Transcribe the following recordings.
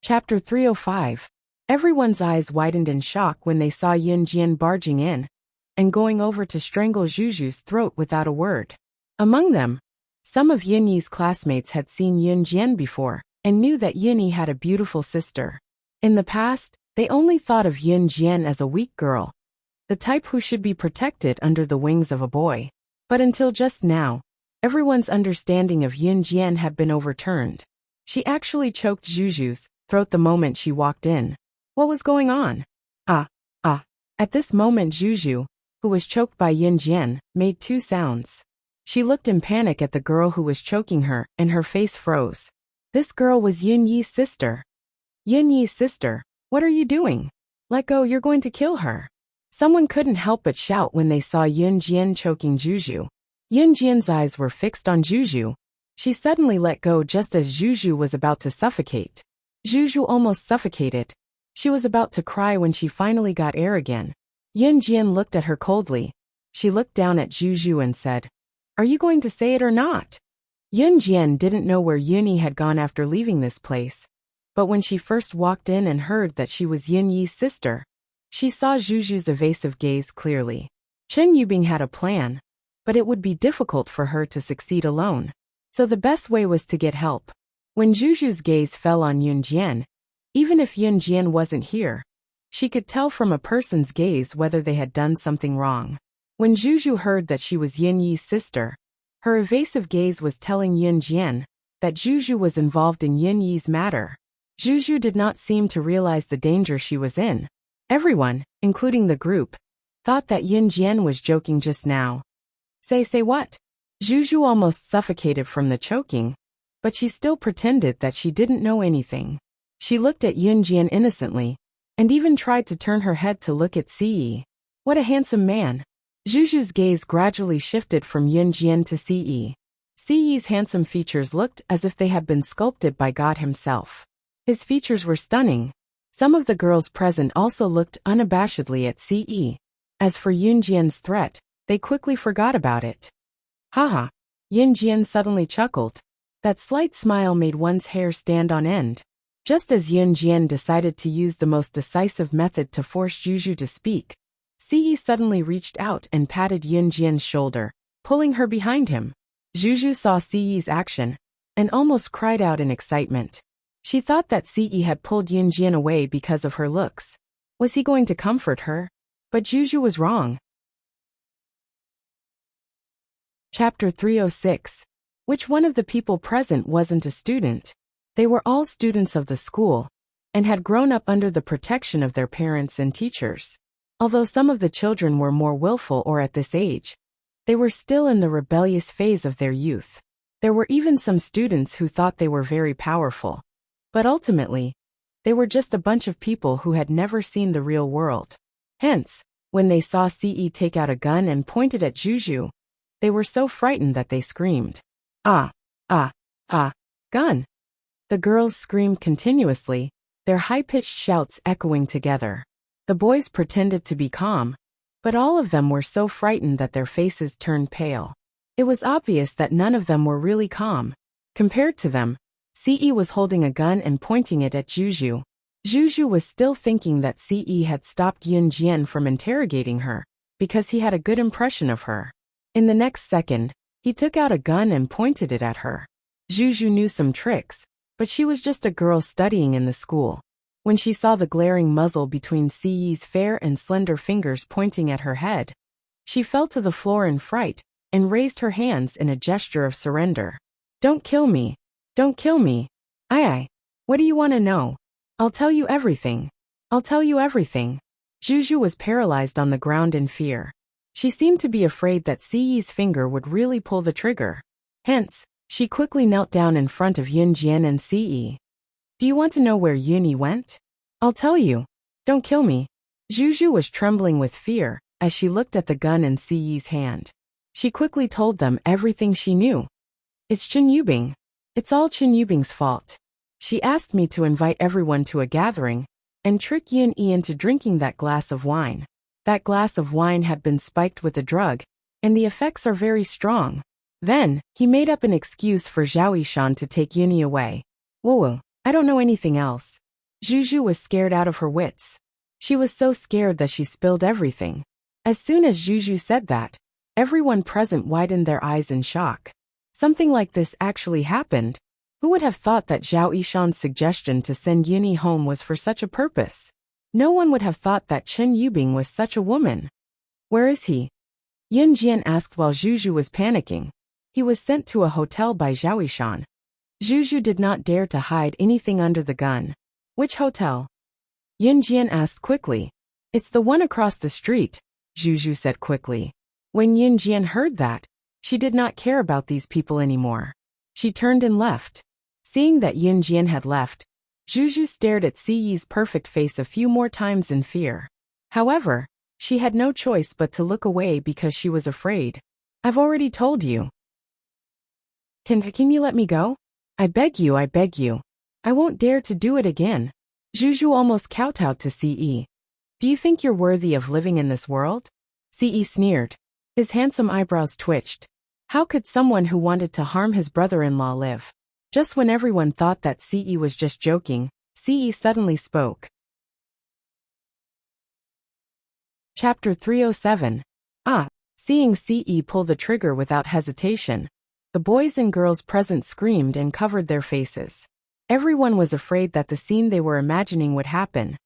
Chapter 305. Everyone's eyes widened in shock when they saw Yun Jian barging in and going over to strangle Zhu's throat without a word. Among them, some of Yun Yi's classmates had seen Yun Jian before and knew that Yun Yi had a beautiful sister. In the past, they only thought of Yun Jian as a weak girl, the type who should be protected under the wings of a boy. But until just now, everyone's understanding of Yun Jian had been overturned. She actually choked Zhu's throat the moment she walked in. What was going on? At this moment Zhu, who was choked by Yun Jian, made two sounds. She looked in panic at the girl who was choking her, and her face froze. This girl was Yun Yi's sister. Yun Yi's sister, what are you doing? Let go, you're going to kill her. Someone couldn't help but shout when they saw Yun Jian choking Zhu. Yun Jian's eyes were fixed on Zhu. She suddenly let go just as Zhu was about to suffocate. Zhu almost suffocated. She was about to cry when she finally got air again. Yun Jian looked at her coldly. She looked down at Zhu and said, "Are you going to say it or not?" Yun Jian didn't know where Yun Yi had gone after leaving this place. But when she first walked in and heard that she was Yun Yi's sister, she saw Zhu's evasive gaze clearly. Chen Yubing had a plan, but it would be difficult for her to succeed alone. So the best way was to get help. When Zhu's gaze fell on Yun Jian, even if Yun Jian wasn't here, she could tell from a person's gaze whether they had done something wrong. When Zhu heard that she was Yun Yi's sister, her evasive gaze was telling Yun Jian that Zhu was involved in Yun Yi's matter. Zhu did not seem to realize the danger she was in. Everyone, including the group, thought that Yun Jian was joking just now. Say what? Zhu almost suffocated from the choking, but she still pretended that she didn't know anything. She looked at Yun Jian innocently, and even tried to turn her head to look at Ce. What a handsome man. Zhu's gaze gradually shifted from Yun Jian to Ce. Ce's handsome features looked as if they had been sculpted by God himself. His features were stunning. Some of the girls present also looked unabashedly at Ce. As for Yun Jian's threat, they quickly forgot about it. Haha. Yun Jian suddenly chuckled. That slight smile made one's hair stand on end. Just as Yun Jian decided to use the most decisive method to force Zhu to speak, Ce suddenly reached out and patted Yun Jian's shoulder, pulling her behind him. Zhu saw Ce's action and almost cried out in excitement. She thought that Ce had pulled Yun Jian away because of her looks. Was he going to comfort her? But Zhu was wrong. Chapter 306. Which one of the people present wasn't a student? They were all students of the school and had grown up under the protection of their parents and teachers. Although some of the children were more willful or at this age, they were still in the rebellious phase of their youth. There were even some students who thought they were very powerful. But ultimately, they were just a bunch of people who had never seen the real world. Hence, when they saw Ce take out a gun and point it at Zhu, they were so frightened that they screamed. Gun! The girls screamed continuously, their high-pitched shouts echoing together. The boys pretended to be calm, but all of them were so frightened that their faces turned pale. It was obvious that none of them were really calm. Compared to them, Ce was holding a gun and pointing it at Zhu. Zhu was still thinking that Ce had stopped Yun Jian from interrogating her, because he had a good impression of her. In the next second, he took out a gun and pointed it at her. Zhu knew some tricks, but she was just a girl studying in the school. When she saw the glaring muzzle between Ce's fair and slender fingers pointing at her head, she fell to the floor in fright and raised her hands in a gesture of surrender. Don't kill me. Don't kill me. Aye. What do you want to know? I'll tell you everything. I'll tell you everything. Zhu was paralyzed on the ground in fear. She seemed to be afraid that Ce's finger would really pull the trigger. Hence, she quickly knelt down in front of Yun Jian and Ce. Do you want to know where Yun Yi went? I'll tell you. Don't kill me. Zhu was trembling with fear as she looked at the gun in Ce's hand. She quickly told them everything she knew. It's Chen Yubing. It's all Chen Yubing's fault. She asked me to invite everyone to a gathering and trick Yun Yi into drinking that glass of wine. That glass of wine had been spiked with a drug, and the effects are very strong. Then, he made up an excuse for Zhao Yishan to take Yun Yi away. Whoa, I don't know anything else. Juju was scared out of her wits. She was so scared that she spilled everything. As soon as Juju said that, everyone present widened their eyes in shock. Something like this actually happened. Who would have thought that Zhao Yishan's suggestion to send Yuni home was for such a purpose? No one would have thought that Chen Yubing was such a woman. Where is he? Yun Jian asked while Juju was panicking. He was sent to a hotel by Zhao Yishan. Juju did not dare to hide anything under the gun. Which hotel? Yun Jian asked quickly. It's the one across the street, Juju said quickly. When Yun Jian heard that, she did not care about these people anymore. She turned and left. Seeing that Yun Jian had left, Juju stared at Si Yi's perfect face a few more times in fear. However, she had no choice but to look away because she was afraid. I've already told you. Can you let me go? I beg you, I beg you. I won't dare to do it again. Juju almost kowtowed to Si Yi. Do you think you're worthy of living in this world? Si Yi sneered. His handsome eyebrows twitched. How could someone who wanted to harm his brother-in-law live? Just when everyone thought that Si Yi was just joking, Si Yi suddenly spoke. Chapter 307. Seeing Si Yi pull the trigger without hesitation, the boys and girls present screamed and covered their faces. Everyone was afraid that the scene they were imagining would happen.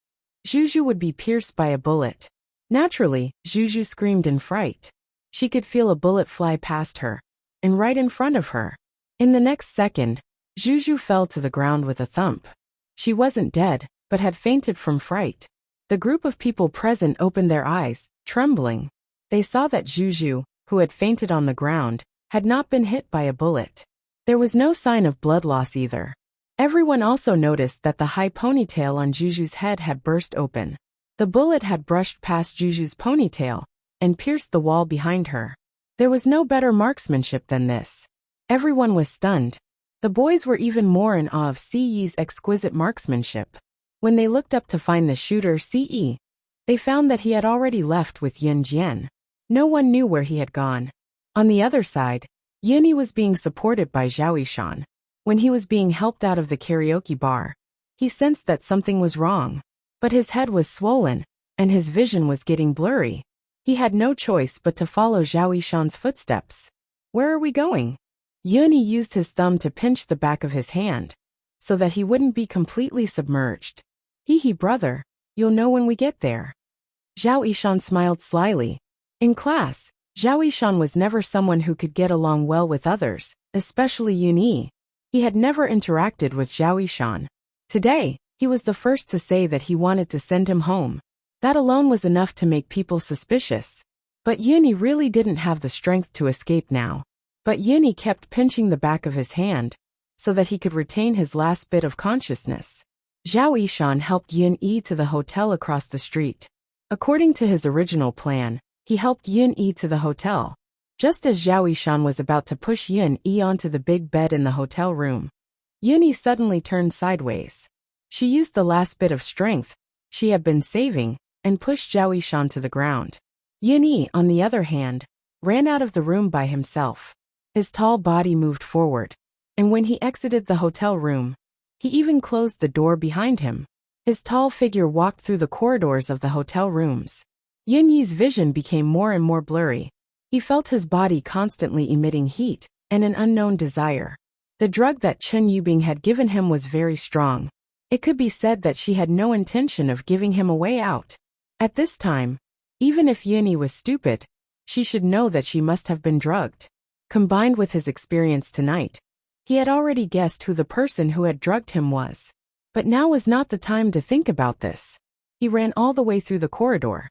Juju would be pierced by a bullet. Naturally, Juju screamed in fright. She could feel a bullet fly past her, and right in front of her. In the next second, Juju fell to the ground with a thump. She wasn't dead, but had fainted from fright. The group of people present opened their eyes, trembling. They saw that Juju, who had fainted on the ground, had not been hit by a bullet. There was no sign of blood loss either. Everyone also noticed that the high ponytail on Juju's head had burst open. The bullet had brushed past Juju's ponytail and pierced the wall behind her. There was no better marksmanship than this. Everyone was stunned. The boys were even more in awe of Si Yi's exquisite marksmanship. When they looked up to find the shooter Si Yi, they found that he had already left with Yun Jian. No one knew where he had gone. On the other side, Yuni was being supported by Zhao Yishan. When he was being helped out of the karaoke bar, he sensed that something was wrong. But his head was swollen, and his vision was getting blurry. He had no choice but to follow Zhao Yishan's footsteps. Where are we going? Yuni used his thumb to pinch the back of his hand, so that he wouldn't be completely submerged. Hee brother, you'll know when we get there. Zhao Yishan smiled slyly. In class, Zhao Yishan was never someone who could get along well with others, especially Yuni. He had never interacted with Zhao Yishan. Today, he was the first to say that he wanted to send him home. That alone was enough to make people suspicious. But Yuni really didn't have the strength to escape now. But Yuni kept pinching the back of his hand, so that he could retain his last bit of consciousness. Zhao Yishan helped Yun Yi to the hotel across the street. According to his original plan, he helped Yun Yi to the hotel. Just as Zhao Yishan was about to push Yun Yi onto the big bed in the hotel room, Yuni suddenly turned sideways. She used the last bit of strength she had been saving and pushed Zhao Yishan to the ground. Yun Yi, on the other hand, ran out of the room by himself. His tall body moved forward, and when he exited the hotel room, he even closed the door behind him. His tall figure walked through the corridors of the hotel rooms. Yun Yi's vision became more and more blurry. He felt his body constantly emitting heat and an unknown desire. The drug that Chen Yubing had given him was very strong. It could be said that she had no intention of giving him a way out. At this time, even if Yuni was stupid, she should know that she must have been drugged. Combined with his experience tonight, he had already guessed who the person who had drugged him was. But now was not the time to think about this. He ran all the way through the corridor.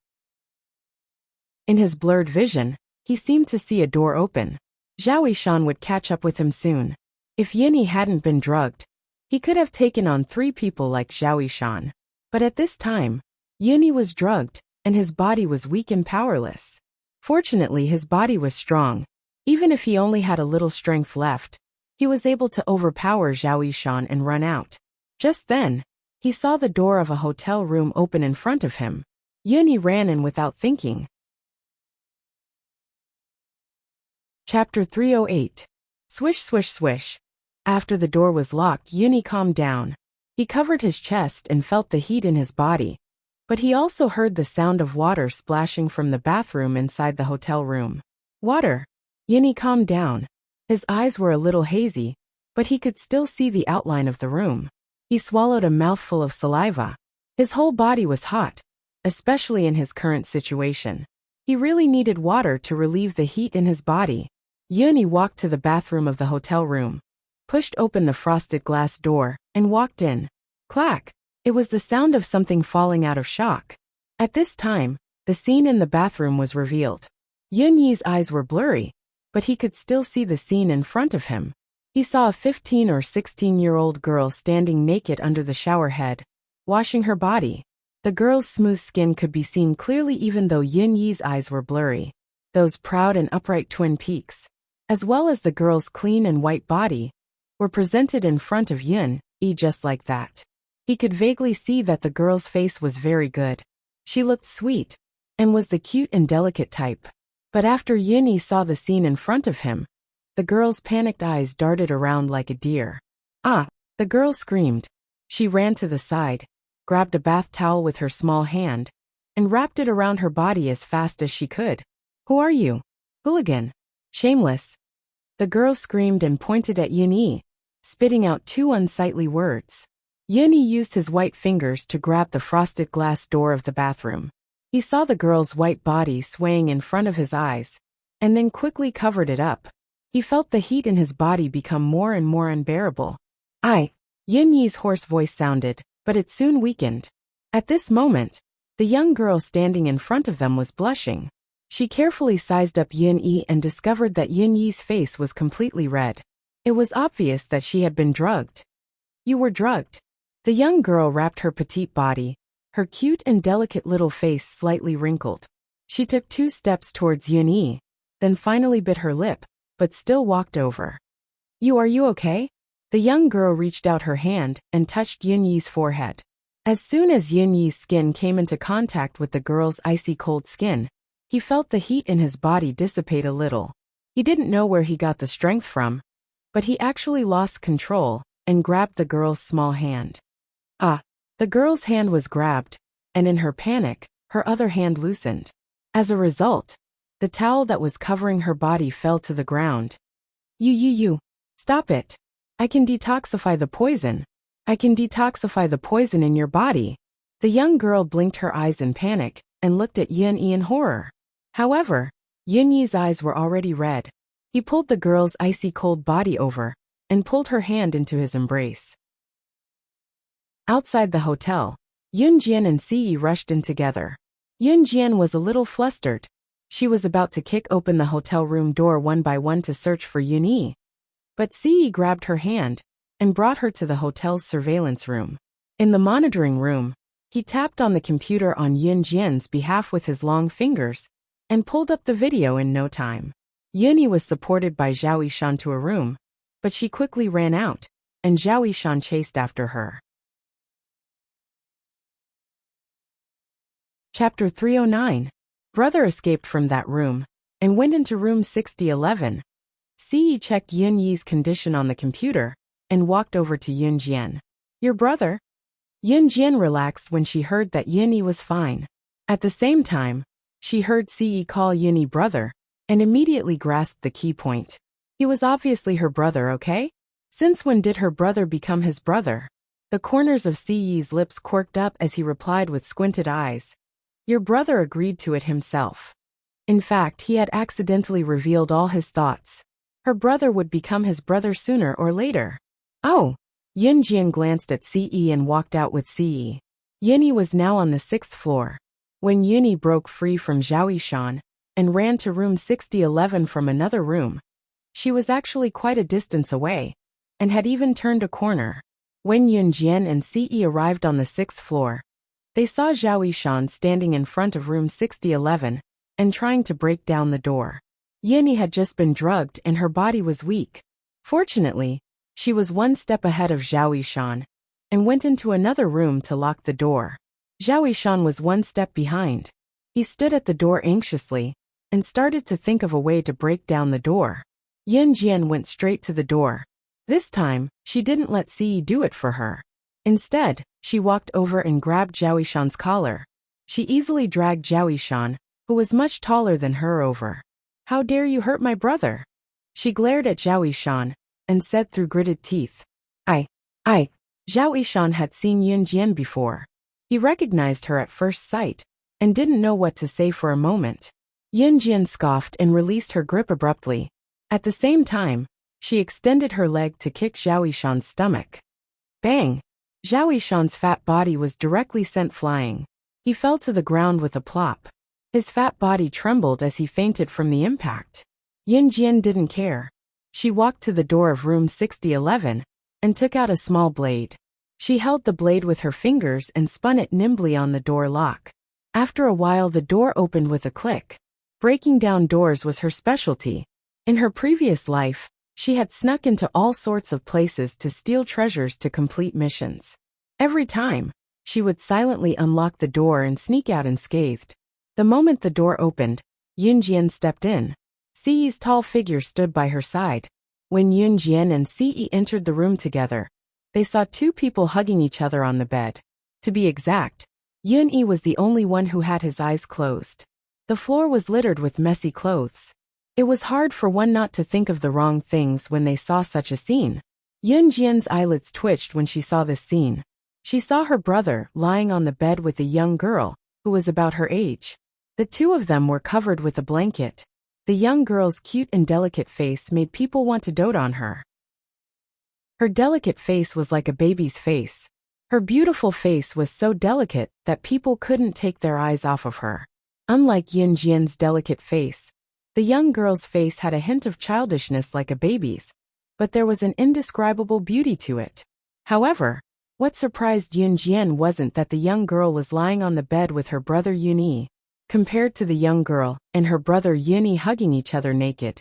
In his blurred vision, he seemed to see a door open. Zhao Yishan would catch up with him soon. If Yuni hadn't been drugged, he could have taken on 3 people like Zhao Yishan. But at this time, Yuni was drugged, and his body was weak and powerless. Fortunately, his body was strong. Even if he only had a little strength left, he was able to overpower Zhao Yishan and run out. Just then, he saw the door of a hotel room open in front of him. Yuni ran in without thinking. Chapter 308. Swish, swish, swish. After the door was locked, Yuni calmed down. He covered his chest and felt the heat in his body, but he also heard the sound of water splashing from the bathroom inside the hotel room. Water. Yunyi calmed down. His eyes were a little hazy, but he could still see the outline of the room. He swallowed a mouthful of saliva. His whole body was hot, especially in his current situation. He really needed water to relieve the heat in his body. Yunyi walked to the bathroom of the hotel room, pushed open the frosted glass door, and walked in. Clack! It was the sound of something falling out of shock. At this time, the scene in the bathroom was revealed. Yunyi's eyes were blurry, but he could still see the scene in front of him. He saw a 15 or 16-year-old girl standing naked under the shower head, washing her body. The girl's smooth skin could be seen clearly even though Yunyi's eyes were blurry. Those proud and upright twin peaks, as well as the girl's clean and white body, were presented in front of Yunyi just like that. He could vaguely see that the girl's face was very good. She looked sweet, and was the cute and delicate type. But after Yunyi saw the scene in front of him, the girl's panicked eyes darted around like a deer. Ah! The girl screamed. She ran to the side, grabbed a bath towel with her small hand, and wrapped it around her body as fast as she could. Who are you? Hooligan. Shameless. The girl screamed and pointed at Yunyi, spitting out 2 unsightly words. Yunyi used his white fingers to grab the frosted glass door of the bathroom. He saw the girl's white body swaying in front of his eyes, and then quickly covered it up. He felt the heat in his body become more and more unbearable. Yunyi's hoarse voice sounded, but it soon weakened. At this moment, the young girl standing in front of them was blushing. She carefully sized up Yunyi and discovered that Yunyi's face was completely red. It was obvious that she had been drugged. You were drugged. The young girl wrapped her petite body, her cute and delicate little face slightly wrinkled. She took 2 steps towards Yunyi, then finally bit her lip, but still walked over. Are you okay? The young girl reached out her hand and touched Yunyi's forehead. As soon as Yunyi's skin came into contact with the girl's icy cold skin, he felt the heat in his body dissipate a little. He didn't know where he got the strength from, but he actually lost control and grabbed the girl's small hand. The girl's hand was grabbed, and in her panic, her other hand loosened. As a result, the towel that was covering her body fell to the ground. You. Stop it. I can detoxify the poison. I can detoxify the poison in your body. The young girl blinked her eyes in panic and looked at Yunyi in horror. However, Yunyi's eyes were already red. He pulled the girl's icy cold body over and pulled her hand into his embrace. Outside the hotel, Yunjian and Ciyi rushed in together. Yunjian was a little flustered. She was about to kick open the hotel room door one by one to search for Yunyi. But Ciyi grabbed her hand and brought her to the hotel's surveillance room. In the monitoring room, he tapped on the computer on Yunjian's behalf with his long fingers and pulled up the video in no time. Yunyi was supported by Zhao Yishan to a room, but she quickly ran out, and Zhao Yishan chased after her. Chapter 309. Brother escaped from that room and went into room 6011. Ciyi checked Yunyi's condition on the computer and walked over to Yunjian. Your brother? Yunjian relaxed when she heard that Yunyi was fine. At the same time, she heard Ciyi call Yunyi brother and immediately grasped the key point. He was obviously her brother, okay? Since when did her brother become his brother? The corners of Ciyi's lips quirked up as he replied with squinted eyes. Your brother agreed to it himself. In fact, he had accidentally revealed all his thoughts. Her brother would become his brother sooner or later. Oh! Yunjian glanced at Ciyi and walked out with Ciyi. Yunyi was now on the 6th floor. When Yunyi broke free from Zhao Yishan and ran to room 6011 from another room, she was actually quite a distance away, and had even turned a corner. When Yunjian and Ciyi arrived on the 6th floor, they saw Zhao Yishan standing in front of room 6011 and trying to break down the door. Yunyi had just been drugged and her body was weak. Fortunately, she was one step ahead of Zhao Yishan and went into another room to lock the door. Zhao Yishan was one step behind. He stood at the door anxiously and started to think of a way to break down the door. Yunjian went straight to the door. This time, she didn't let Ciyi do it for her. Instead, she walked over and grabbed Zhao Yishan's collar. She easily dragged Zhao Yishan, who was much taller than her, over. "How dare you hurt my brother?" She glared at Zhao Yishan and said through gritted teeth. I. Zhao Yishan had seen Yun Jian before. He recognized her at first sight and didn't know what to say for a moment. Yun Jian scoffed and released her grip abruptly. At the same time, she extended her leg to kick Zhao Yishan's stomach. Bang! Zhao Yishan's fat body was directly sent flying. He fell to the ground with a plop. His fat body trembled as he fainted from the impact. Yun Jian didn't care. She walked to the door of room 6011 and took out a small blade. She held the blade with her fingers and spun it nimbly on the door lock. After a while, the door opened with a click. Breaking down doors was her specialty. In her previous life, she had snuck into all sorts of places to steal treasures to complete missions. Every time, she would silently unlock the door and sneak out unscathed. The moment the door opened, Yun Jian stepped in. Si's tall figure stood by her side. When Yun Jian and Si entered the room together, they saw two people hugging each other on the bed. To be exact, Yun Yi was the only one who had his eyes closed. The floor was littered with messy clothes. It was hard for one not to think of the wrong things when they saw such a scene. Yun Jian's eyelids twitched when she saw this scene. She saw her brother lying on the bed with a young girl who was about her age. The two of them were covered with a blanket. The young girl's cute and delicate face made people want to dote on her. Her delicate face was like a baby's face. Her beautiful face was so delicate that people couldn't take their eyes off of her. Unlike Yun Jian's delicate face, the young girl's face had a hint of childishness like a baby's, but there was an indescribable beauty to it. However, what surprised Yun Jian wasn't that the young girl was lying on the bed with her brother Yun Yi. Compared to the young girl and her brother Yun Yi hugging each other naked,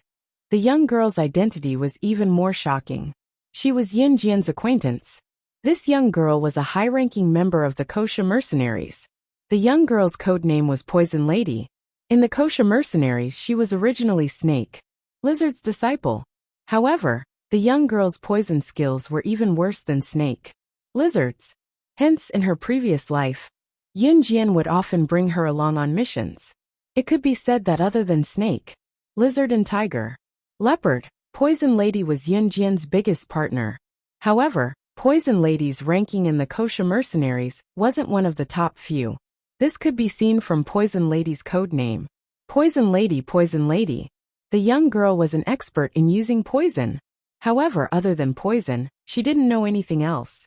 the young girl's identity was even more shocking. She was Yun Jian's acquaintance. This young girl was a high-ranking member of the Wuxia mercenaries. The young girl's code name was Poison Lady. In the Wuxia mercenaries, she was originally Snake, Lizard's disciple. However, the young girl's poison skills were even worse than Snake, Lizard's. Hence, in her previous life, Yun Jian would often bring her along on missions. It could be said that other than Snake, Lizard and Tiger, Leopard, Poison Lady was Yun Jian's biggest partner. However, Poison Lady's ranking in the Wuxia mercenaries wasn't one of the top few. This could be seen from Poison Lady's code name. Poison Lady, Poison Lady. The young girl was an expert in using poison. However, other than poison, she didn't know anything else.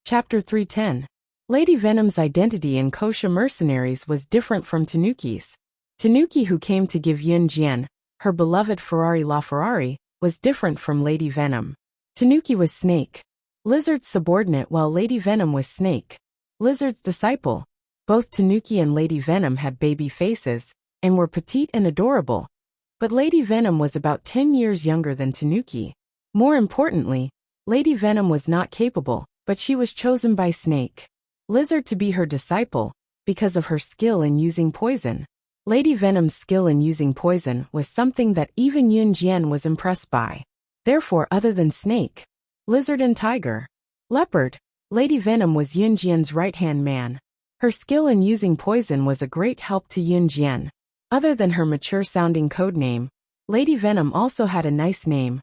Chapter 310. Lady Venom's identity in Wuxia mercenaries was different from Tanuki's. Tanuki, who came to give Yun Jian her beloved Ferrari LaFerrari, was different from Lady Venom. Tanuki was Snake, Lizard's subordinate, while Lady Venom was Snake, Lizard's disciple. Both Tanuki and Lady Venom had baby faces and were petite and adorable. But Lady Venom was about 10 years younger than Tanuki. More importantly, Lady Venom was not capable, but she was chosen by Snake, Lizard to be her disciple because of her skill in using poison. Lady Venom's skill in using poison was something that even Yun Jian was impressed by. Therefore, other than Snake, Lizard and Tiger, Leopard, Lady Venom was Yun Jian's right-hand man. Her skill in using poison was a great help to Yun Jian. Other than her mature-sounding code name, Lady Venom also had a nice name,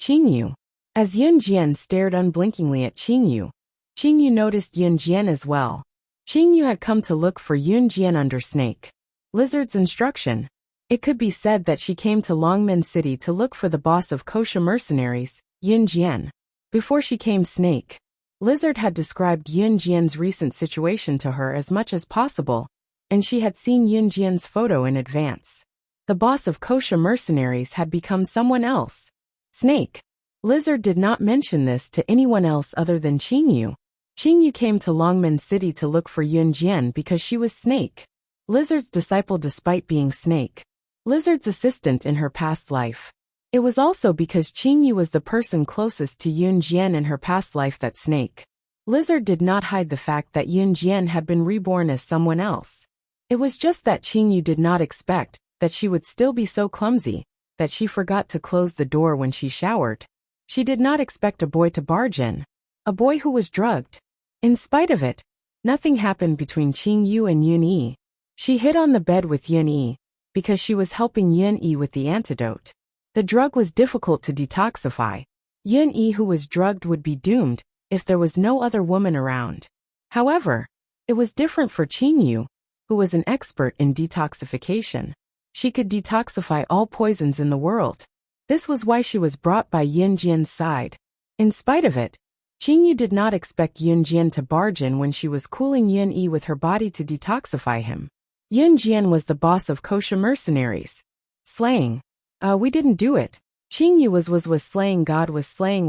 Qingyu. As Yun Jian stared unblinkingly at Qingyu, Qingyu noticed Yun Jian as well. Qingyu had come to look for Yun Jian under Snake, Lizard's instruction. It could be said that she came to Longmen City to look for the boss of Wuxia mercenaries, Yun Jian. Before she came Snake, Lizard had described Yun Jian's recent situation to her as much as possible, and she had seen Yun Jian's photo in advance. The boss of Wuxia mercenaries had become someone else. Snake. Lizard did not mention this to anyone else other than Qingyu. Qingyu came to Longmen City to look for Yun Jian because she was Snake, Lizard's disciple despite being Snake, Lizard's assistant in her past life. It was also because Qingyu was the person closest to Yun Jian in her past life that Snake, Lizard did not hide the fact that Yun Jian had been reborn as someone else. It was just that Qingyu did not expect that she would still be so clumsy that she forgot to close the door when she showered. She did not expect a boy to barge in. a boy who was drugged. In spite of it, nothing happened between Qing Yu and Yun Yi. She hid on the bed with Yun Yi because she was helping Yun Yi with the antidote. The drug was difficult to detoxify. Yun Yi, who was drugged, would be doomed if there was no other woman around. However, it was different for Qing Yu, who was an expert in detoxification. She could detoxify all poisons in the world. This was why she was brought by Yun Jian's side. In spite of it, Qing Yu did not expect Yun Jian to barge in when she was cooling Yun Yi with her body to detoxify him. Yun Jian was the boss of kosher mercenaries. Slaying. We didn't do it. Qing Yu was slaying God, was slaying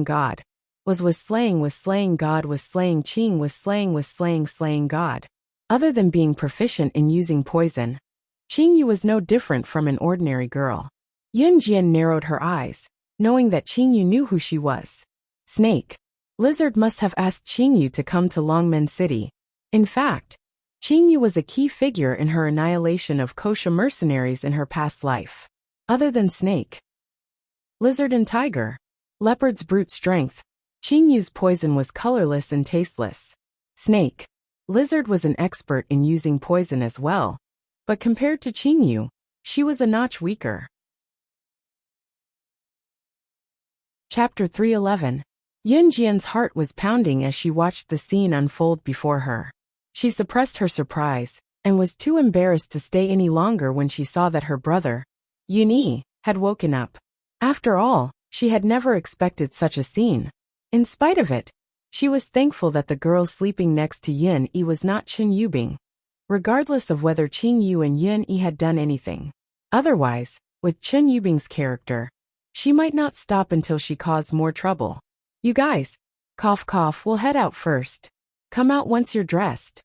God. Was slaying God, was slaying Qing, was slaying God. Other than being proficient in using poison, Qing Yu was no different from an ordinary girl. Yun Jian narrowed her eyes, knowing that Qing Yu knew who she was. Snake. Lizard must have asked Qing Yu to come to Longmen City. In fact, Qing Yu was a key figure in her annihilation of kosher mercenaries in her past life. Other than Snake, Lizard and Tiger, Leopard's brute strength, Qing Yu's poison was colorless and tasteless. Snake. Lizard was an expert in using poison as well, but compared to Qing Yu, she was a notch weaker. Chapter 311. Yun Jian's heart was pounding as she watched the scene unfold before her. She suppressed her surprise and was too embarrassed to stay any longer when she saw that her brother, Yun Yi, had woken up. After all, she had never expected such a scene. In spite of it, she was thankful that the girl sleeping next to Yun Yi was not Chen Yubing, regardless of whether Qing Yu and Yun Yi had done anything. Otherwise, with Chen Yubing's character, she might not stop until she caused more trouble. You guys, cough cough, we'll head out first. Come out once you're dressed.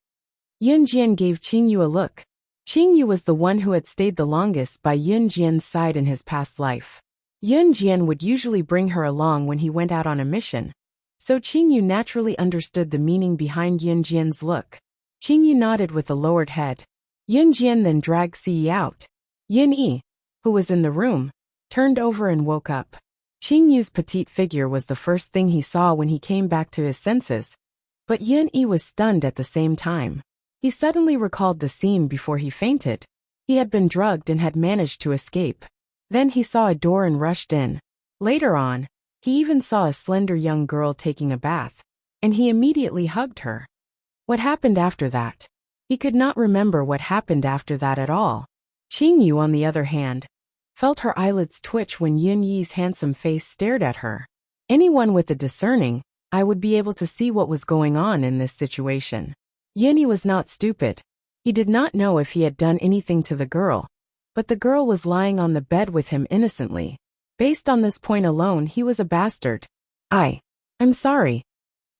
Yun Jian gave Qing Yu a look. Qing Yu was the one who had stayed the longest by Yun Jian's side in his past life. Yun Jian would usually bring her along when he went out on a mission, so Qing Yu naturally understood the meaning behind Yun Jian's look. Qing Yu nodded with a lowered head. Yun Jian then dragged Si out. Yun Yi, who was in the room, turned over and woke up. Qing Yu's petite figure was the first thing he saw when he came back to his senses, but Yun Yi was stunned at the same time. He suddenly recalled the scene before he fainted. He had been drugged and had managed to escape. Then he saw a door and rushed in. Later on, he even saw a slender young girl taking a bath, and he immediately hugged her. What happened after that? He could not remember what happened after that at all. Qing Yu, on the other hand, felt her eyelids twitch when Yun Yi's handsome face stared at her. Anyone with a discerning eye would be able to see what was going on in this situation. Yun Yi was not stupid. He did not know if he had done anything to the girl, but the girl was lying on the bed with him innocently. Based on this point alone, he was a bastard. I'm sorry.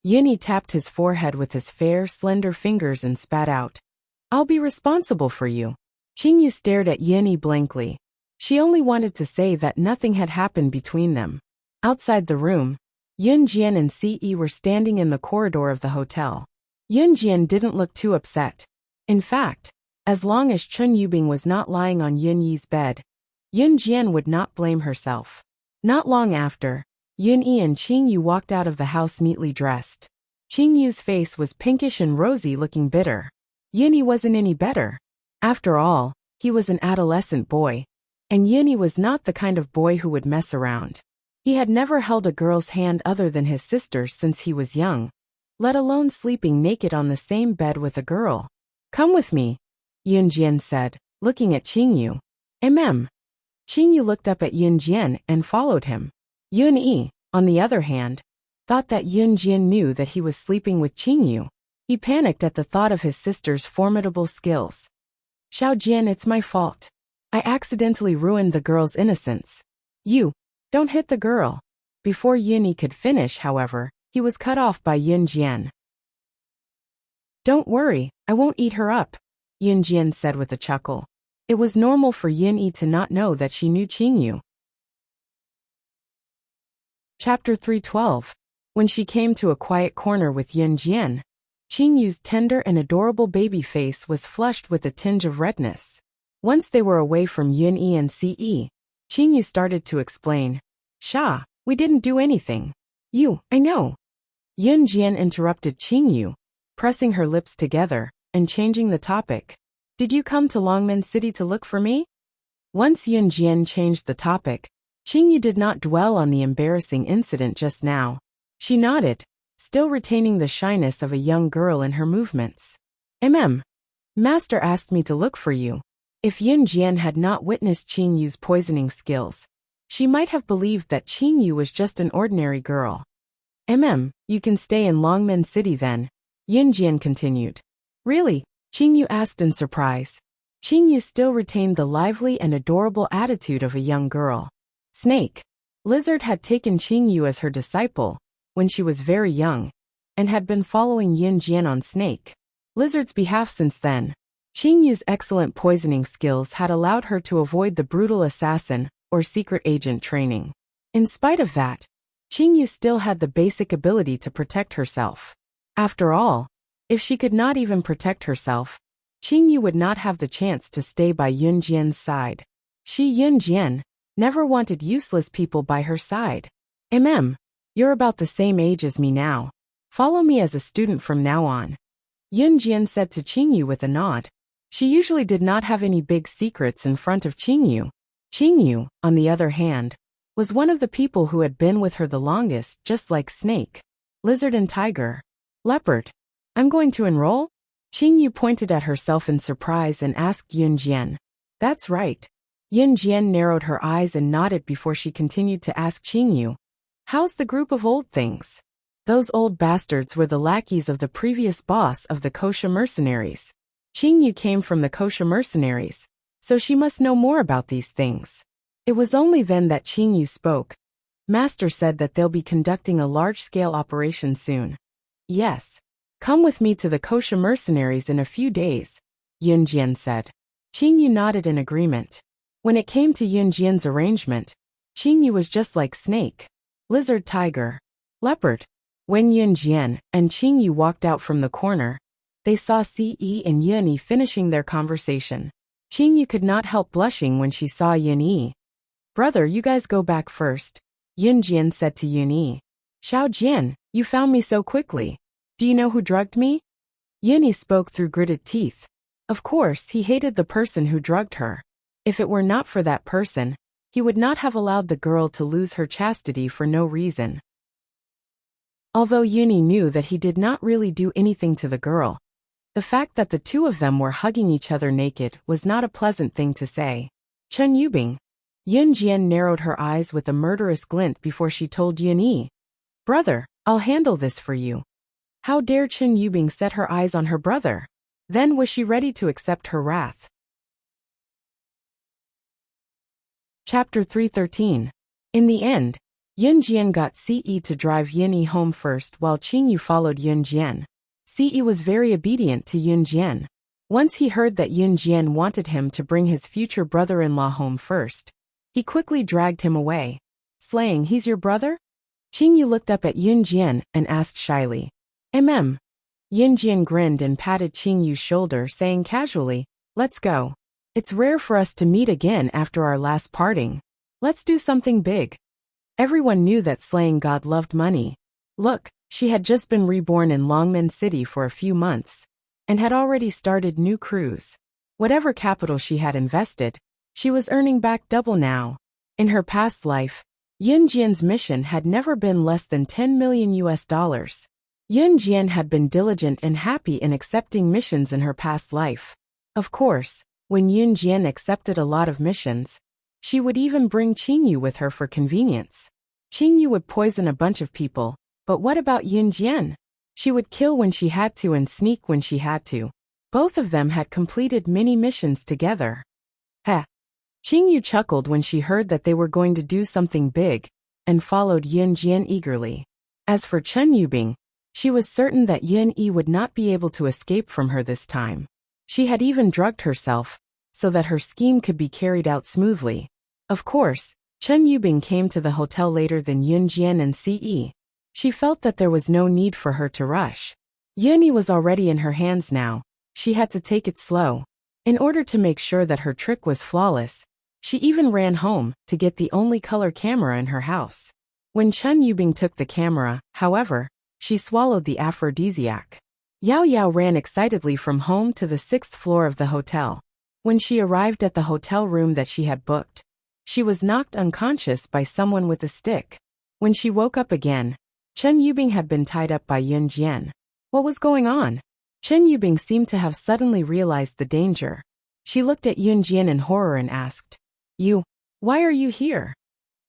Yun Yi tapped his forehead with his fair, slender fingers and spat out. I'll be responsible for you. Qing Yu stared at Yun Yi blankly. She only wanted to say that nothing had happened between them. Outside the room, Yun Jian and Ce were standing in the corridor of the hotel. Yun Jian didn't look too upset. In fact, as long as Chen Yubing was not lying on Yun Yi's bed, Yun Jian would not blame herself. Not long after, Yun Yi and Qing Yu walked out of the house neatly dressed. Qing Yu's face was pinkish and rosy, looking bitter. Yun Yi wasn't any better. After all, he was an adolescent boy, and Yun Yi was not the kind of boy who would mess around. He had never held a girl's hand other than his sister's since he was young, let alone sleeping naked on the same bed with a girl. Come with me, Yun Jian said, looking at Qing Yu. Qing Yu looked up at Yun Jian and followed him. Yun Yi, on the other hand, thought that Yun Jian knew that he was sleeping with Qing Yu. He panicked at the thought of his sister's formidable skills. Xiao Jian, it's my fault. I accidentally ruined the girl's innocence. You, don't hit the girl. Before Yun Yi could finish, however, he was cut off by Yun Jian. Don't worry, I won't eat her up, Yun Jian said with a chuckle. It was normal for Yun Yi to not know that she knew Qing Yu. Chapter 312. When she came to a quiet corner with Yun Jian, Qing Yu's tender and adorable baby face was flushed with a tinge of redness. Once they were away from Yun Yi and Ce, Qing Yu started to explain. We didn't do anything. I know. Yun Jian interrupted Qingyu, pressing her lips together and changing the topic. Did you come to Longmen City to look for me? Once Yun Jian changed the topic, Qingyu did not dwell on the embarrassing incident just now. She nodded, still retaining the shyness of a young girl in her movements. Master asked me to look for you. If Yun Jian had not witnessed Qingyu's poisoning skills, she might have believed that Qingyu was just an ordinary girl. You can stay in Longmen City then, Yun Jian continued. Really? Qingyu asked in surprise. Qingyu still retained the lively and adorable attitude of a young girl. Snake. Lizard had taken Qingyu as her disciple when she was very young, and had been following Yun Jian on Snake Lizard's behalf since then. Qingyu's excellent poisoning skills had allowed her to avoid the brutal assassin or secret agent training. In spite of that, Qingyu still had the basic ability to protect herself. After all, if she could not even protect herself, Qingyu would not have the chance to stay by Yun Jian's side. She, Yun Jian, never wanted useless people by her side. You're about the same age as me now. Follow me as a student from now on, Yun Jian said to Qingyu with a nod. She usually did not have any big secrets in front of Qingyu. Qingyu, on the other hand, was one of the people who had been with her the longest, just like Snake, Lizard and Tiger. Leopard. I'm going to enroll? Qingyu pointed at herself in surprise and asked Yun Jian. That's right. Yun Jian narrowed her eyes and nodded before she continued to ask Qingyu. How's the group of old things? Those old bastards were the lackeys of the previous boss of the Kosha mercenaries. Qingyu came from the Kosha mercenaries, so she must know more about these things. It was only then that Qingyu spoke. Master said that they'll be conducting a large-scale operation soon. Yes. Come with me to the Kosha mercenaries in a few days, Yun Jian said. Qingyu nodded in agreement. When it came to Yun Jian's arrangement, Qingyu was just like Snake, Lizard, Tiger, Leopard. When Yun Jian and Qingyu walked out from the corner, they saw Ce and Yun finishing their conversation. Qingyu could not help blushing when she saw Yun. Brother, you guys go back first, Yun Jian said to Yun. Xiao Jian, you found me so quickly. Do you know who drugged me? Yun spoke through gritted teeth. Of course, he hated the person who drugged her. If it were not for that person, he would not have allowed the girl to lose her chastity for no reason. Although Yun knew that he did not really do anything to the girl, the fact that the two of them were hugging each other naked was not a pleasant thing to say. Chen Yubing. Yun Jian narrowed her eyes with a murderous glint before she told Yun. Brother, I'll handle this for you. How dare Chen Yubing set her eyes on her brother? Then was she ready to accept her wrath. Chapter 313. In the end, Yun Jian got Ce to drive Yun home first while Qingyu followed Yun Jian. Ce was very obedient to Yun Jian. Once he heard that Yun Jian wanted him to bring his future brother-in-law home first, he quickly dragged him away. Slaying, he's your brother? Qingyu looked up at Yun Jian and asked shyly. Yun Jian grinned and patted Qingyu's shoulder, saying casually, let's go. It's rare for us to meet again after our last parting. Let's do something big. Everyone knew that slaying god loved money. Look, she had just been reborn in Longmen City for a few months, and had already started new crews. Whatever capital she had invested, she was earning back double now. In her past life, Yun Jian's mission had never been less than $10 million. Yun Jian had been diligent and happy in accepting missions in her past life. Of course, when Yun Jian accepted a lot of missions, she would even bring Qingyu with her for convenience. Qingyu would poison a bunch of people, but what about Yun Jian? She would kill when she had to and sneak when she had to. Both of them had completed many missions together. Heh. Qingyu chuckled when she heard that they were going to do something big, and followed Yun Jian eagerly. As for Chen Yubing, she was certain that Yun would not be able to escape from her this time. She had even drugged herself, so that her scheme could be carried out smoothly. Of course, Chen Yubing came to the hotel later than Yun Jian and Ce. She felt that there was no need for her to rush. Yun was already in her hands now. She had to take it slow. In order to make sure that her trick was flawless, she even ran home to get the only color camera in her house. When Chen Yubing took the camera, however, she swallowed the aphrodisiac. Yao Yao ran excitedly from home to the 6th floor of the hotel. When she arrived at the hotel room that she had booked, she was knocked unconscious by someone with a stick. When she woke up again, Chen Yubing had been tied up by Yun Jian. What was going on? Chen Yubing seemed to have suddenly realized the danger. She looked at Yun Jian in horror and asked, Why are you here?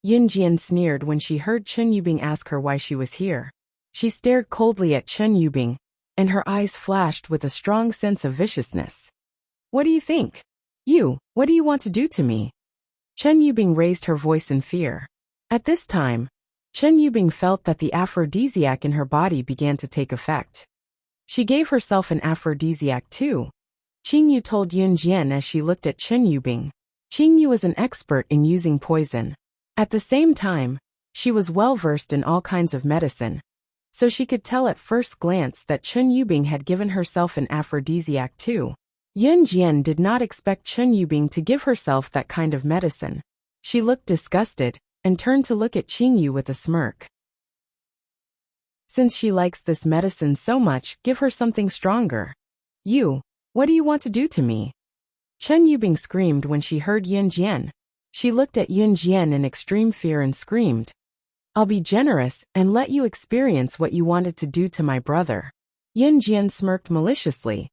Yun Jian sneered when she heard Chen Yubing ask her why she was here. She stared coldly at Chen Yubing, and her eyes flashed with a strong sense of viciousness. What do you think? What do you want to do to me? Chen Yubing raised her voice in fear. At this time, Chen Yubing felt that the aphrodisiac in her body began to take effect. She gave herself an aphrodisiac too. Qingyu told Yun Jian as she looked at Chen Yubing. Qingyu was an expert in using poison. At the same time, she was well versed in all kinds of medicine, so she could tell at first glance that Chen Yubing had given herself an aphrodisiac too. Yun Jian did not expect Chen Yubing to give herself that kind of medicine. She looked disgusted and turned to look at Qingyu with a smirk. Since she likes this medicine so much, give her something stronger. What do you want to do to me? Chen Yubing screamed when she heard Yun Jian. She looked at Yun Jian in extreme fear and screamed, I'll be generous and let you experience what you wanted to do to my brother. Yun Jian smirked maliciously.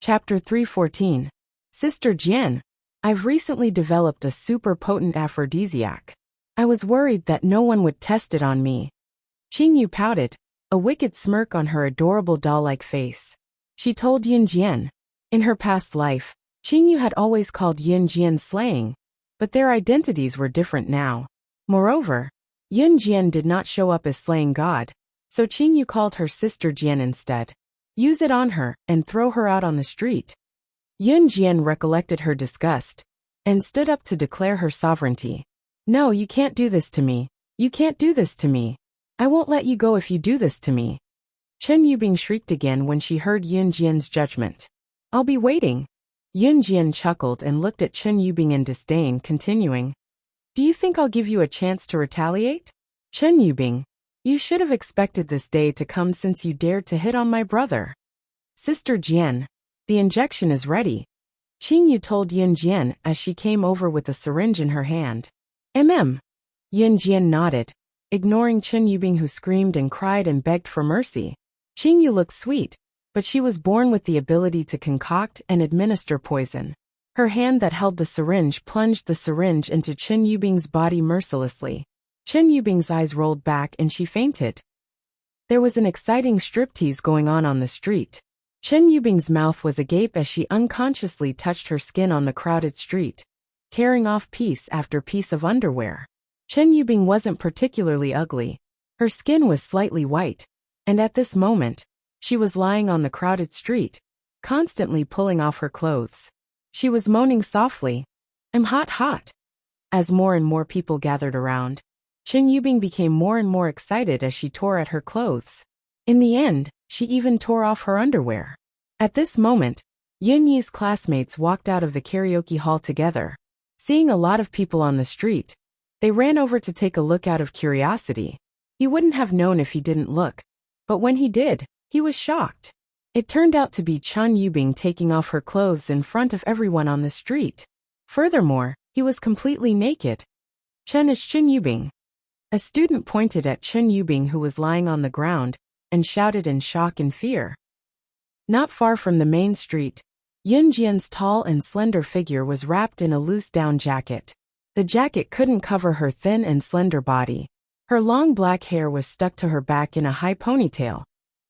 Chapter 314. Sister Jian, I've recently developed a super potent aphrodisiac. I was worried that no one would test it on me. Qingyu pouted, a wicked smirk on her adorable doll-like face. She told Yun Jian. In her past life, Qingyu had always called Yun Jian slaying, but their identities were different now. Moreover, Yun Jian did not show up as slaying god, so Qingyu called her Sister Jian instead. Use it on her and throw her out on the street. Yun Jian recollected her disgust and stood up to declare her sovereignty. No, you can't do this to me. You can't do this to me. I won't let you go if you do this to me. Chen Yubing shrieked again when she heard Yun Jian's judgment. I'll be waiting. Yun Jian chuckled and looked at Chen Yubing in disdain, continuing. Do you think I'll give you a chance to retaliate? Chen Yubing, you should have expected this day to come since you dared to hit on my brother. Sister Jian, the injection is ready. Qingyu told Yun Jian as she came over with a syringe in her hand. Yun Jian nodded, ignoring Chen Yubing who screamed and cried and begged for mercy. Qingyu looked sweet, but she was born with the ability to concoct and administer poison. Her hand that held the syringe plunged the syringe into Chen Yubing's body mercilessly. Chen Yubing's eyes rolled back and she fainted. There was an exciting striptease going on the street. Chen Yubing's mouth was agape as she unconsciously touched her skin on the crowded street, tearing off piece after piece of underwear. Chen Yubing wasn't particularly ugly. Her skin was slightly white, and at this moment, she was lying on the crowded street, constantly pulling off her clothes. She was moaning softly, I'm hot, hot. As more and more people gathered around, Chen Yubing became more and more excited as she tore at her clothes. In the end, she even tore off her underwear. At this moment, Yun Yi's classmates walked out of the karaoke hall together. Seeing a lot of people on the street, they ran over to take a look out of curiosity. He wouldn't have known if he didn't look, but when he did, he was shocked. It turned out to be Chen Yubing taking off her clothes in front of everyone on the street. Furthermore, he was completely naked. Chen is Chen Yubing. A student pointed at Chen Yubing who was lying on the ground and shouted in shock and fear. Not far from the main street, Yun Jian's tall and slender figure was wrapped in a loose down jacket. The jacket couldn't cover her thin and slender body. Her long black hair was stuck to her back in a high ponytail,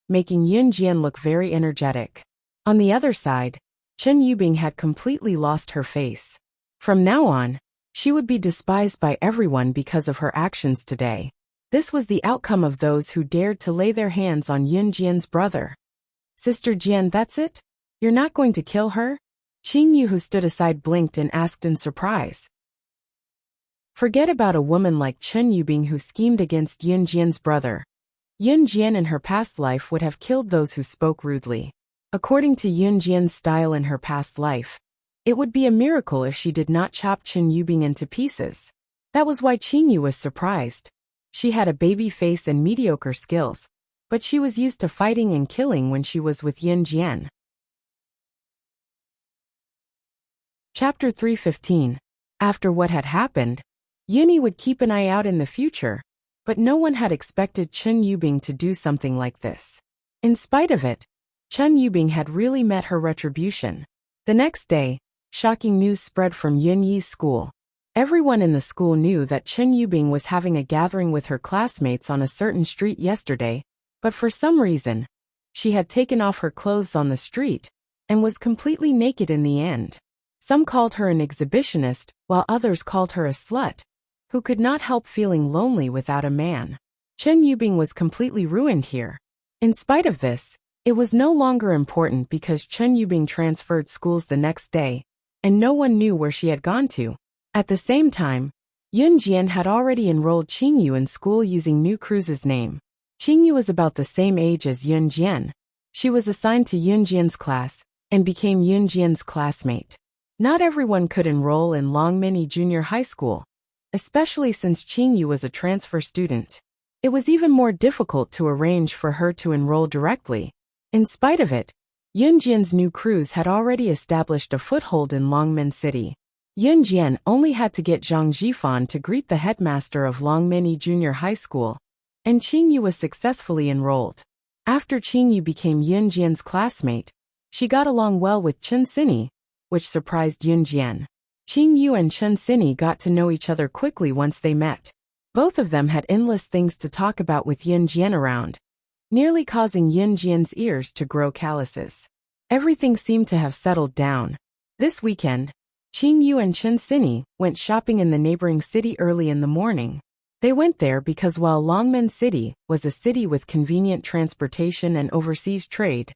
making Yun Jian look very energetic. On the other side, Chen Yubing had completely lost her face. From now on, she would be despised by everyone because of her actions today. This was the outcome of those who dared to lay their hands on Yun Jian's brother. Sister Jian, that's it? You're not going to kill her? Qingyu, who stood aside, blinked and asked in surprise. Forget about a woman like Chen Yubing who schemed against Yun Jian's brother. Yun Jian in her past life would have killed those who spoke rudely. According to Yun Jian's style in her past life, it would be a miracle if she did not chop Chen Yubing into pieces. That was why Qingyu was surprised. She had a baby face and mediocre skills, but she was used to fighting and killing when she was with Yin Jian. Chapter 3:15. After what had happened, Yunyi would keep an eye out in the future, but no one had expected Chen Yubing to do something like this. In spite of it, Chen Yubing had really met her retribution. The next day, shocking news spread from Yunyi's school. Everyone in the school knew that Chen Yubing was having a gathering with her classmates on a certain street yesterday, but for some reason, she had taken off her clothes on the street and was completely naked in the end. Some called her an exhibitionist, while others called her a slut, who could not help feeling lonely without a man. Chen Yubing was completely ruined here. In spite of this, it was no longer important because Chen Yubing transferred schools the next day, and no one knew where she had gone to. At the same time, Yun Jian had already enrolled Qingyu in school using New Cruz's name. Qingyu was about the same age as Yun Jian. She was assigned to Yun Jian's class, and became Yun Jian's classmate. Not everyone could enroll in Longmini Junior High School, especially since Qingyu was a transfer student. It was even more difficult to arrange for her to enroll directly. In spite of it, Yun Jian's New Cruz had already established a foothold in Longmen City. Yun Jian only had to get Zhang Jifan to greet the headmaster of Longmini Junior High School, and Qingyu was successfully enrolled. After Qingyu became Yun Jian's classmate, she got along well with Chen Xinyi, which surprised Yun Jian. Qingyu and Chen Xinyi got to know each other quickly once they met. Both of them had endless things to talk about with Yun Jian around, nearly causing Yun Jian's ears to grow calluses. Everything seemed to have settled down. This weekend, Qingyu and Chen Xinyi went shopping in the neighboring city early in the morning. They went there because while Longmen City was a city with convenient transportation and overseas trade,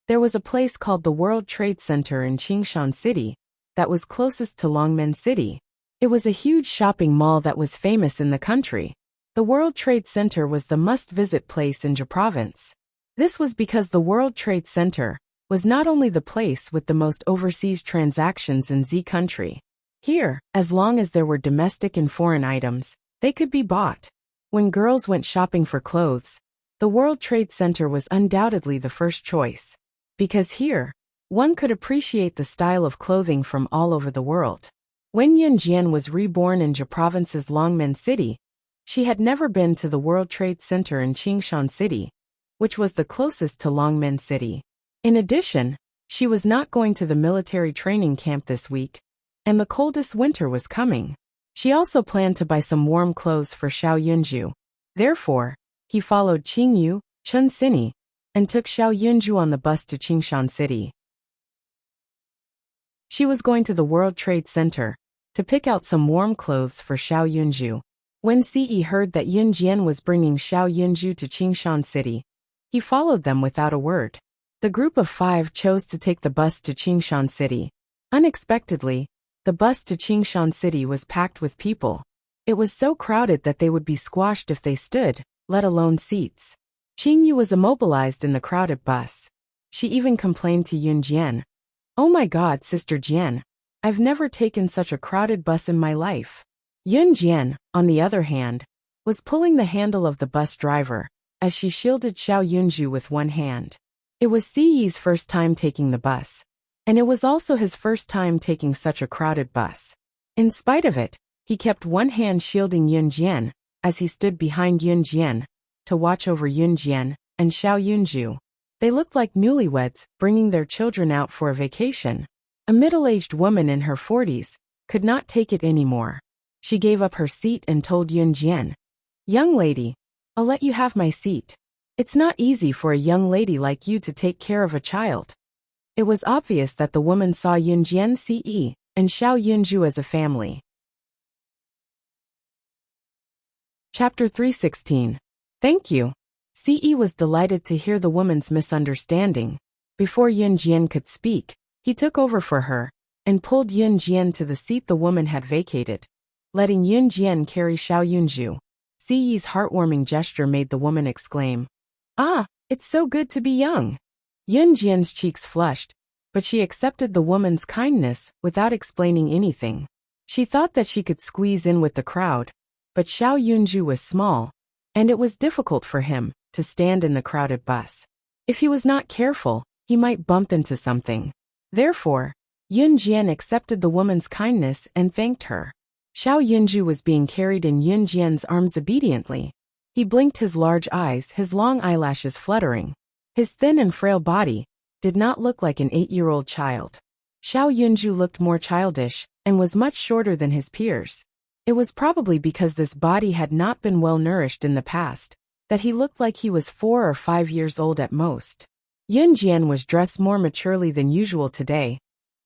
there was a place called the World Trade Center in Qingshan City that was closest to Longmen City. It was a huge shopping mall that was famous in the country. The World Trade Center was the must-visit place in Zhe Province. This was because the World Trade Center was not only the place with the most overseas transactions in Z country. Here, as long as there were domestic and foreign items, they could be bought. When girls went shopping for clothes, the World Trade Center was undoubtedly the first choice. Because here, one could appreciate the style of clothing from all over the world. When Yun Jian was reborn in Zhe Province's Longmen City, she had never been to the World Trade Center in Qingshan City, which was the closest to Longmen City. In addition, she was not going to the military training camp this week, and the coldest winter was coming. She also planned to buy some warm clothes for Xiao Yunju. Therefore, he followed Qingyu, Chen Xinyi, and took Xiao Yunju on the bus to Qingshan City. She was going to the World Trade Center to pick out some warm clothes for Xiao Yunju. When Ce heard that Yun Jian was bringing Xiao Yunju to Qingshan City, he followed them without a word. The group of 5 chose to take the bus to Qingshan City. Unexpectedly, the bus to Qingshan City was packed with people. It was so crowded that they would be squashed if they stood, let alone seats. Qingyu was immobilized in the crowded bus. She even complained to Yun Jian, "Oh my God, Sister Jian, I've never taken such a crowded bus in my life." Yun Jian, on the other hand, was pulling the handle of the bus driver, as she shielded Xiao Yunju with one hand. It was Ce's first time taking the bus, and it was also his first time taking such a crowded bus. In spite of it, he kept one hand shielding Yun Jian, as he stood behind Yun Jian, to watch over Yun Jian and Xiao Yunju. They looked like newlyweds, bringing their children out for a vacation. A middle-aged woman in her 40s could not take it anymore. She gave up her seat and told Yun Jian, "Young lady, I'll let you have my seat. It's not easy for a young lady like you to take care of a child." It was obvious that the woman saw Yun Jian, Ce, and Xiao Yunju as a family. Chapter 3:16. Thank you. Ce was delighted to hear the woman's misunderstanding. Before Yun Jian could speak, he took over for her, and pulled Yun Jian to the seat the woman had vacated, letting Yun Jian carry Xiao Yunju. Ce's heartwarming gesture made the woman exclaim, "Ah, it's so good to be young." Yun Jian's cheeks flushed, but she accepted the woman's kindness without explaining anything. She thought that she could squeeze in with the crowd, but Xiao Yunju was small, and it was difficult for him to stand in the crowded bus. If he was not careful, he might bump into something. Therefore, Yun Jian accepted the woman's kindness and thanked her. Xiao Yunju was being carried in Yun Jian's arms obediently. He blinked his large eyes, his long eyelashes fluttering. His thin and frail body did not look like an 8-year-old child. Xiao Yunju looked more childish and was much shorter than his peers. It was probably because this body had not been well nourished in the past that he looked like he was 4 or 5 years old at most. Yun Jian was dressed more maturely than usual today,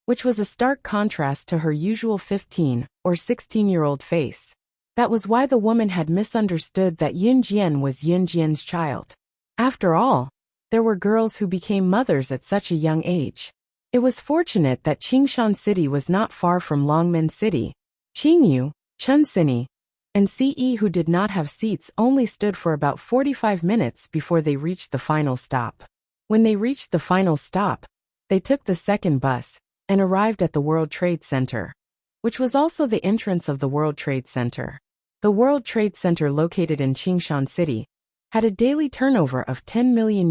which was a stark contrast to her usual 15 or 16-year-old face. That was why the woman had misunderstood that Yun Jian was Yun Jian's child. After all, there were girls who became mothers at such a young age. It was fortunate that Qingshan City was not far from Longmen City. Qingyu, Chunsini, and Ce, who did not have seats, only stood for about 45 minutes before they reached the final stop. When they reached the final stop, they took the second bus and arrived at the World Trade Center, which was also the entrance of the World Trade Center. The World Trade Center, located in Qingshan City, had a daily turnover of $10 million.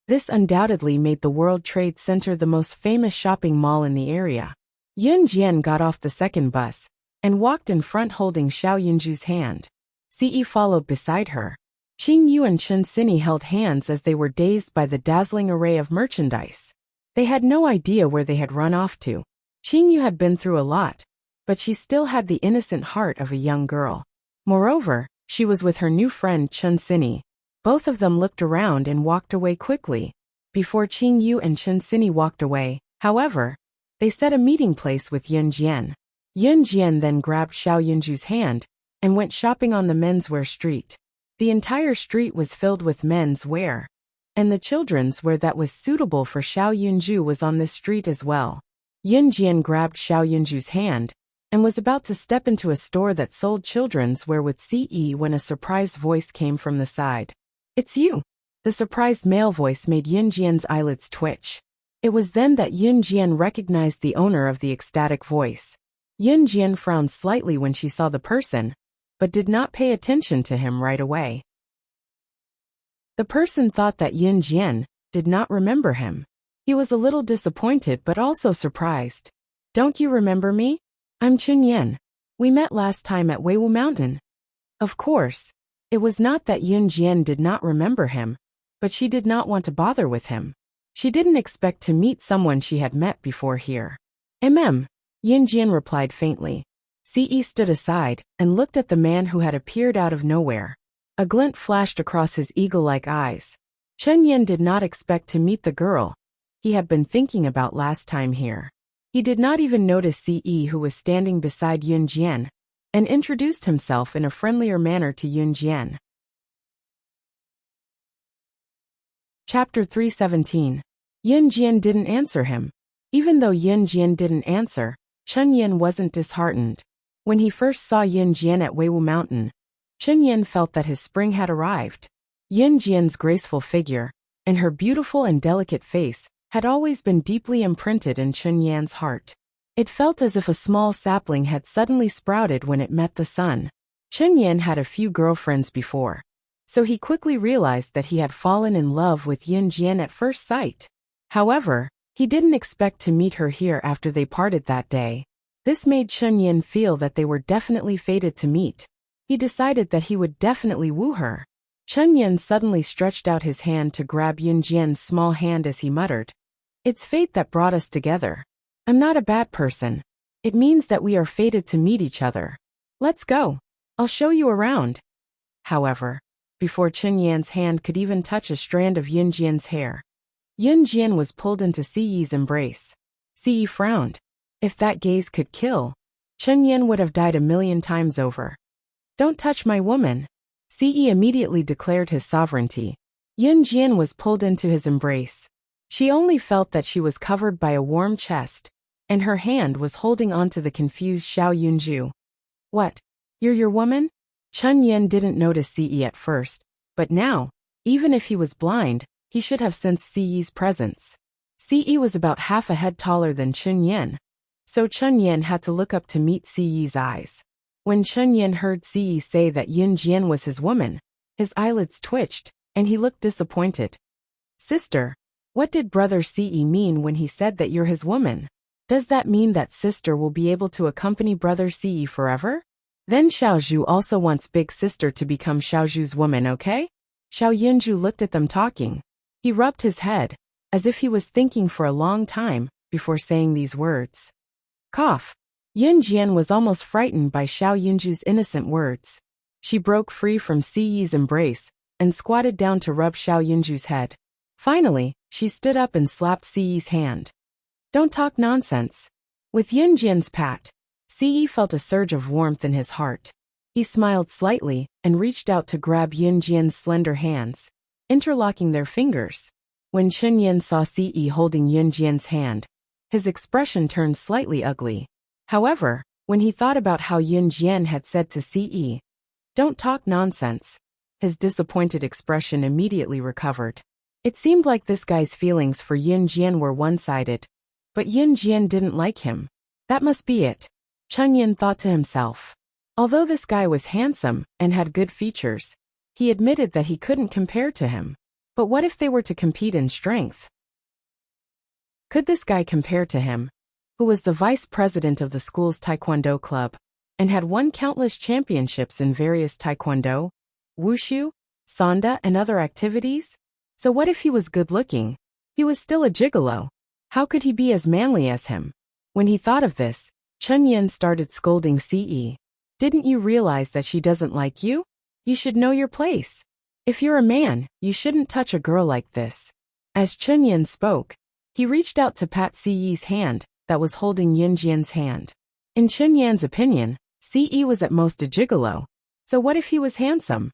This undoubtedly made the World Trade Center the most famous shopping mall in the area. Yun Jian got off the second bus and walked in front holding Xiao Yunju's hand. Ce followed beside her. Qingyu and Chunsini held hands as they were dazed by the dazzling array of merchandise. They had no idea where they had run off to. Qingyu had been through a lot, but she still had the innocent heart of a young girl. Moreover, she was with her new friend Chunsini. Both of them looked around and walked away quickly. Before Qingyu and Chunsini walked away, however, they set a meeting place with Yun Jian. Yun Jian then grabbed Xiao Yunju's hand and went shopping on the menswear street. The entire street was filled with men's wear, and the children's wear that was suitable for Xiao Yunju was on this street as well. Yun Jian grabbed Xiao Yunju's hand and was about to step into a store that sold children's wear with Ce when a surprised voice came from the side. "It's you." The surprised male voice made Yun Jian's eyelids twitch. It was then that Yun Jian recognized the owner of the ecstatic voice. Yun Jian frowned slightly when she saw the person, but did not pay attention to him right away. The person thought that Yun Jian did not remember him. He was a little disappointed but also surprised. "Don't you remember me? I'm Chun Yen. We met last time at Weiwu Mountain." Of course, it was not that Yun Jian did not remember him, but she did not want to bother with him. She didn't expect to meet someone she had met before here. Yun Jian replied faintly. Ce stood aside and looked at the man who had appeared out of nowhere. A glint flashed across his eagle-like eyes. Chun Yen did not expect to meet the girl he had been thinking about last time here. He did not even notice Ce, who was standing beside Yun Jian, and introduced himself in a friendlier manner to Yun Jian. Chapter 317. Yun Jian didn't answer him. Even though Yun Jian didn't answer, Chun Yen wasn't disheartened. When he first saw Yun Jian at Weiwu Mountain, Chun Yen felt that his spring had arrived. Yun Jian's graceful figure and her beautiful and delicate face had always been deeply imprinted in Chun Yan's heart. It felt as if a small sapling had suddenly sprouted when it met the sun. Chun Yen had a few girlfriends before, so he quickly realized that he had fallen in love with Yun Jian at first sight. However, he didn't expect to meet her here after they parted that day. This made Chun Yen feel that they were definitely fated to meet. He decided that he would definitely woo her. Chun Yen suddenly stretched out his hand to grab Yun Jian's small hand as he muttered, "It's fate that brought us together. I'm not a bad person. It means that we are fated to meet each other. Let's go. I'll show you around." However, before Chun Yan's hand could even touch a strand of Yun Jian's hair, Yun Jian was pulled into Ce's embrace. Ce frowned. If that gaze could kill, Chun Yen would have died 1,000,000 times over. "Don't touch my woman." Ce immediately declared his sovereignty. Yun Jian was pulled into his embrace. She only felt that she was covered by a warm chest, and her hand was holding onto the confused Xiao Yunju. "What? You're your woman?" Chun Yen didn't notice Ce at first, but now, even if he was blind, he should have sensed Ce's presence. Ce was about half a head taller than Chun Yen, so Chun Yen had to look up to meet Ce's eyes. When Chen Yin heard Ce say that Yun Jian was his woman, his eyelids twitched, and he looked disappointed. Sister, what did brother Ce mean when he said that you're his woman? Does that mean that sister will be able to accompany brother Ce forever? Then Xiaozhu also wants big sister to become Xiaozhu's woman, okay? Xiao Yunju looked at them talking. He rubbed his head, as if he was thinking for a long time, before saying these words. Cough. Yun Jian was almost frightened by Xiao Yunju's innocent words. She broke free from Ci's embrace, and squatted down to rub Xiao Yunju's head. Finally, she stood up and slapped Ci's hand. Don't talk nonsense. With Yun Jian's pat, Ce felt a surge of warmth in his heart. He smiled slightly and reached out to grab Yun Jian's slender hands, interlocking their fingers. When Chen Yin saw Ce holding Yun Jian's hand, his expression turned slightly ugly. However, when he thought about how Yun Jian had said to Ce, "Don't talk nonsense," his disappointed expression immediately recovered. It seemed like this guy's feelings for Yun Jian were one-sided, but Yun Jian didn't like him. That must be it, Chen Yin thought to himself. Although this guy was handsome and had good features, he admitted that he couldn't compare to him. But what if they were to compete in strength? Could this guy compare to him, who was the vice president of the school's taekwondo club, and had won countless championships in various taekwondo, wushu, sanda and other activities? So what if he was good-looking? He was still a gigolo. How could he be as manly as him? When he thought of this, Chen Yin started scolding Ce. Didn't you realize that she doesn't like you? You should know your place. If you're a man, you shouldn't touch a girl like this. As Chen Yin spoke, he reached out to pat Ce's hand that was holding Yun Jian's hand. In Chen Yan's opinion, Ce was at most a gigolo. So what if he was handsome?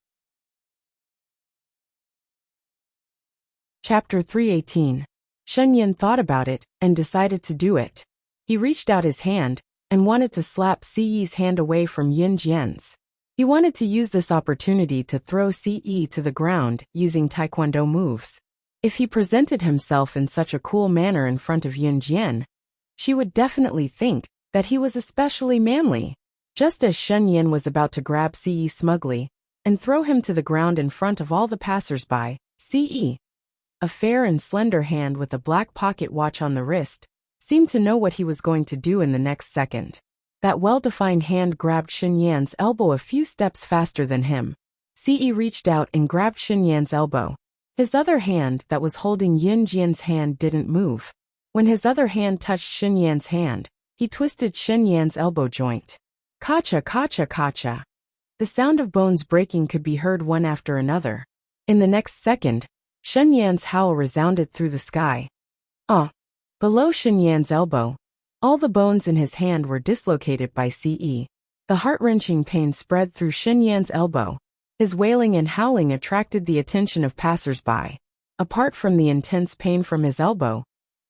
Chapter 318. Chen Yin thought about it and decided to do it. He reached out his hand and wanted to slap Ce's hand away from Yun Jian's. He wanted to use this opportunity to throw Ce to the ground using taekwondo moves. If he presented himself in such a cool manner in front of Yun Jian, she would definitely think that he was especially manly. Just as Chen Yin was about to grab Ce smugly and throw him to the ground in front of all the passers-by, Ce, a fair and slender hand with a black pocket watch on the wrist, seemed to know what he was going to do in the next second. That well-defined hand grabbed Chen Yan's elbow a few steps faster than him. Ce reached out and grabbed Chen Yan's elbow. His other hand that was holding Yun Jian's hand didn't move. When his other hand touched Chen Yan's hand, he twisted Chen Yan's elbow joint. Kacha, kacha, kacha. The sound of bones breaking could be heard one after another. In the next second, Chen Yan's howl resounded through the sky. Below Chen Yan's elbow, all the bones in his hand were dislocated by Ce. The heart-wrenching pain spread through Chen Yan's elbow. His wailing and howling attracted the attention of passers-by. Apart from the intense pain from his elbow,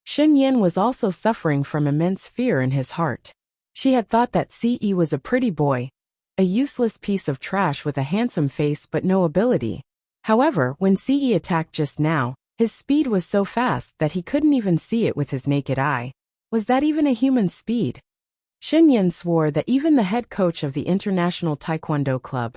Chen Yan was also suffering from immense fear in his heart. She had thought that Ce was a pretty boy, a useless piece of trash with a handsome face but no ability. However, when Ce attacked just now, his speed was so fast that he couldn't even see it with his naked eye. Was that even a human speed? Chen Yan swore that even the head coach of the International Taekwondo Club,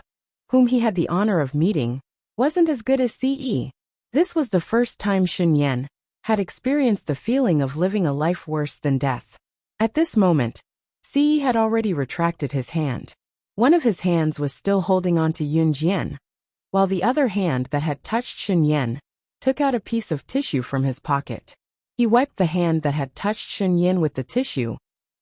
whom he had the honor of meeting, wasn't as good as Ce. This was the first time Chen Yan had experienced the feeling of living a life worse than death. At this moment, Ce had already retracted his hand. One of his hands was still holding on to Yun Jian, while the other hand that had touched Chen Yan took out a piece of tissue from his pocket. He wiped the hand that had touched Chen Yan with the tissue,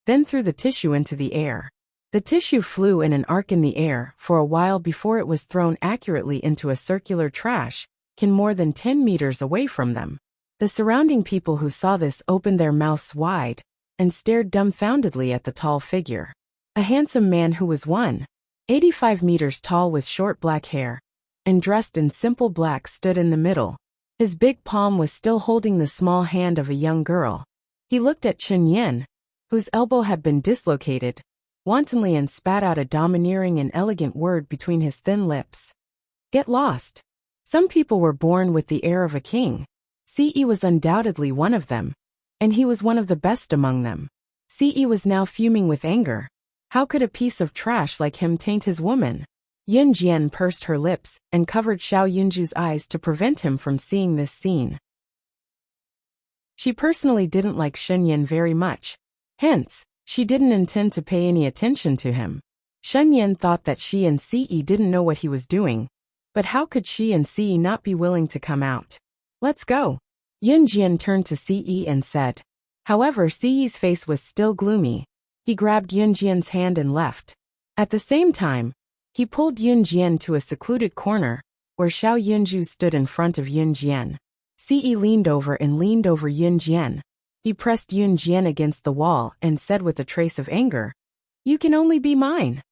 then threw the tissue into the air. The tissue flew in an arc in the air for a while before it was thrown accurately into a circular trash can more than 10 meters away from them. The surrounding people who saw this opened their mouths wide and stared dumbfoundedly at the tall figure. A handsome man who was 185 meters tall with short black hair and dressed in simple black stood in the middle. His big palm was still holding the small hand of a young girl. He looked at Chen Yan, whose elbow had been dislocated, wantonly and spat out a domineering and elegant word between his thin lips. Get lost. Some people were born with the air of a king. Ce was undoubtedly one of them, and he was one of the best among them. Ce was now fuming with anger. How could a piece of trash like him taint his woman? Yun Jian pursed her lips and covered Xiao Yunju's eyes to prevent him from seeing this scene. She personally didn't like Shen Yan very much. Hence, she didn't intend to pay any attention to him. Shen Yan thought that she and Ce didn't know what he was doing, but how could she and Ce not be willing to come out? Let's go. Yun Jian turned to Ce and said. However, Ce's face was still gloomy. He grabbed Yun Jian's hand and left. At the same time, he pulled Yun Jian to a secluded corner, where Xiao Yunju stood in front of Yun Jian. Ce leaned over Yun Jian. He pressed Yun Jian against the wall and said with a trace of anger, "You can only be mine."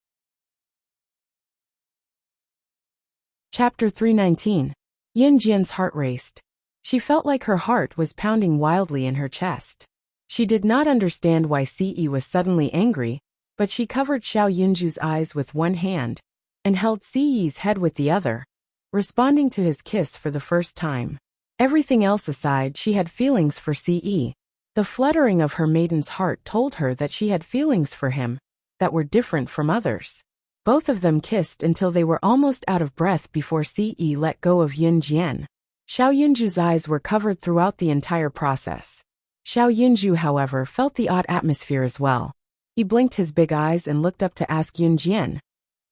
Chapter 319. Yun Jian's heart raced. She felt like her heart was pounding wildly in her chest. She did not understand why Ce was suddenly angry, but she covered Xiao Yunju's eyes with one hand and held Ce's head with the other, responding to his kiss for the first time. Everything else aside, she had feelings for Ce. The fluttering of her maiden's heart told her that she had feelings for him that were different from others. Both of them kissed until they were almost out of breath before Ce let go of Yun Jian. Xiao Yunju's eyes were covered throughout the entire process. Xiao Yunju, however, felt the odd atmosphere as well. He blinked his big eyes and looked up to ask Yun Jian,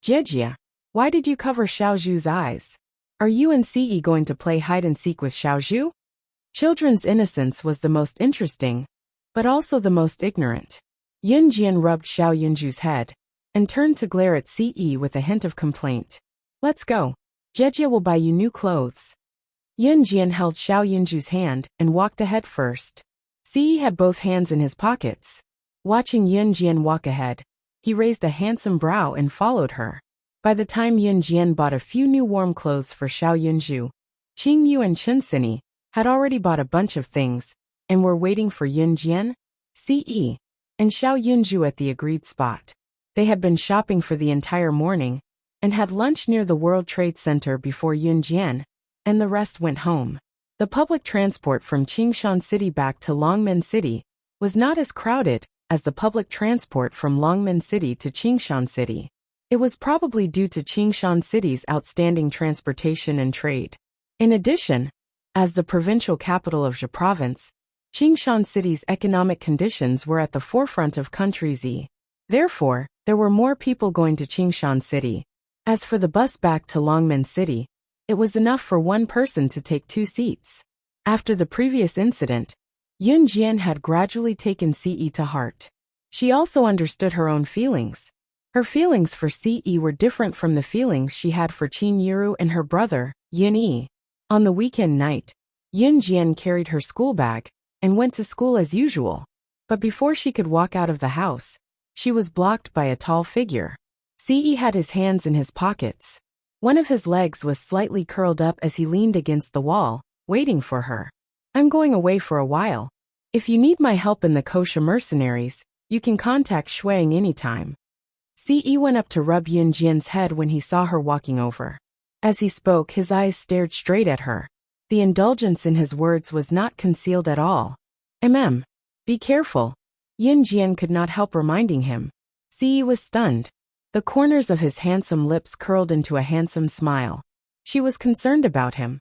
"Jie, why did you cover Xiao Zhu's eyes? Are you and Ce going to play hide-and-seek with Xiao Zhu?" Children's innocence was the most interesting, but also the most ignorant. Yun Jian rubbed Xiao Yunju's head and turned to glare at Ce with a hint of complaint. "Let's go. Jie will buy you new clothes." Yun Jian held Xiao Yunju's hand and walked ahead first. Ce had both hands in his pockets. Watching Yun Jian walk ahead, he raised a handsome brow and followed her. By the time Yun Jian bought a few new warm clothes for Xiao Yunju, Qing Yu and Chen Sini had already bought a bunch of things and were waiting for Yun Jian, Ce, and Xiao Yunju at the agreed spot. They had been shopping for the entire morning and had lunch near the World Trade Center before Yun Jian and the rest went home. The public transport from Qingshan City back to Longmen City was not as crowded as the public transport from Longmen City to Qingshan City. It was probably due to Qingshan City's outstanding transportation and trade. In addition, as the provincial capital of Zhe Province, Qingshan City's economic conditions were at the forefront of country Z. Therefore, there were more people going to Qingshan City. As for the bus back to Longmen City, it was enough for one person to take 2 seats. After the previous incident, Yun Jian had gradually taken Ce to heart. She also understood her own feelings. Her feelings for Ce were different from the feelings she had for Qin Yiru and her brother, Yun Yi. On the weekend night, Yun Jian carried her school bag and went to school as usual. But before she could walk out of the house, she was blocked by a tall figure. Ce had his hands in his pockets. One of his legs was slightly curled up as he leaned against the wall, waiting for her. "I'm going away for a while. If you need my help in the kosher mercenaries, you can contact Shuang anytime." Ce went up to rub Yun Jian's head when he saw her walking over. As he spoke, his eyes stared straight at her. The indulgence in his words was not concealed at all. Be careful," Yun Jian could not help reminding him. Ce was stunned. The corners of his handsome lips curled into a handsome smile. She was concerned about him.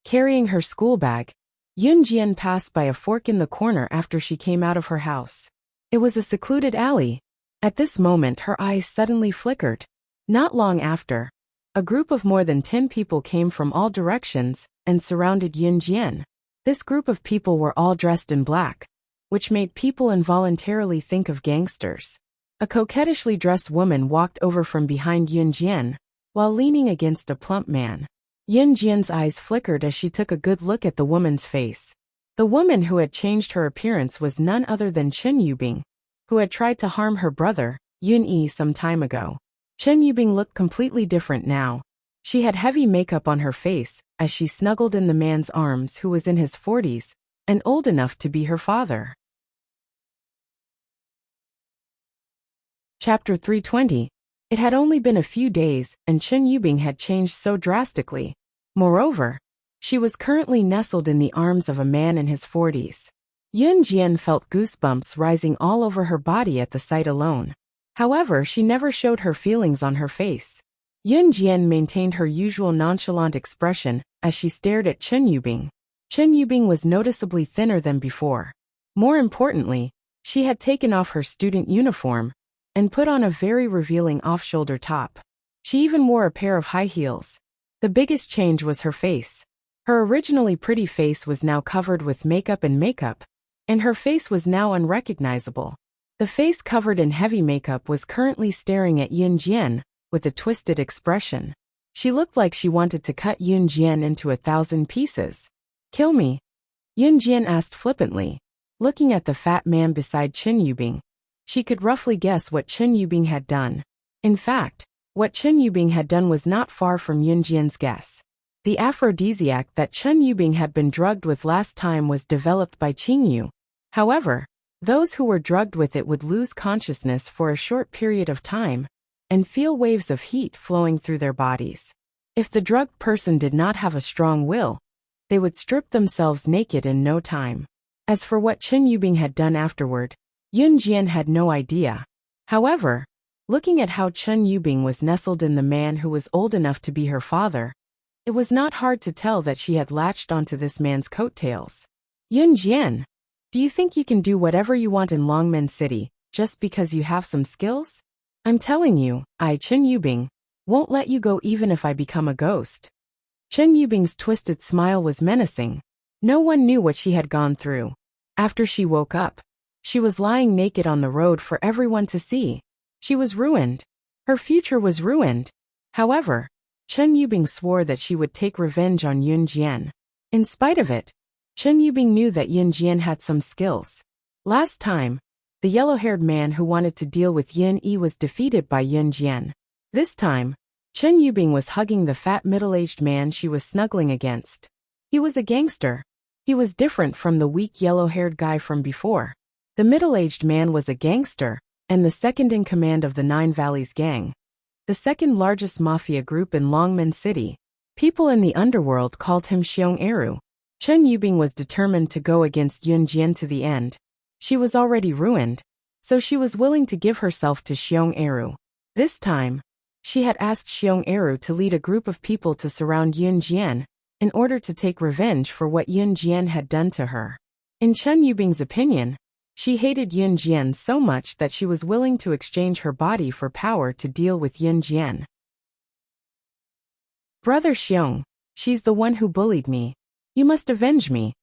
Carrying her school bag, Yun Jian passed by a fork in the corner after she came out of her house. It was a secluded alley. At this moment, her eyes suddenly flickered. Not long after, a group of more than 10 people came from all directions and surrounded Yun Jian. This group of people were all dressed in black, which made people involuntarily think of gangsters. A coquettishly dressed woman walked over from behind Yun Jian, while leaning against a plump man. Yun Jian's eyes flickered as she took a good look at the woman's face. The woman who had changed her appearance was none other than Chen Yubing, who had tried to harm her brother, Yun Yi, some time ago. Chen Yubing looked completely different now. She had heavy makeup on her face as she snuggled in the man's arms, who was in his 40s and old enough to be her father. Chapter 320. It had only been a few days, and Chen Yubing had changed so drastically. Moreover, she was currently nestled in the arms of a man in his 40s. Yun Jian felt goosebumps rising all over her body at the sight alone. However, she never showed her feelings on her face. Yun Jian maintained her usual nonchalant expression as she stared at Chen Yubing. Chen Yubing was noticeably thinner than before. More importantly, she had taken off her student uniform and put on a very revealing off-shoulder top. She even wore a pair of high heels. The biggest change was her face. Her originally pretty face was now covered with makeup, and her face was now unrecognizable. The face covered in heavy makeup was currently staring at Yun Jian with a twisted expression. She looked like she wanted to cut Yun Jian into 1,000 pieces. "Kill me?" Yun Jian asked flippantly. Looking at the fat man beside Chen Yubing, she could roughly guess what Chen Yubing had done. In fact, what Chen Yubing had done was not far from Yun Jian's guess. The aphrodisiac that Chen Yubing had been drugged with last time was developed by Qingyu. However, those who were drugged with it would lose consciousness for a short period of time and feel waves of heat flowing through their bodies. If the drugged person did not have a strong will, they would strip themselves naked in no time. As for what Chen Yubing had done afterward, Yun Jian had no idea. However, looking at how Chen Yubing was nestled in the man who was old enough to be her father, it was not hard to tell that she had latched onto this man's coattails. "Yun Jian, do you think you can do whatever you want in Longmen City just because you have some skills? I'm telling you, Chen Yubing, won't let you go even if I become a ghost." Chen Yubing's twisted smile was menacing. No one knew what she had gone through. After she woke up, she was lying naked on the road for everyone to see. She was ruined. Her future was ruined. However, Chen Yubing swore that she would take revenge on Yun Jian. In spite of it, Chen Yubing knew that Yun Jian had some skills. Last time, the yellow-haired man who wanted to deal with Yin Yi was defeated by Yun Jian. This time, Chen Yubing was hugging the fat middle-aged man she was snuggling against. He was a gangster. He was different from the weak yellow-haired guy from before. The middle-aged man was a gangster, and the second in command of the Nine Valleys Gang, the second largest mafia group in Longmen City. People in the underworld called him Xiong Eru. Chen Yubing was determined to go against Yun Jian to the end. She was already ruined, so she was willing to give herself to Xiong Eru. This time, she had asked Xiong Eru to lead a group of people to surround Yun Jian in order to take revenge for what Yun Jian had done to her. In Chen Yubing's opinion, she hated Yun Jian so much that she was willing to exchange her body for power to deal with Yun Jian. "Brother Xiong, she's the one who bullied me. You must avenge me,"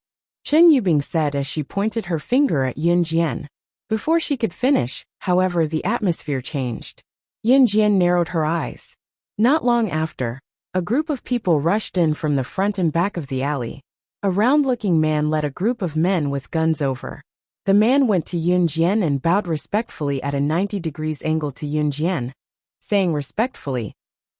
Chen Yubing said as she pointed her finger at Yun Jian. Before she could finish, however, the atmosphere changed. Yun Jian narrowed her eyes. Not long after, a group of people rushed in from the front and back of the alley. A round-looking man led a group of men with guns over. The man went to Yun Jian and bowed respectfully at a 90 degrees angle to Yun Jian, saying respectfully,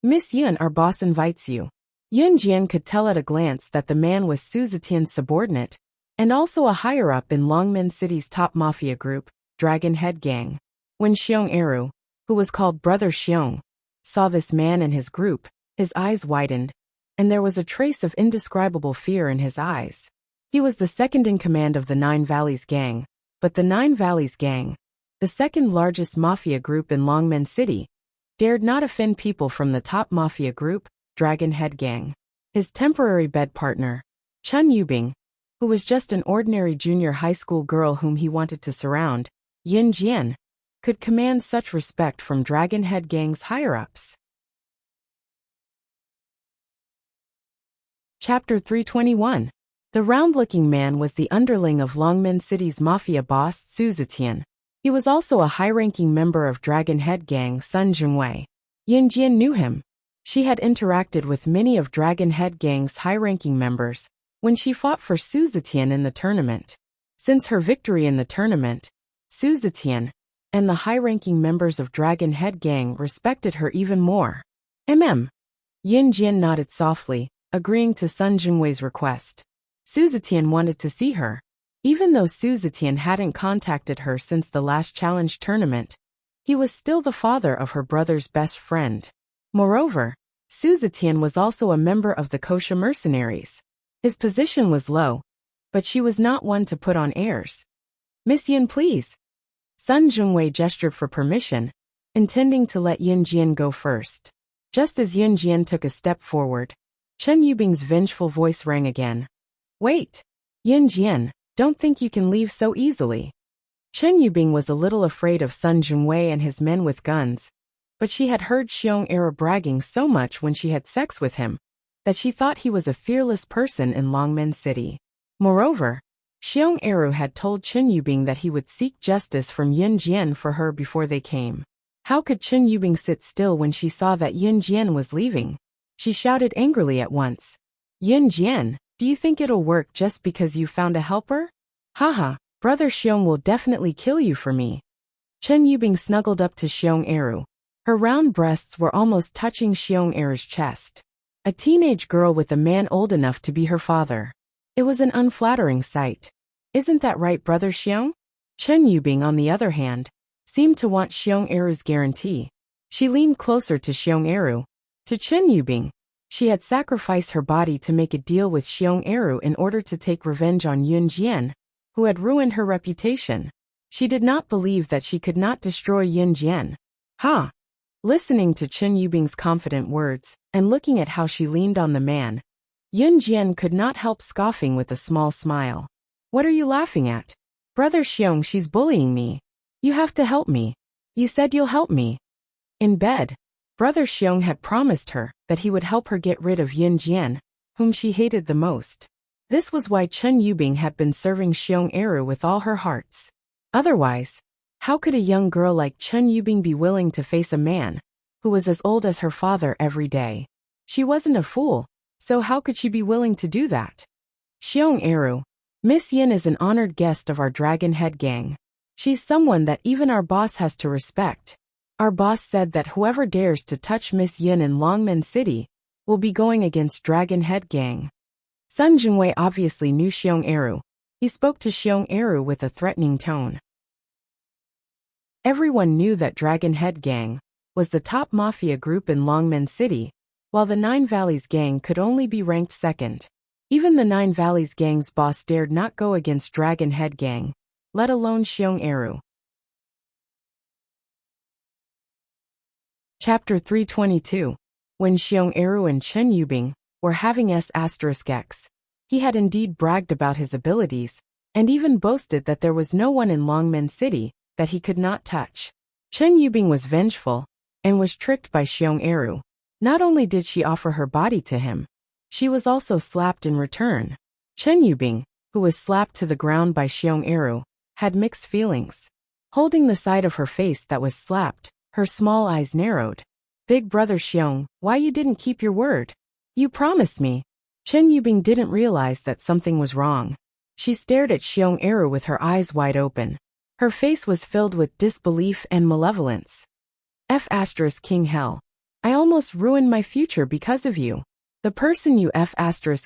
"Miss Yun, our boss invites you." Yun Jian could tell at a glance that the man was Su Zetian's subordinate, and also a higher-up in Longmen City's top mafia group, Dragon Head Gang. When Xiong Eru, who was called Brother Xiong, saw this man and his group, his eyes widened, and there was a trace of indescribable fear in his eyes. He was the second in command of the Nine Valleys Gang, but the Nine Valleys Gang, the second largest mafia group in Longmen City, dared not offend people from the top mafia group, Dragon Head Gang. His temporary bed partner, Chen Yubing, who was just an ordinary junior high school girl whom he wanted to surround, Yun Jian, could command such respect from Dragon Head Gang's higher-ups. Chapter 321. The round-looking man was the underling of Longmen City's mafia boss, Su Zetian. He was also a high-ranking member of Dragon Head Gang, Sun Jingwei. Yun Jian knew him. She had interacted with many of Dragon Head Gang's high-ranking members when she fought for Su Zetian in the tournament. Since her victory in the tournament, Su Zetian and the high-ranking members of Dragon Head Gang respected her even more. Yun Jian nodded softly, agreeing to Sun Jingwei's request. Su Zetian wanted to see her. Even though Su Zetian hadn't contacted her since the last challenge tournament, he was still the father of her brother's best friend. Moreover, Su Zetian was also a member of the Kosha mercenaries. His position was low, but she was not one to put on airs. "Miss Yin, please." Sun Jingwei gestured for permission, intending to let Yin Jian go first. Just as Yin Jian took a step forward, Chen Yubing's vengeful voice rang again. "Wait! Yin Jian, don't think you can leave so easily." Chen Yubing was a little afraid of Sun Jingwei and his men with guns, but she had heard Xiong Eru bragging so much when she had sex with him, that she thought he was a fearless person in Longmen City. Moreover, Xiong Eru had told Chen Yubing that he would seek justice from Yin Jian for her before they came. How could Chen Yubing sit still when she saw that Yin Jian was leaving? She shouted angrily at once. "Yin Jian, do you think it'll work just because you found a helper? Haha, Brother Xiong will definitely kill you for me." Chen Yubing snuggled up to Xiong Eru. Her round breasts were almost touching Xiong Eru's chest. A teenage girl with a man old enough to be her father. It was an unflattering sight. "Isn't that right, Brother Xiong?" Chen Yubing, on the other hand, seemed to want Xiong Eru's guarantee. She leaned closer to Xiong Eru. To Chen Yubing, she had sacrificed her body to make a deal with Xiong Eru in order to take revenge on Yun Jian, who had ruined her reputation. She did not believe that she could not destroy Yin Jian. Ha! Listening to Chen Yubing's confident words, and looking at how she leaned on the man, Yun Jian could not help scoffing with a small smile. "What are you laughing at? Brother Xiong, she's bullying me. You have to help me. You said you'll help me." In bed, Brother Xiong had promised her that he would help her get rid of Yin Jian, whom she hated the most. This was why Chen Yubing had been serving Xiong Eru with all her hearts. Otherwise, how could a young girl like Chen Yubing be willing to face a man who was as old as her father every day? She wasn't a fool, so how could she be willing to do that? "Xiong Eru, Miss Yin is an honored guest of our Dragon Head gang. She's someone that even our boss has to respect. Our boss said that whoever dares to touch Miss Yin in Longmen City will be going against Dragon Head gang." Sun Jingwei obviously knew Xiong Eru. He spoke to Xiong Eru with a threatening tone. Everyone knew that Dragon Head gang was the top mafia group in Longmen City, while the Nine Valleys gang could only be ranked second. Even the Nine Valleys gang's boss dared not go against Dragon Head gang, let alone Xiong Eru. Chapter 322. When Xiong Eru and Chen Yubing were having S*X, he had indeed bragged about his abilities, and even boasted that there was no one in Longmen City that he could not touch. Chen Yubing was vengeful, and was tricked by Xiong Eru. Not only did she offer her body to him, she was also slapped in return. Chen Yubing, who was slapped to the ground by Xiong Eru, had mixed feelings. Holding the side of her face that was slapped, her small eyes narrowed. "Big brother Xiong, why you didn't keep your word? You promised me." Chen Yubing didn't realize that something was wrong. She stared at Xiong Eru with her eyes wide open. Her face was filled with disbelief and malevolence. King hell. I almost ruined my future because of you. The person you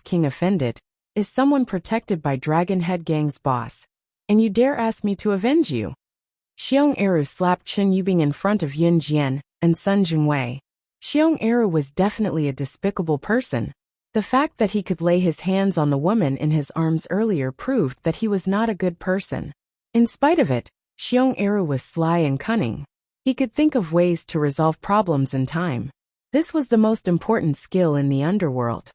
King offended is someone protected by Dragon Head gang's boss, and you dare ask me to avenge you? Xiong Eru slapped Chen Yubing in front of Yin Jian and Sun Jingwei. Xiong Eru was definitely a despicable person. The fact that he could lay his hands on the woman in his arms earlier proved that he was not a good person. In spite of it, Xiong Eru was sly and cunning. He could think of ways to resolve problems in time. This was the most important skill in the underworld.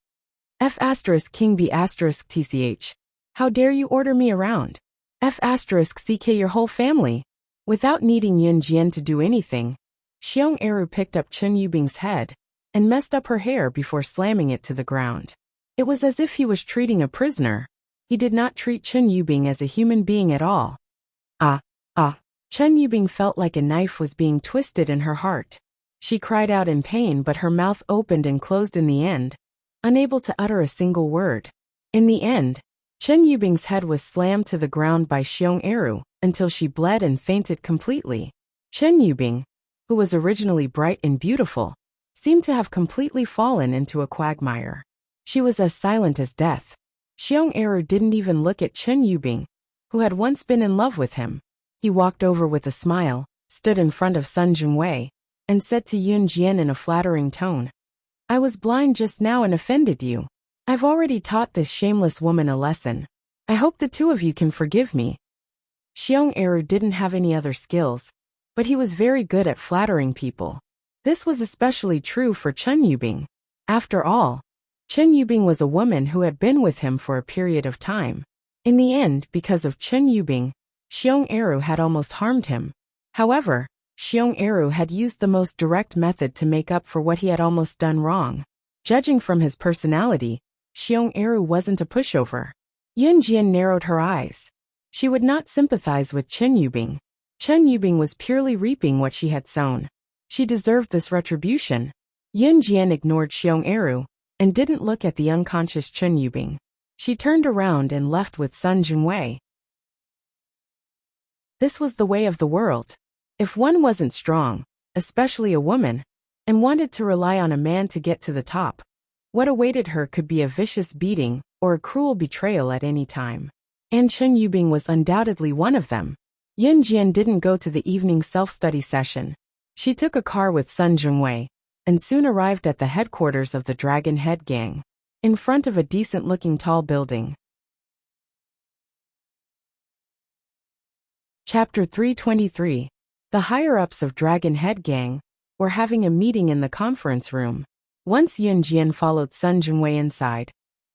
King B *TCH. How dare you order me around? CK your whole family. Without needing Yin Jian to do anything, Xiong Eru picked up Chen Yubing's head and messed up her hair before slamming it to the ground. It was as if he was treating a prisoner. He did not treat Chen Yubing as a human being at all. Chen Yubing felt like a knife was being twisted in her heart. She cried out in pain, but her mouth opened and closed in the end, unable to utter a single word. In the end, Chen Yubing's head was slammed to the ground by Xiong Eru until she bled and fainted completely. Chen Yubing, who was originally bright and beautiful, seemed to have completely fallen into a quagmire. She was as silent as death. Xiong Eru didn't even look at Chen Yubing, who had once been in love with him. He walked over with a smile, stood in front of Sun Jingwei, and said to Yun Jian in a flattering tone, "I was blind just now and offended you. I've already taught this shameless woman a lesson. I hope the two of you can forgive me. Xiong Eru didn't have any other skills, but he was very good at flattering people. This was especially true for Chen Yubing. After all, Chen Yubing was a woman who had been with him for a period of time. In the end, because of Chen Yubing, Xiong Eru had almost harmed him. However, Xiong Eru had used the most direct method to make up for what he had almost done wrong. Judging from his personality, Xiong Eru wasn't a pushover. Yun Jian narrowed her eyes. She would not sympathize with Chen Yubing. Chen Yubing was purely reaping what she had sown. She deserved this retribution. Yun Jian ignored Xiong Eru and didn't look at the unconscious Chen Yubing. She turned around and left with Sun Jingwei. This was the way of the world. If one wasn't strong, especially a woman, and wanted to rely on a man to get to the top, what awaited her could be a vicious beating or a cruel betrayal at any time. And Chen Yubing was undoubtedly one of them. Yun Jian didn't go to the evening self-study session. She took a car with Sun Jingwei and soon arrived at the headquarters of the Dragon Head Gang, in front of a decent-looking tall building. Chapter 323. The higher-ups of Dragon Head Gang were having a meeting in the conference room. Once Yun Jian followed Sun Jingwei inside,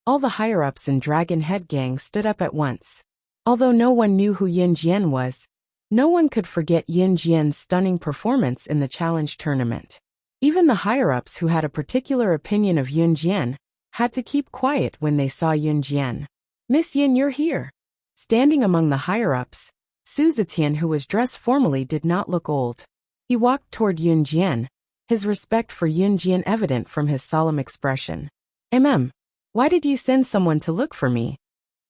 all the higher-ups in Dragon Head Gang stood up at once. Although no one knew who Yun Jian was, no one could forget Yun Jian's stunning performance in the challenge tournament. Even the higher-ups who had a particular opinion of Yun Jian had to keep quiet when they saw Yun Jian. "Miss Yin, you're here." Standing among the higher-ups, Su Zetian, who was dressed formally, did not look old. He walked toward Yun Jian, his respect for Yun Jian evident from his solemn expression. Why did you send someone to look for me?"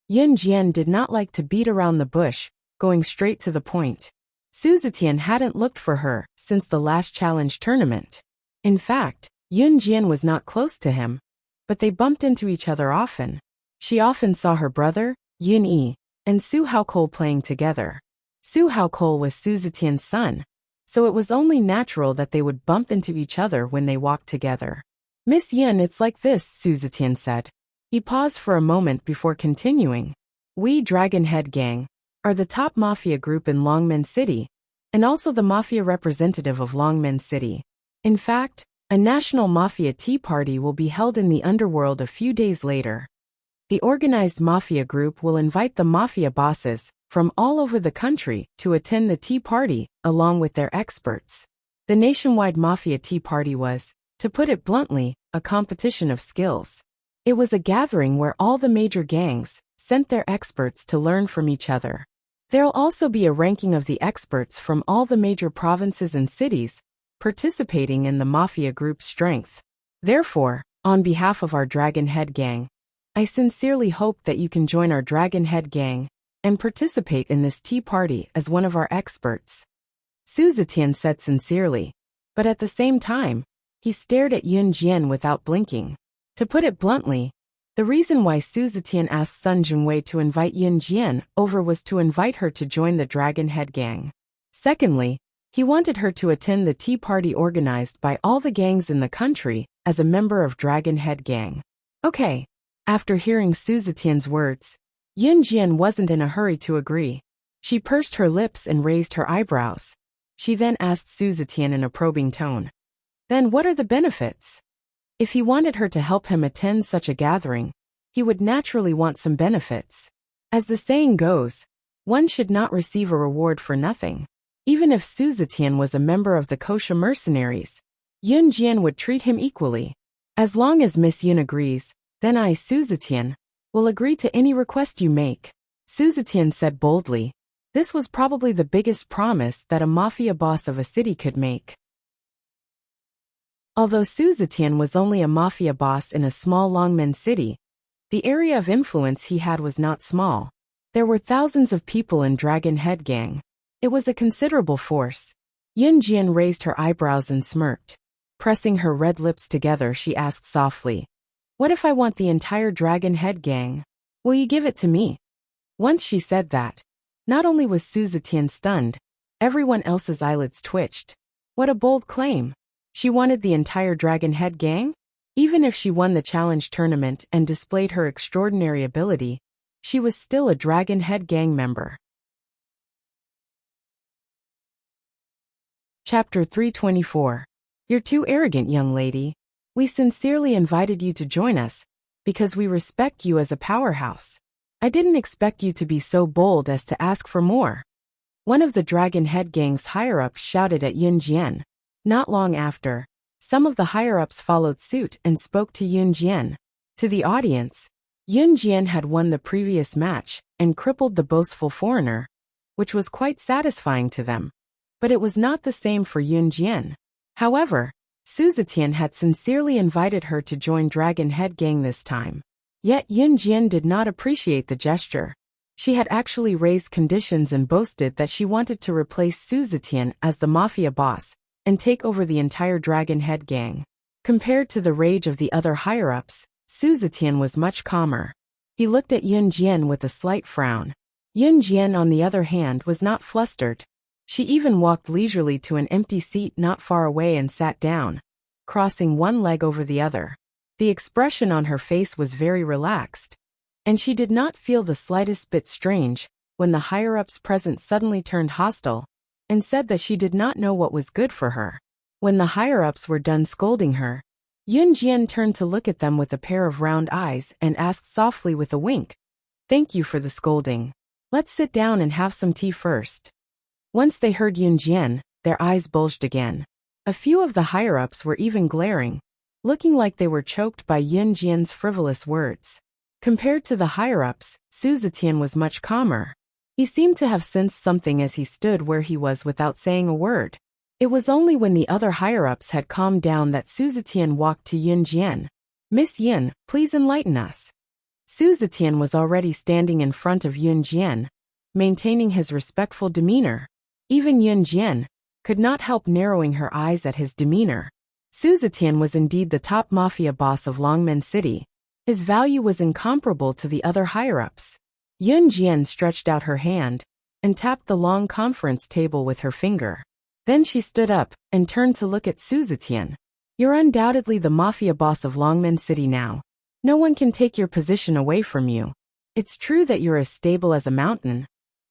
Yun Jian did not like to beat around the bush, going straight to the point. Su Zetian hadn't looked for her since the last challenge tournament. In fact, Yun Jian was not close to him, but they bumped into each other often. She often saw her brother, Yun Yi, and Su Haokol playing together. Su Haokol was Su Zetian's son, so it was only natural that they would bump into each other when they walked together. "Miss Yin, it's like this," Su Zetian said. He paused for a moment before continuing. "We Dragon Head Gang are the top mafia group in Longmen City, and also the mafia representative of Longmen City. In fact, a national mafia tea party will be held in the underworld a few days later. The organized mafia group will invite the mafia bosses from all over the country to attend the tea party along with their experts." The nationwide mafia tea party was, to put it bluntly, a competition of skills. It was a gathering where all the major gangs sent their experts to learn from each other. There'll also be a ranking of the experts from all the major provinces and cities participating in the mafia group's strength. Therefore, on behalf of our Dragon Head Gang, I sincerely hope that you can join our Dragon Head Gang and participate in this tea party as one of our experts. Su Zetian said sincerely, but at the same time, he stared at Yun Jian without blinking. To put it bluntly, the reason why Su Zetian asked Sun Jingwei to invite Yun Jian over was to invite her to join the Dragon Head Gang. Secondly, he wanted her to attend the tea party organized by all the gangs in the country as a member of Dragon Head Gang. Okay. After hearing Su Zetian's words, Yun Jian wasn't in a hurry to agree. She pursed her lips and raised her eyebrows. She then asked Su Zetian in a probing tone, "Then what are the benefits?" If he wanted her to help him attend such a gathering, he would naturally want some benefits. As the saying goes, one should not receive a reward for nothing. Even if Su Zetian was a member of the kosher mercenaries, Yun Jian would treat him equally. As long as Miss Yun agrees, then I, Su Zetian, will agree to any request you make, Su Zetian said boldly. This was probably the biggest promise that a mafia boss of a city could make. Although Su Zetian was only a mafia boss in a small Longmen city, the area of influence he had was not small. There were thousands of people in Dragon Head Gang. It was a considerable force. Yun Jian raised her eyebrows and smirked. Pressing her red lips together, she asked softly, "What if I want the entire Dragon Head Gang? Will you give it to me?" Once she said that, not only was Su Zetian stunned, everyone else's eyelids twitched. What a bold claim. She wanted the entire Dragon Head Gang? Even if she won the challenge tournament and displayed her extraordinary ability, she was still a Dragon Head Gang member. Chapter 324. You're too arrogant, young lady. We sincerely invited you to join us, because we respect you as a powerhouse. I didn't expect you to be so bold as to ask for more. One of the Dragon Head Gang's higher-ups shouted at Yun Jian. Not long after, some of the higher-ups followed suit and spoke to Yun Jian. To the audience, Yun Jian had won the previous match and crippled the boastful foreigner, which was quite satisfying to them. But it was not the same for Yun Jian. However, Su Zetian had sincerely invited her to join Dragon Head Gang this time. Yet Yun Jian did not appreciate the gesture. She had actually raised conditions and boasted that she wanted to replace Su Zetian as the mafia boss and take over the entire Dragon Head Gang. Compared to the rage of the other higher-ups, Su Zetian was much calmer. He looked at Yun Jian with a slight frown. Yun Jian, on the other hand, was not flustered. She even walked leisurely to an empty seat not far away and sat down, crossing one leg over the other. The expression on her face was very relaxed, and she did not feel the slightest bit strange when the higher-ups present suddenly turned hostile and said that she did not know what was good for her. When the higher-ups were done scolding her, Yun Jian turned to look at them with a pair of round eyes and asked softly with a wink, "Thank you for the scolding. Let's sit down and have some tea first." Once they heard Yun Jian, their eyes bulged again. A few of the higher-ups were even glaring, looking like they were choked by Yun Jian's frivolous words. Compared to the higher-ups, Su Zetian was much calmer. He seemed to have sensed something as he stood where he was without saying a word. It was only when the other higher-ups had calmed down that Su Zetian walked to Yun Jian. "Miss Yin, please enlighten us." Su Zetian was already standing in front of Yun Jian, maintaining his respectful demeanor. Even Yun Jian could not help narrowing her eyes at his demeanor. Su Zetian was indeed the top mafia boss of Longmen City. His value was incomparable to the other higher-ups. Yun Jian stretched out her hand and tapped the long conference table with her finger. Then she stood up and turned to look at Su Zetian. "You're undoubtedly the mafia boss of Longmen City now. No one can take your position away from you. It's true that you're as stable as a mountain,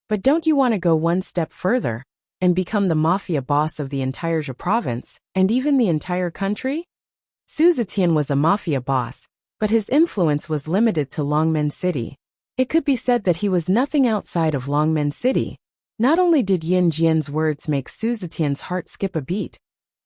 but don't you want to go one step further and become the mafia boss of the entire Zhe province and even the entire country?" Su Zetian was a mafia boss, but his influence was limited to Longmen City. It could be said that he was nothing outside of Longmen City. Not only did Yun Jian's words make Su Zetian's heart skip a beat,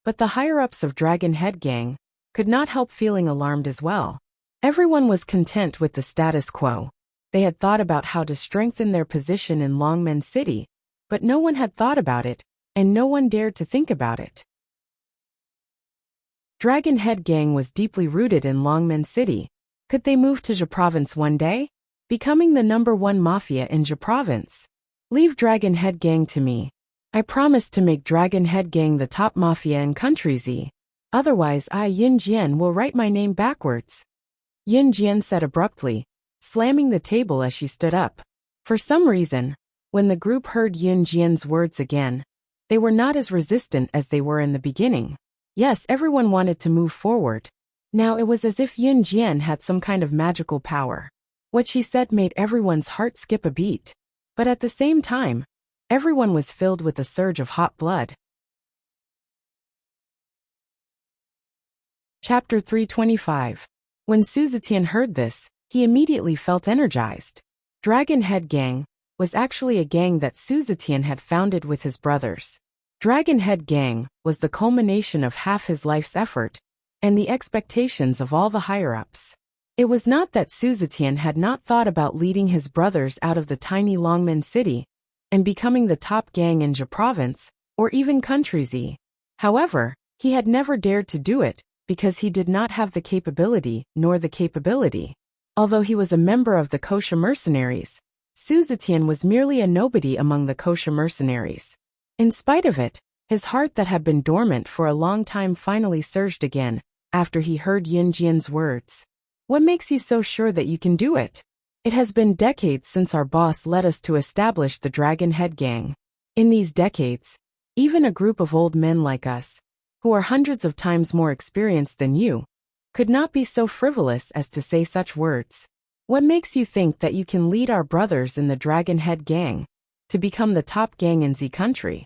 but the higher-ups of Dragon Head Gang could not help feeling alarmed as well. Everyone was content with the status quo. They had thought about how to strengthen their position in Longmen City, but no one had thought about it, and no one dared to think about it. Dragon Head Gang was deeply rooted in Longmen City. Could they move to Zhe province one day, becoming the #1 mafia in Zhe province? "Leave Dragon Head Gang to me. I promise to make Dragon Head Gang the top mafia in Country Z. Otherwise I, Yun Jian, will write my name backwards," Yun Jian said abruptly, slamming the table as she stood up. For some reason, when the group heard Yun Jian's words again, they were not as resistant as they were in the beginning. Yes, everyone wanted to move forward. Now it was as if Yun Jian had some kind of magical power. What she said made everyone's heart skip a beat. But at the same time, everyone was filled with a surge of hot blood. Chapter 325. When Su Zetian heard this, he immediately felt energized. Dragon Head Gang was actually a gang that Su Zetian had founded with his brothers. Dragon Head Gang was the culmination of half his life's effort and the expectations of all the higher-ups. It was not that Su Zetian had not thought about leading his brothers out of the tiny Longmen City and becoming the top gang in Zhe province, or even Country Z. However, he had never dared to do it because he did not have the capability nor the capability. Although he was a member of the kosher mercenaries, Su Zetian was merely a nobody among the kosher mercenaries. In spite of it, his heart that had been dormant for a long time finally surged again after he heard Yun Jian's words. "What makes you so sure that you can do it? It has been decades since our boss led us to establish the Dragon Head Gang. In these decades, even a group of old men like us, who are hundreds of times more experienced than you, could not be so frivolous as to say such words. What makes you think that you can lead our brothers in the Dragon Head Gang to become the top gang in Z country?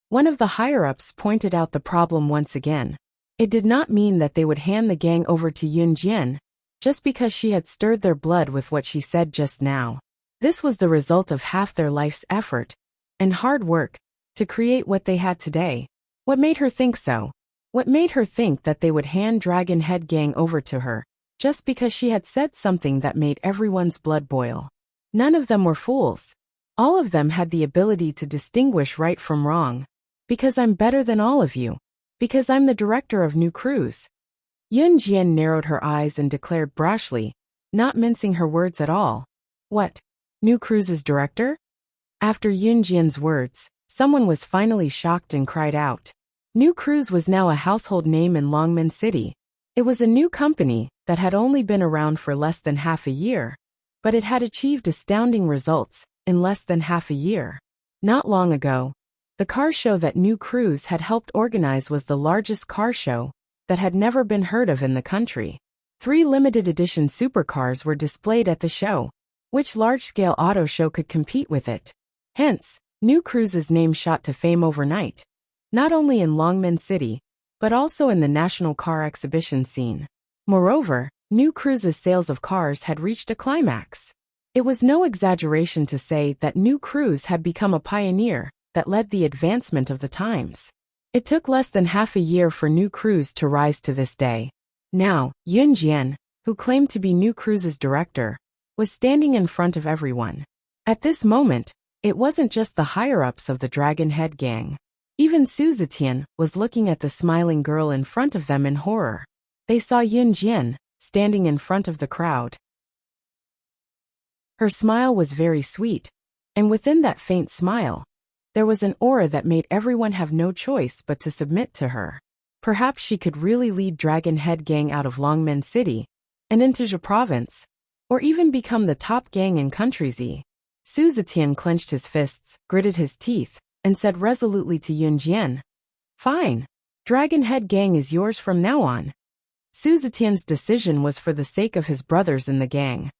One of the higher-ups pointed out the problem once again. It did not mean that they would hand the gang over to Yun Jian just because she had stirred their blood with what she said just now. This was the result of half their life's effort and hard work to create what they had today. What made her think so? What made her think that they would hand Dragon Head Gang over to her just because she had said something that made everyone's blood boil? None of them were fools. All of them had the ability to distinguish right from wrong. Because I'm better than all of you. Because I'm the director of New Cruise. Yun Jian narrowed her eyes and declared brashly, not mincing her words at all. What? New Cruise's director? After Yun Jian's words, someone was finally shocked and cried out. New Cruise was now a household name in Longmen City. It was a new company that had only been around for less than half a year, but it had achieved astounding results in less than half a year. Not long ago, the car show that New Cruise had helped organize was the largest car show that had never been heard of in the country. 3 limited edition supercars were displayed at the show. Which large-scale auto show could compete with it? Hence, New Cruise's name shot to fame overnight, not only in Longmen City, but also in the national car exhibition scene. Moreover, New Cruise's sales of cars had reached a climax. It was no exaggeration to say that New Cruise had become a pioneer that led the advancement of the times. It took less than half a year for New Cruise to rise to this day. Now, Yun Jian, who claimed to be New Cruise's director, was standing in front of everyone. At this moment, it wasn't just the higher-ups of the Dragon Head Gang. Even Su Zetian was looking at the smiling girl in front of them in horror. They saw Yun Jian standing in front of the crowd. Her smile was very sweet, and within that faint smile, there was an aura that made everyone have no choice but to submit to her. Perhaps she could really lead Dragon Head Gang out of Longmen City and into Zhe Province, or even become the top gang in Country Z. Su Zetian clenched his fists, gritted his teeth, and said resolutely to Yun Jian, "Fine. Dragon Head Gang is yours from now on." Su Zetian's decision was for the sake of his brothers in the gang.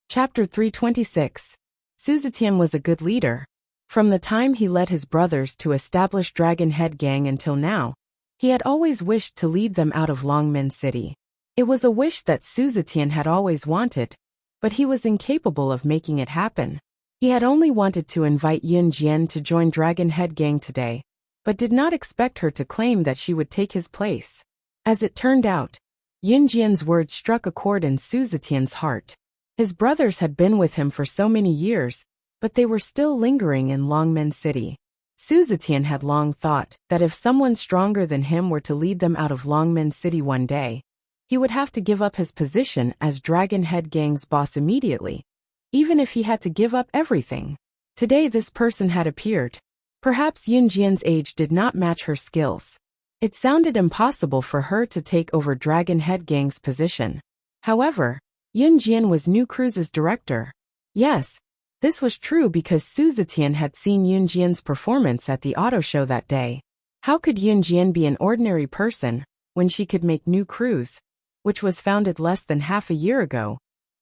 Chapter 326. Su Zetian was a good leader. From the time he led his brothers to establish Dragon Head Gang until now, he had always wished to lead them out of Longmen City. It was a wish that Su Zetian had always wanted, but he was incapable of making it happen. He had only wanted to invite Yun Jian to join Dragon Head Gang today, but did not expect her to claim that she would take his place. As it turned out, Yun Jian's words struck a chord in Su Zetian's heart. His brothers had been with him for so many years, but they were still lingering in Longmen City. Su Zetian had long thought that if someone stronger than him were to lead them out of Longmen City one day, he would have to give up his position as Dragon Head Gang's boss immediately, even if he had to give up everything. Today this person had appeared. Perhaps Yun Jian's age did not match her skills. It sounded impossible for her to take over Dragon Head Gang's position. However, Yun Jian was New Cruise's director. Yes, this was true because Su Zetian had seen Yun Jian's performance at the auto show that day. How could Yun Jian be an ordinary person when she could make New Cruise, which was founded less than half a year ago,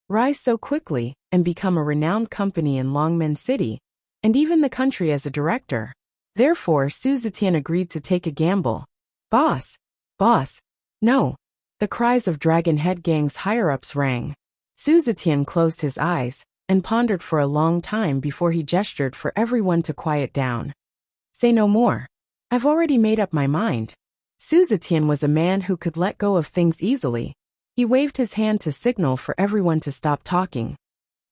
rise so quickly and become a renowned company in Longmen City, and even the country as a director? Therefore, Su Zetian agreed to take a gamble. Boss! Boss! No! The cries of Dragon Head Gang's higher-ups rang. Su Zetian closed his eyes and pondered for a long time before he gestured for everyone to quiet down. Say no more. I've already made up my mind. Su Zetian was a man who could let go of things easily. He waved his hand to signal for everyone to stop talking.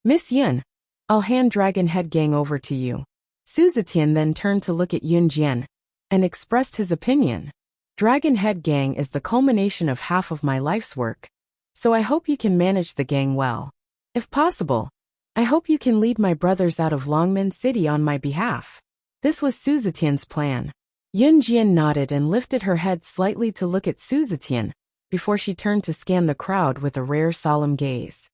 Miss Yun, I'll hand Dragon Head Gang over to you. Su Zetian then turned to look at Yun Jian and expressed his opinion. Dragon Head Gang is the culmination of half of my life's work, so I hope you can manage the gang well. If possible, I hope you can lead my brothers out of Longmen City on my behalf. This was Su Zetian's plan. Yun Jian nodded and lifted her head slightly to look at Su Zetian, before she turned to scan the crowd with a rare solemn gaze.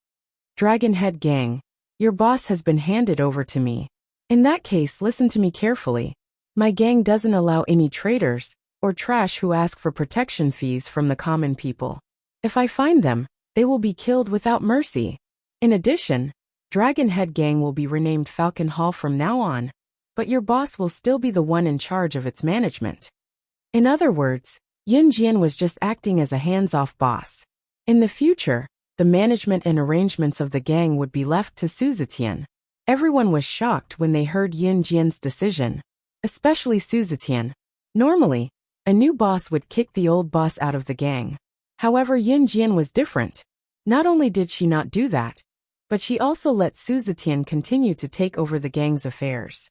Dragon Head Gang, your boss has been handed over to me. In that case, listen to me carefully. My gang doesn't allow any traitors or trash who ask for protection fees from the common people. If I find them, they will be killed without mercy. In addition, Dragon Head Gang will be renamed Falcon Hall from now on, but your boss will still be the one in charge of its management. In other words, Yun Jian was just acting as a hands-off boss. In the future, the management and arrangements of the gang would be left to Su Zetian. Everyone was shocked when they heard Yun Jian's decision, especially Su Zetian. Normally, a new boss would kick the old boss out of the gang. However, Yun Jian was different. Not only did she not do that, but she also let Su Zetian continue to take over the gang's affairs.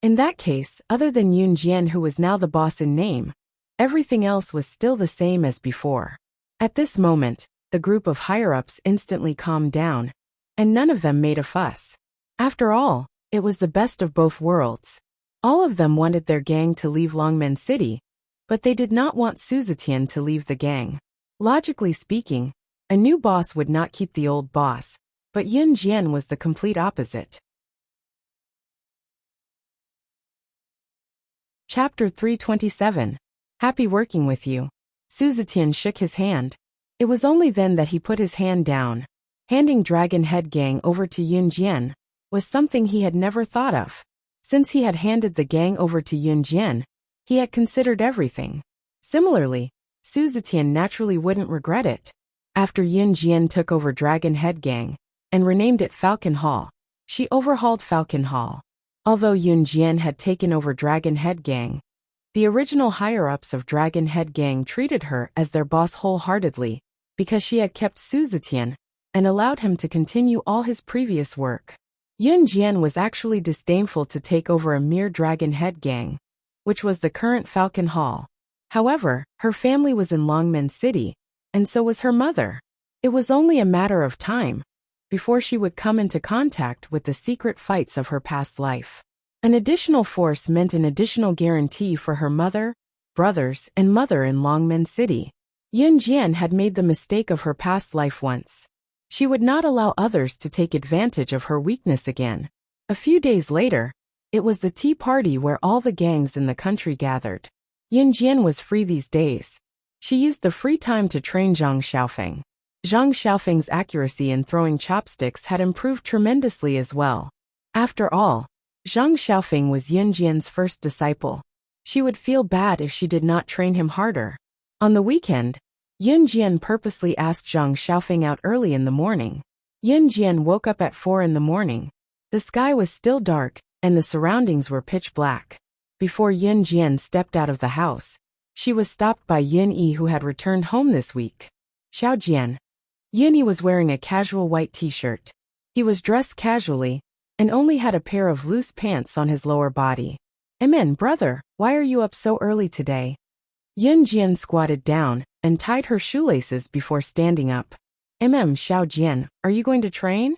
In that case, other than Yun Jian, who was now the boss in name, everything else was still the same as before. At this moment, the group of higher-ups instantly calmed down, and none of them made a fuss. After all, it was the best of both worlds. All of them wanted their gang to leave Longmen City, but they did not want Su Zetian to leave the gang. Logically speaking, a new boss would not keep the old boss, but Yun Jian was the complete opposite. Chapter 327. Happy working with you. Su Zetian shook his hand. It was only then that he put his hand down. Handing Dragon Head Gang over to Yun Jian was something he had never thought of. Since he had handed the gang over to Yun Jian, he had considered everything. Similarly, Su Zetian naturally wouldn't regret it. After Yun Jian took over Dragon Head Gang and renamed it Falcon Hall, she overhauled Falcon Hall. Although Yun Jian had taken over Dragon Head Gang, the original higher-ups of Dragon Head Gang treated her as their boss wholeheartedly because she had kept Su Zetian and allowed him to continue all his previous work. Yun Jian was actually disdainful to take over a mere Dragon Head Gang, which was the current Falcon Hall. However, her family was in Longmen City, and so was her mother. It was only a matter of time before she would come into contact with the secret fights of her past life. An additional force meant an additional guarantee for her mother, brothers, and mother in Longmen City. Yun Jian had made the mistake of her past life once. She would not allow others to take advantage of her weakness again. A few days later, it was the tea party where all the gangs in the country gathered. Yun Jian was free these days. She used the free time to train Zhang Xiaofeng. Zhang Xiaofeng's accuracy in throwing chopsticks had improved tremendously as well. After all, Zhang Xiaofeng was Yun Jian's first disciple. She would feel bad if she did not train him harder. On the weekend, Yun Jian purposely asked Zhang Xiaofeng out early in the morning. Yun Jian woke up at 4 in the morning. The sky was still dark, and the surroundings were pitch black. Before Yun Jian stepped out of the house, she was stopped by Yun Yi, who had returned home this week. Xiao Jian. Yun Yi was wearing a casual white t-shirt. He was dressed casually, and only had a pair of loose pants on his lower body. Brother, why are you up so early today? Yun Jian squatted down and tied her shoelaces before standing up. Xiao Jian, are you going to train?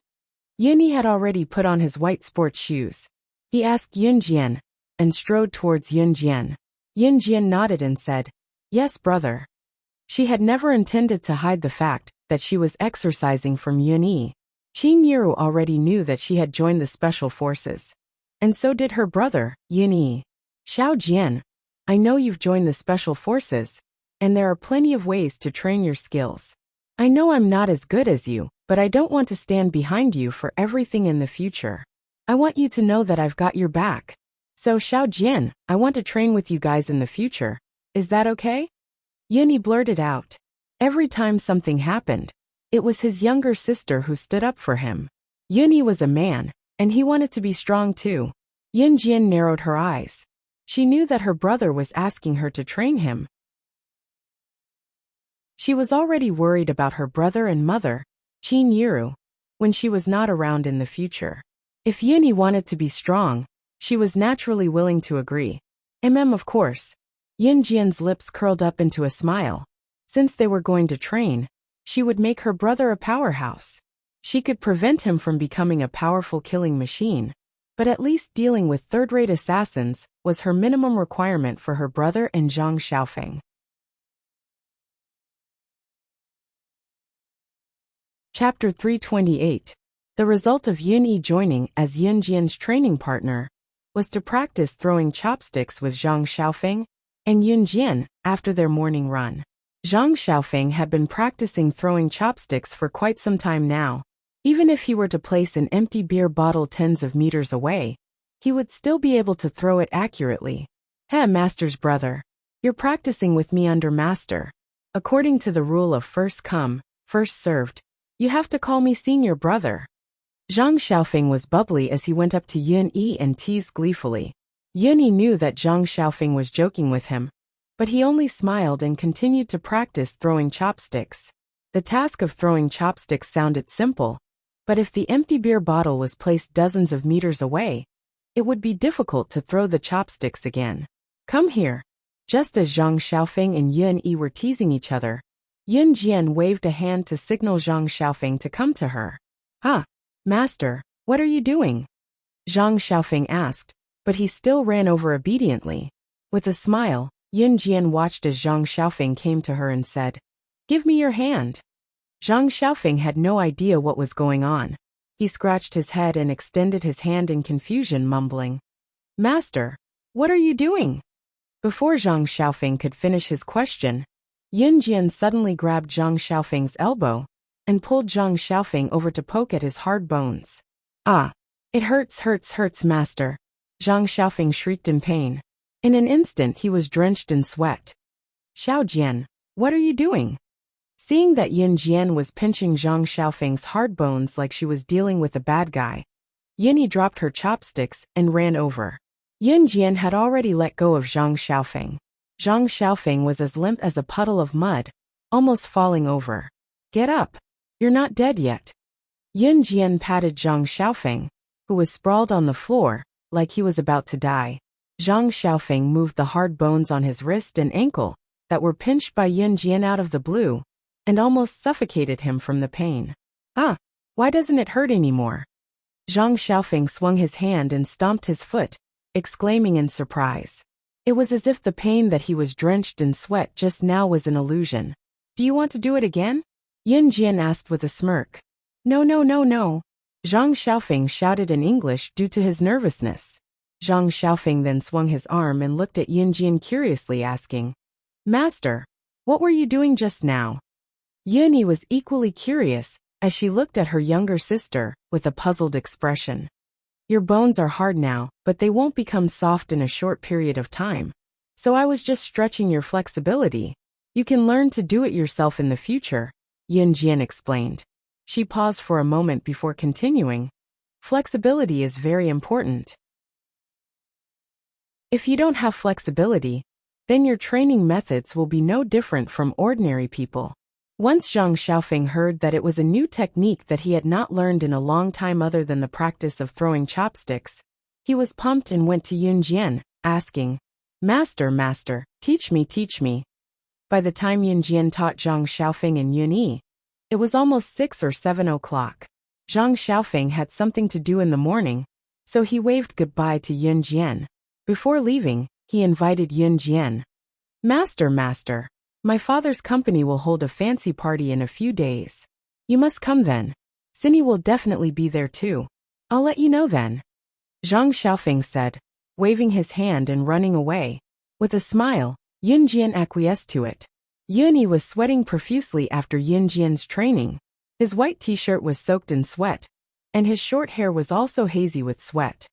Yun Yi had already put on his white sports shoes. He asked Yun Jian, and strode towards Yun Jian. Yun Jian nodded and said, yes, brother. She had never intended to hide the fact that she was exercising from Yun Yi. Qin Yiru already knew that she had joined the special forces. And so did her brother, Yun Yi. Xiao Jian, I know you've joined the special forces, and there are plenty of ways to train your skills. I know I'm not as good as you, but I don't want to stand behind you for everything in the future. I want you to know that I've got your back. So Xiao Jian, I want to train with you guys in the future. Is that okay? Yun Yi blurted out. Every time something happened, it was his younger sister who stood up for him. Yun Yi was a man, and he wanted to be strong too. Yun Jian narrowed her eyes. She knew that her brother was asking her to train him. She was already worried about her brother and mother, Qin Yiru, when she was not around in the future. If Yun Yi wanted to be strong, she was naturally willing to agree. Of course. Yun Jian's lips curled up into a smile. Since they were going to train, she would make her brother a powerhouse. She could prevent him from becoming a powerful killing machine, but at least dealing with third-rate assassins was her minimum requirement for her brother and Zhang Xiaofeng. Chapter 328. The result of Yun Yi joining as Yun Jian's training partner was to practice throwing chopsticks with Zhang Xiaofeng and Yun Jian after their morning run. Zhang Xiaofeng had been practicing throwing chopsticks for quite some time now. Even if he were to place an empty beer bottle tens of meters away, he would still be able to throw it accurately. Hey, master's brother. You're practicing with me under master. According to the rule of first come, first served, you have to call me senior brother. Zhang Xiaofeng was bubbly as he went up to Yun Yi and teased gleefully. Yun Yi knew that Zhang Xiaofeng was joking with him, but he only smiled and continued to practice throwing chopsticks. The task of throwing chopsticks sounded simple, but if the empty beer bottle was placed dozens of meters away, it would be difficult to throw the chopsticks again. Come here. Just as Zhang Xiaofeng and Yun Yi were teasing each other, Yun Jian waved a hand to signal Zhang Xiaofeng to come to her. Master, what are you doing? Zhang Xiaofeng asked, but he still ran over obediently. With a smile, Yun Jian watched as Zhang Xiaofeng came to her and said, Give me your hand. Zhang Xiaofeng had no idea what was going on. He scratched his head and extended his hand in confusion, mumbling, Master, what are you doing? Before Zhang Xiaofeng could finish his question, Yun Jian suddenly grabbed Zhang Xiaofeng's elbow and pulled Zhang Xiaofeng over to poke at his hard bones. It hurts, master. Zhang Xiaofeng shrieked in pain. In an instant he was drenched in sweat. Xiao Jian, what are you doing? Seeing that Yun Jian was pinching Zhang Xiaofeng's hard bones like she was dealing with a bad guy, Yun Yi dropped her chopsticks and ran over. Yun Jian had already let go of Zhang Xiaofeng. Zhang Xiaofeng was as limp as a puddle of mud, almost falling over. Get up. You're not dead yet. Yun Jian patted Zhang Xiaofeng, who was sprawled on the floor, like he was about to die. Zhang Xiaofeng moved the hard bones on his wrist and ankle that were pinched by Yun Jian out of the blue, and almost suffocated him from the pain. Why doesn't it hurt anymore? Zhang Xiaofeng swung his hand and stomped his foot, exclaiming in surprise. It was as if the pain that he was drenched in sweat just now was an illusion. Do you want to do it again? Yun Jian asked with a smirk. No. Zhang Xiaofeng shouted in English due to his nervousness. Zhang Xiaofeng then swung his arm and looked at Yun Jian curiously, asking, Master, what were you doing just now? Yun Yi was equally curious as she looked at her younger sister with a puzzled expression. Your bones are hard now, but they won't become soft in a short period of time. So I was just stretching your flexibility. You can learn to do it yourself in the future, Yun Jian explained. She paused for a moment before continuing. Flexibility is very important. If you don't have flexibility, then your training methods will be no different from ordinary people. Once Zhang Xiaofeng heard that it was a new technique that he had not learned in a long time other than the practice of throwing chopsticks, he was pumped and went to Yun Jian, asking, Master, teach me. By the time Yun Jian taught Zhang Xiaofeng and Yun Yi, it was almost 6 or 7 o'clock. Zhang Xiaofeng had something to do in the morning, so he waved goodbye to Yun Jian. Before leaving, he invited Yun Jian. Master, my father's company will hold a fancy party in a few days. You must come then. Cindy will definitely be there too. I'll let you know then. Zhang Xiaofeng said, waving his hand and running away. With a smile, Yun Jian acquiesced to it. Yun Yi was sweating profusely after Yun Jian's training. His white t-shirt was soaked in sweat, and his short hair was also hazy with sweat.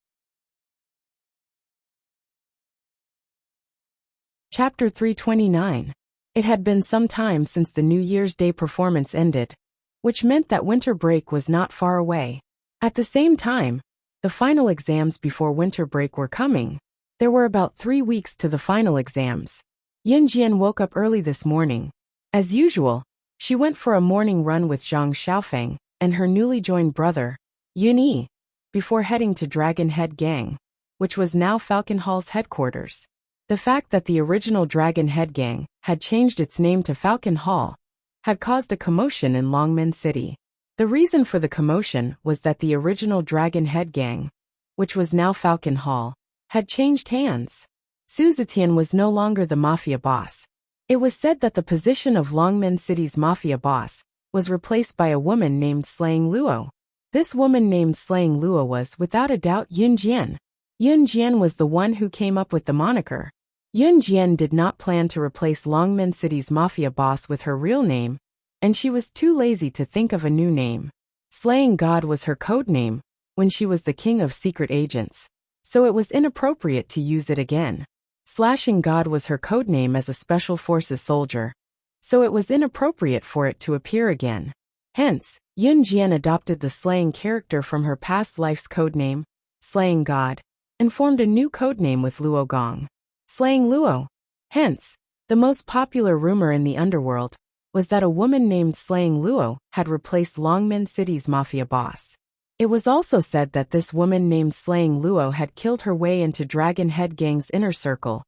Chapter 329. It had been some time since the New Year's Day performance ended, which meant that winter break was not far away. At the same time, the final exams before winter break were coming. There were about 3 weeks to the final exams. Yun Jian woke up early this morning. As usual, she went for a morning run with Zhang Xiaofeng and her newly joined brother, Yun Yi, before heading to Dragon Head Gang, which was now Falcon Hall's headquarters. The fact that the original Dragon Head Gang had changed its name to Falcon Hall had caused a commotion in Longmen City. The reason for the commotion was that the original Dragon Head Gang, which was now Falcon Hall, had changed hands. Su Zetian was no longer the mafia boss. It was said that the position of Longmen City's mafia boss was replaced by a woman named Slaying Luo. This woman named Slaying Luo was, without a doubt, Yun Jian. Yun Jian was the one who came up with the moniker. Yun Jian did not plan to replace Longmen City's mafia boss with her real name, and she was too lazy to think of a new name. Slaying God was her code name when she was the king of secret agents, so it was inappropriate to use it again. Slashing God was her code name as a special forces soldier, so it was inappropriate for it to appear again. Hence, Yun Jian adopted the slaying character from her past life's codename, Slaying God, and formed a new codename with Luo Gong, Slaying Luo. Hence, the most popular rumor in the underworld was that a woman named Slaying Luo had replaced Longmen City's mafia boss. It was also said that this woman named Slaying Luo had killed her way into Dragon Head Gang's inner circle,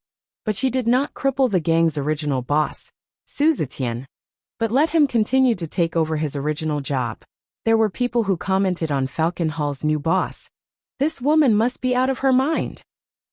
but she did not cripple the gang's original boss, Su Zetian, but let him continue to take over his original job. There were people who commented on Falcon Hall's new boss. This woman must be out of her mind.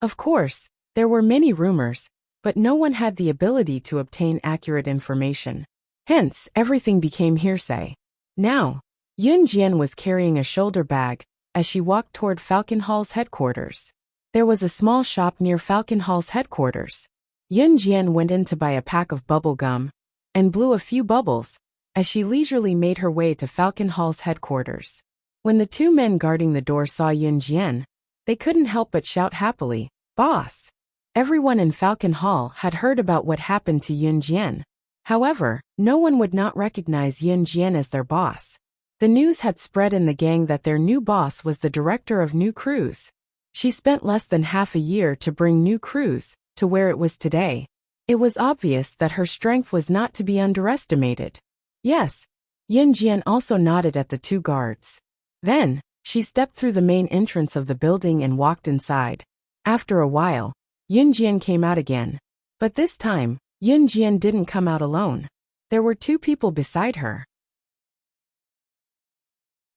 Of course, there were many rumors, but no one had the ability to obtain accurate information. Hence, everything became hearsay. Now, Yun Jian was carrying a shoulder bag as she walked toward Falcon Hall's headquarters. There was a small shop near Falcon Hall's headquarters. Yun Jian went in to buy a pack of bubble gum and blew a few bubbles as she leisurely made her way to Falcon Hall's headquarters. When the two men guarding the door saw Yun Jian, they couldn't help but shout happily, "Boss!" Everyone in Falcon Hall had heard about what happened to Yun Jian. However, no one would not recognize Yun Jian as their boss. The news had spread in the gang that their new boss was the director of New Cruise. She spent less than half a year to bring New Cruise to where it was today. It was obvious that her strength was not to be underestimated. Yes, Yun Jian also nodded at the two guards. Then, she stepped through the main entrance of the building and walked inside. After a while, Yun Jian came out again. But this time, Yun Jian didn't come out alone. There were two people beside her.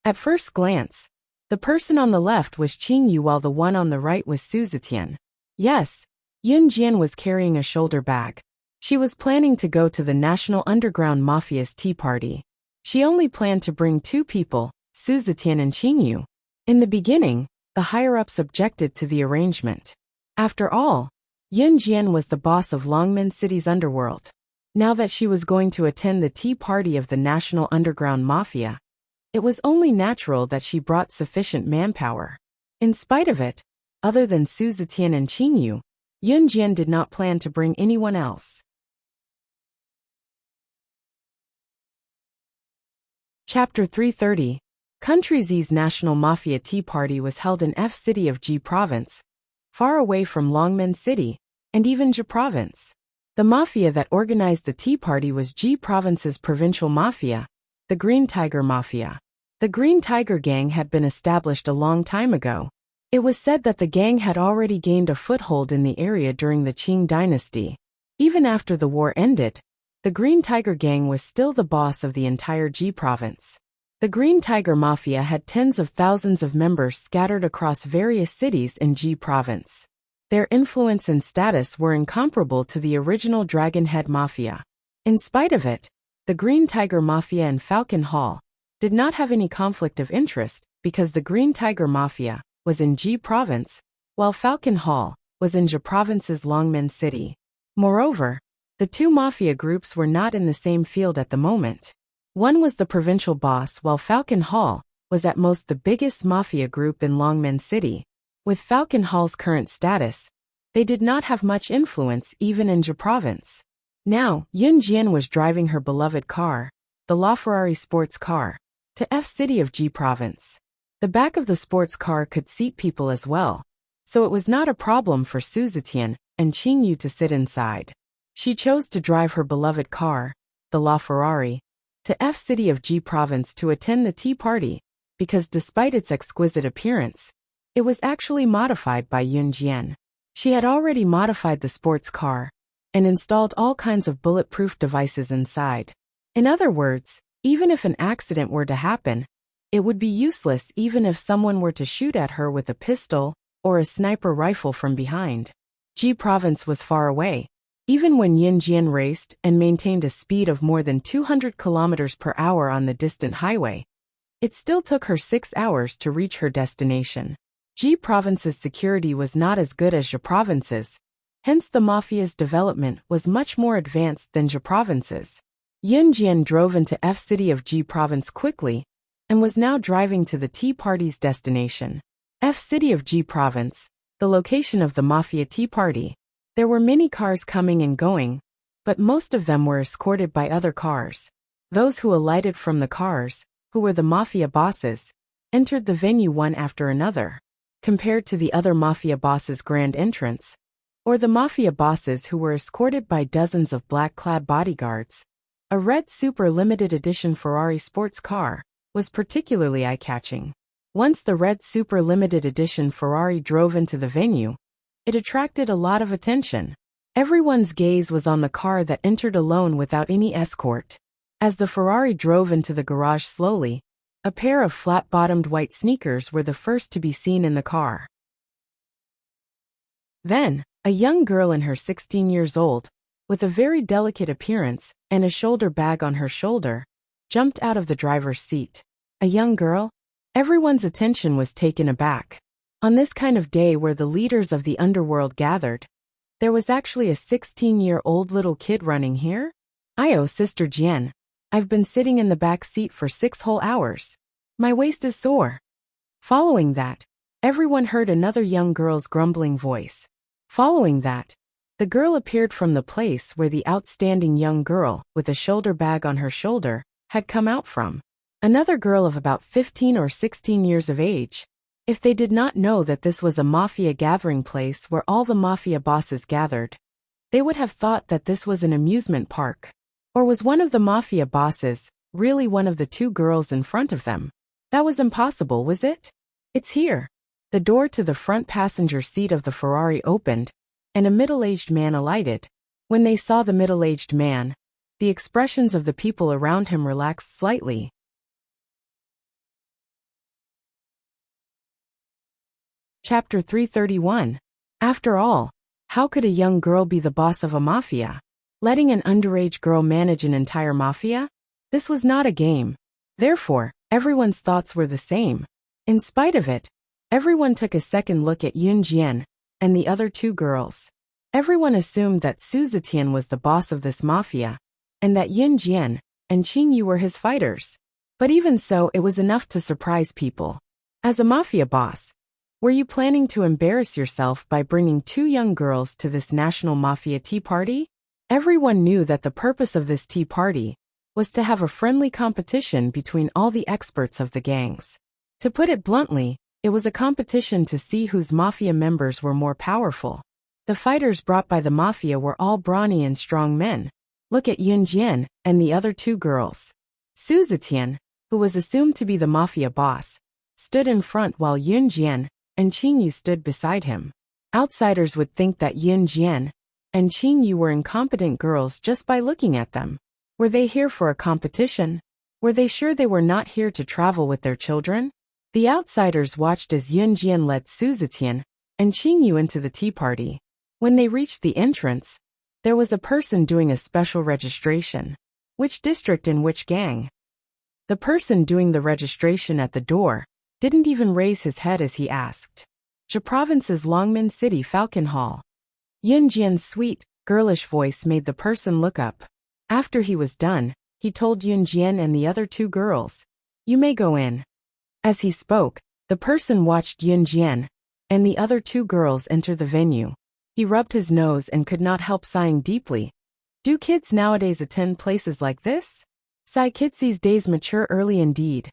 At first glance, the person on the left was Qing Yu while the one on the right was Su Zetian. Yes, Yun Jian was carrying a shoulder bag. She was planning to go to the National Underground Mafia's tea party. She only planned to bring two people, Su Zetian and Qing Yu. In the beginning, the higher-ups objected to the arrangement. After all, Yun Jian was the boss of Longmen City's underworld. Now that she was going to attend the tea party of the National Underground Mafia, it was only natural that she brought sufficient manpower. In spite of it, other than Su Zetian and Qing Yu, Yun Jian did not plan to bring anyone else. Chapter 330. Country Z's National Mafia Tea Party was held in F City of Ji Province, far away from Longmen City, and even Ji Province. The mafia that organized the tea party was Ji Province's provincial mafia, the Green Tiger Mafia. The Green Tiger Gang had been established a long time ago. It was said that the gang had already gained a foothold in the area during the Qing dynasty. Even after the war ended, the Green Tiger Gang was still the boss of the entire Ji Province. The Green Tiger Mafia had tens of thousands of members scattered across various cities in Ji Province. Their influence and status were incomparable to the original Dragon Head Mafia. In spite of it, the Green Tiger Mafia and Falcon Hall did not have any conflict of interest because the Green Tiger Mafia was in Ji Province, while Falcon Hall was in Ji Province's Longmen City. Moreover, the two mafia groups were not in the same field at the moment. One was the provincial boss while Falcon Hall was at most the biggest mafia group in Longmen City. With Falcon Hall's current status, they did not have much influence even in Ji Province. Now, Yun Jian was driving her beloved car, the LaFerrari sports car, to F City of Ji Province. The back of the sports car could seat people as well, so it was not a problem for Su Zetian and Qing Yu to sit inside. She chose to drive her beloved car, the LaFerrari, to F City of Ji Province to attend the tea party, because despite its exquisite appearance, it was actually modified by Yun Jian. She had already modified the sports car and installed all kinds of bulletproof devices inside. In other words, even if an accident were to happen, it would be useless even if someone were to shoot at her with a pistol or a sniper rifle from behind. Ji Province was far away. Even when Yun Jian raced and maintained a speed of more than 200 kilometers per hour on the distant highway, it still took her 6 hours to reach her destination. Ji Province's security was not as good as Ji Province's, Hence the mafia's development was much more advanced than Ji province's. Yunjian drove into F city of Ji province quickly and was now driving to the Tea Party's destination. F city of Ji province, the location of the mafia tea party. There were many cars coming and going, but most of them were escorted by other cars. Those who alighted from the cars, who were the mafia bosses, entered the venue one after another. Compared to the other mafia bosses' grand entrance, or the mafia bosses who were escorted by dozens of black-clad bodyguards, a red super limited edition Ferrari sports car was particularly eye-catching. Once the red super limited edition Ferrari drove into the venue, it attracted a lot of attention. Everyone's gaze was on the car that entered alone without any escort. As the Ferrari drove into the garage slowly, a pair of flat-bottomed white sneakers were the first to be seen in the car. Then, a young girl in her 16 years old, with a very delicate appearance and a shoulder bag on her shoulder, jumped out of the driver's seat. A young girl? Everyone's attention was taken aback. On this kind of day where the leaders of the underworld gathered, there was actually a 16-year-old little kid running here? Sister Jian. I've been sitting in the back seat for 6 whole hours. My waist is sore. Following that, everyone heard another young girl's grumbling voice. Following that, the girl appeared from the place where the outstanding young girl, with a shoulder bag on her shoulder, had come out from. Another girl of about 15 or 16 years of age. If they did not know that this was a mafia gathering place where all the mafia bosses gathered, they would have thought that this was an amusement park. Or was one of the mafia bosses really one of the 2 girls in front of them? That was impossible, was it? It's here. The door to the front passenger seat of the Ferrari opened, and a middle-aged man alighted. When they saw the middle-aged man, the expressions of the people around him relaxed slightly. Chapter 331. After all, how could a young girl be the boss of a mafia? Letting an underage girl manage an entire mafia? This was not a game. Therefore, everyone's thoughts were the same. In spite of it, everyone took a second look at Yun Jian and the other 2 girls. Everyone assumed that Su Zetian was the boss of this mafia, and that Yun Jian and Qing Yu were his fighters. But even so, it was enough to surprise people. As a mafia boss, were you planning to embarrass yourself by bringing 2 young girls to this national mafia tea party? Everyone knew that the purpose of this tea party was to have a friendly competition between all the experts of the gangs. To put it bluntly, it was a competition to see whose mafia members were more powerful. The fighters brought by the mafia were all brawny and strong men. Look at Yun Jian and the other 2 girls. Su Zetian, who was assumed to be the mafia boss, stood in front while Yun Jian and Qing Yu stood beside him. Outsiders would think that Yun Jian and Qing Yu were incompetent girls just by looking at them. Were they here for a competition? Were they sure they were not here to travel with their children? The outsiders watched as Yun Jian led Su Zetian and Qing Yu into the tea party. When they reached the entrance, there was a person doing a special registration. Which district in which gang? The person doing the registration at the door didn't even raise his head as he asked. Ji province's Longmen City Falcon Hall. Yun Jian's sweet, girlish voice made the person look up. After he was done, he told Yun Jian and the other 2 girls, "You may go in." As he spoke, the person watched Yun Jian and the other 2 girls enter the venue. He rubbed his nose and could not help sighing deeply. Do kids nowadays attend places like this? Kids these days mature early indeed.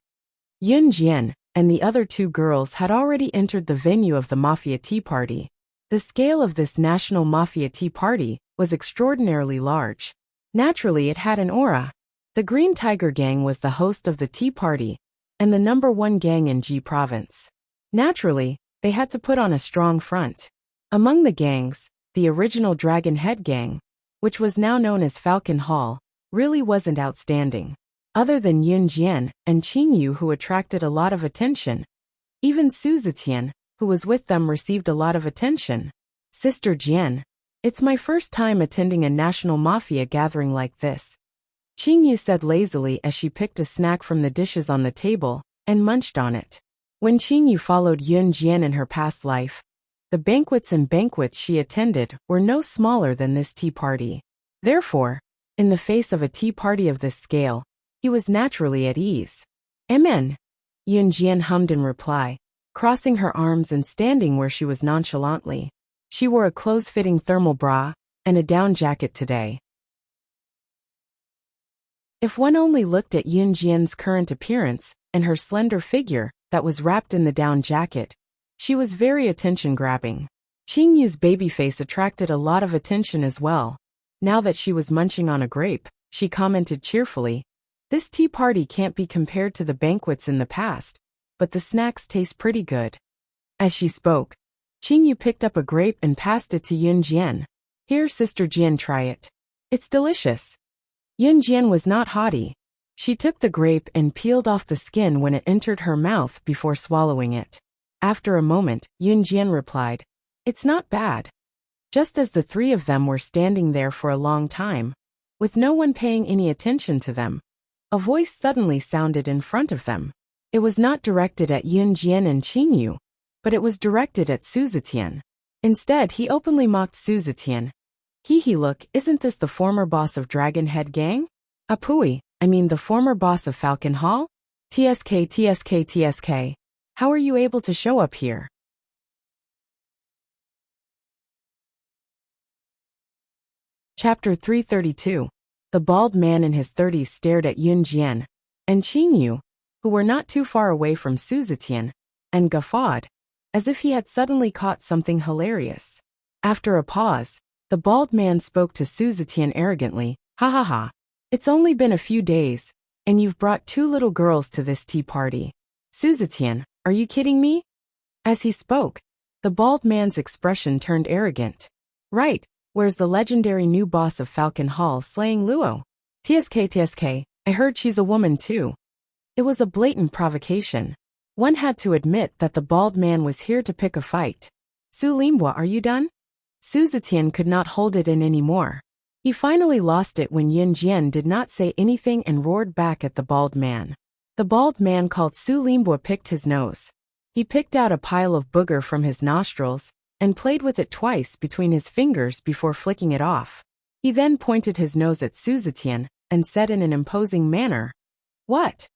Yun Jian and the other 2 girls had already entered the venue of the mafia tea party. The scale of this national mafia tea party was extraordinarily large. Naturally, it had an aura. The Green Tiger Gang was the host of the tea party and the #1 gang in Ji province. Naturally, they had to put on a strong front. Among the gangs, the original Dragon Head Gang, which was now known as Falcon Hall, really wasn't outstanding. Other than Yun Jian and Qing Yu, who attracted a lot of attention, even Su Zetian, who was with them, received a lot of attention. Sister Jian, it's my first time attending a national mafia gathering like this, Qing Yu said lazily as she picked a snack from the dishes on the table and munched on it. When Qing Yu followed Yun Jian in her past life, The banquets and banquets she attended were no smaller than this tea party. Therefore, in the face of a tea party of this scale, he was naturally at ease. Amen, Yun Jian hummed in reply, crossing her arms and standing where she was nonchalantly. She wore a close-fitting thermal bra and a down jacket today. If one only looked at Yun Jian's current appearance and her slender figure that was wrapped in the down jacket, she was very attention-grabbing. Qing Yu's baby face attracted a lot of attention as well. Now that she was munching on a grape, she commented cheerfully, "This tea party can't be compared to the banquets in the past, but the snacks taste pretty good." As she spoke, Qing Yu picked up a grape and passed it to Yun Jian. "Here, Sister Jian, try it. It's delicious." Yun Jian was not haughty. She took the grape and peeled off the skin when it entered her mouth before swallowing it. After a moment, Yun Jian replied, "It's not bad." Just as the three of them were standing there for a long time, with no one paying any attention to them, a voice suddenly sounded in front of them. It was not directed at Yun Jian and Qing Yu, but it was directed at Su Zetian. Instead, he openly mocked Su Zetian. "Hee, look, isn't this the former boss of Dragon Head Gang? Apui, I mean the former boss of Falcon Hall? TSK. How are you able to show up here?" Chapter 332. The bald man in his 30s stared at Yun Jian and Qing Yu, who were not too far away from Su Zetian, and guffawed, as if he had suddenly caught something hilarious. After a pause, the bald man spoke to Su Zetian arrogantly, "Ha. It's only been a few days, and you've brought 2 little girls to this tea party. Su Zetian, are you kidding me?" As he spoke, the bald man's expression turned arrogant. "Right, where's the legendary new boss of Falcon Hall slaying Luo? TSK, I heard she's a woman too." It was a blatant provocation. One had to admit that the bald man was here to pick a fight. "Su Limbua, are you done?" Su Zetian could not hold it in anymore. He finally lost it when Yun Jian did not say anything and roared back at the bald man. The bald man called Su Limbua picked his nose. He picked out a pile of booger from his nostrils and played with it twice between his fingers before flicking it off. He then pointed his nose at Su Zetian and said in an imposing manner, "What?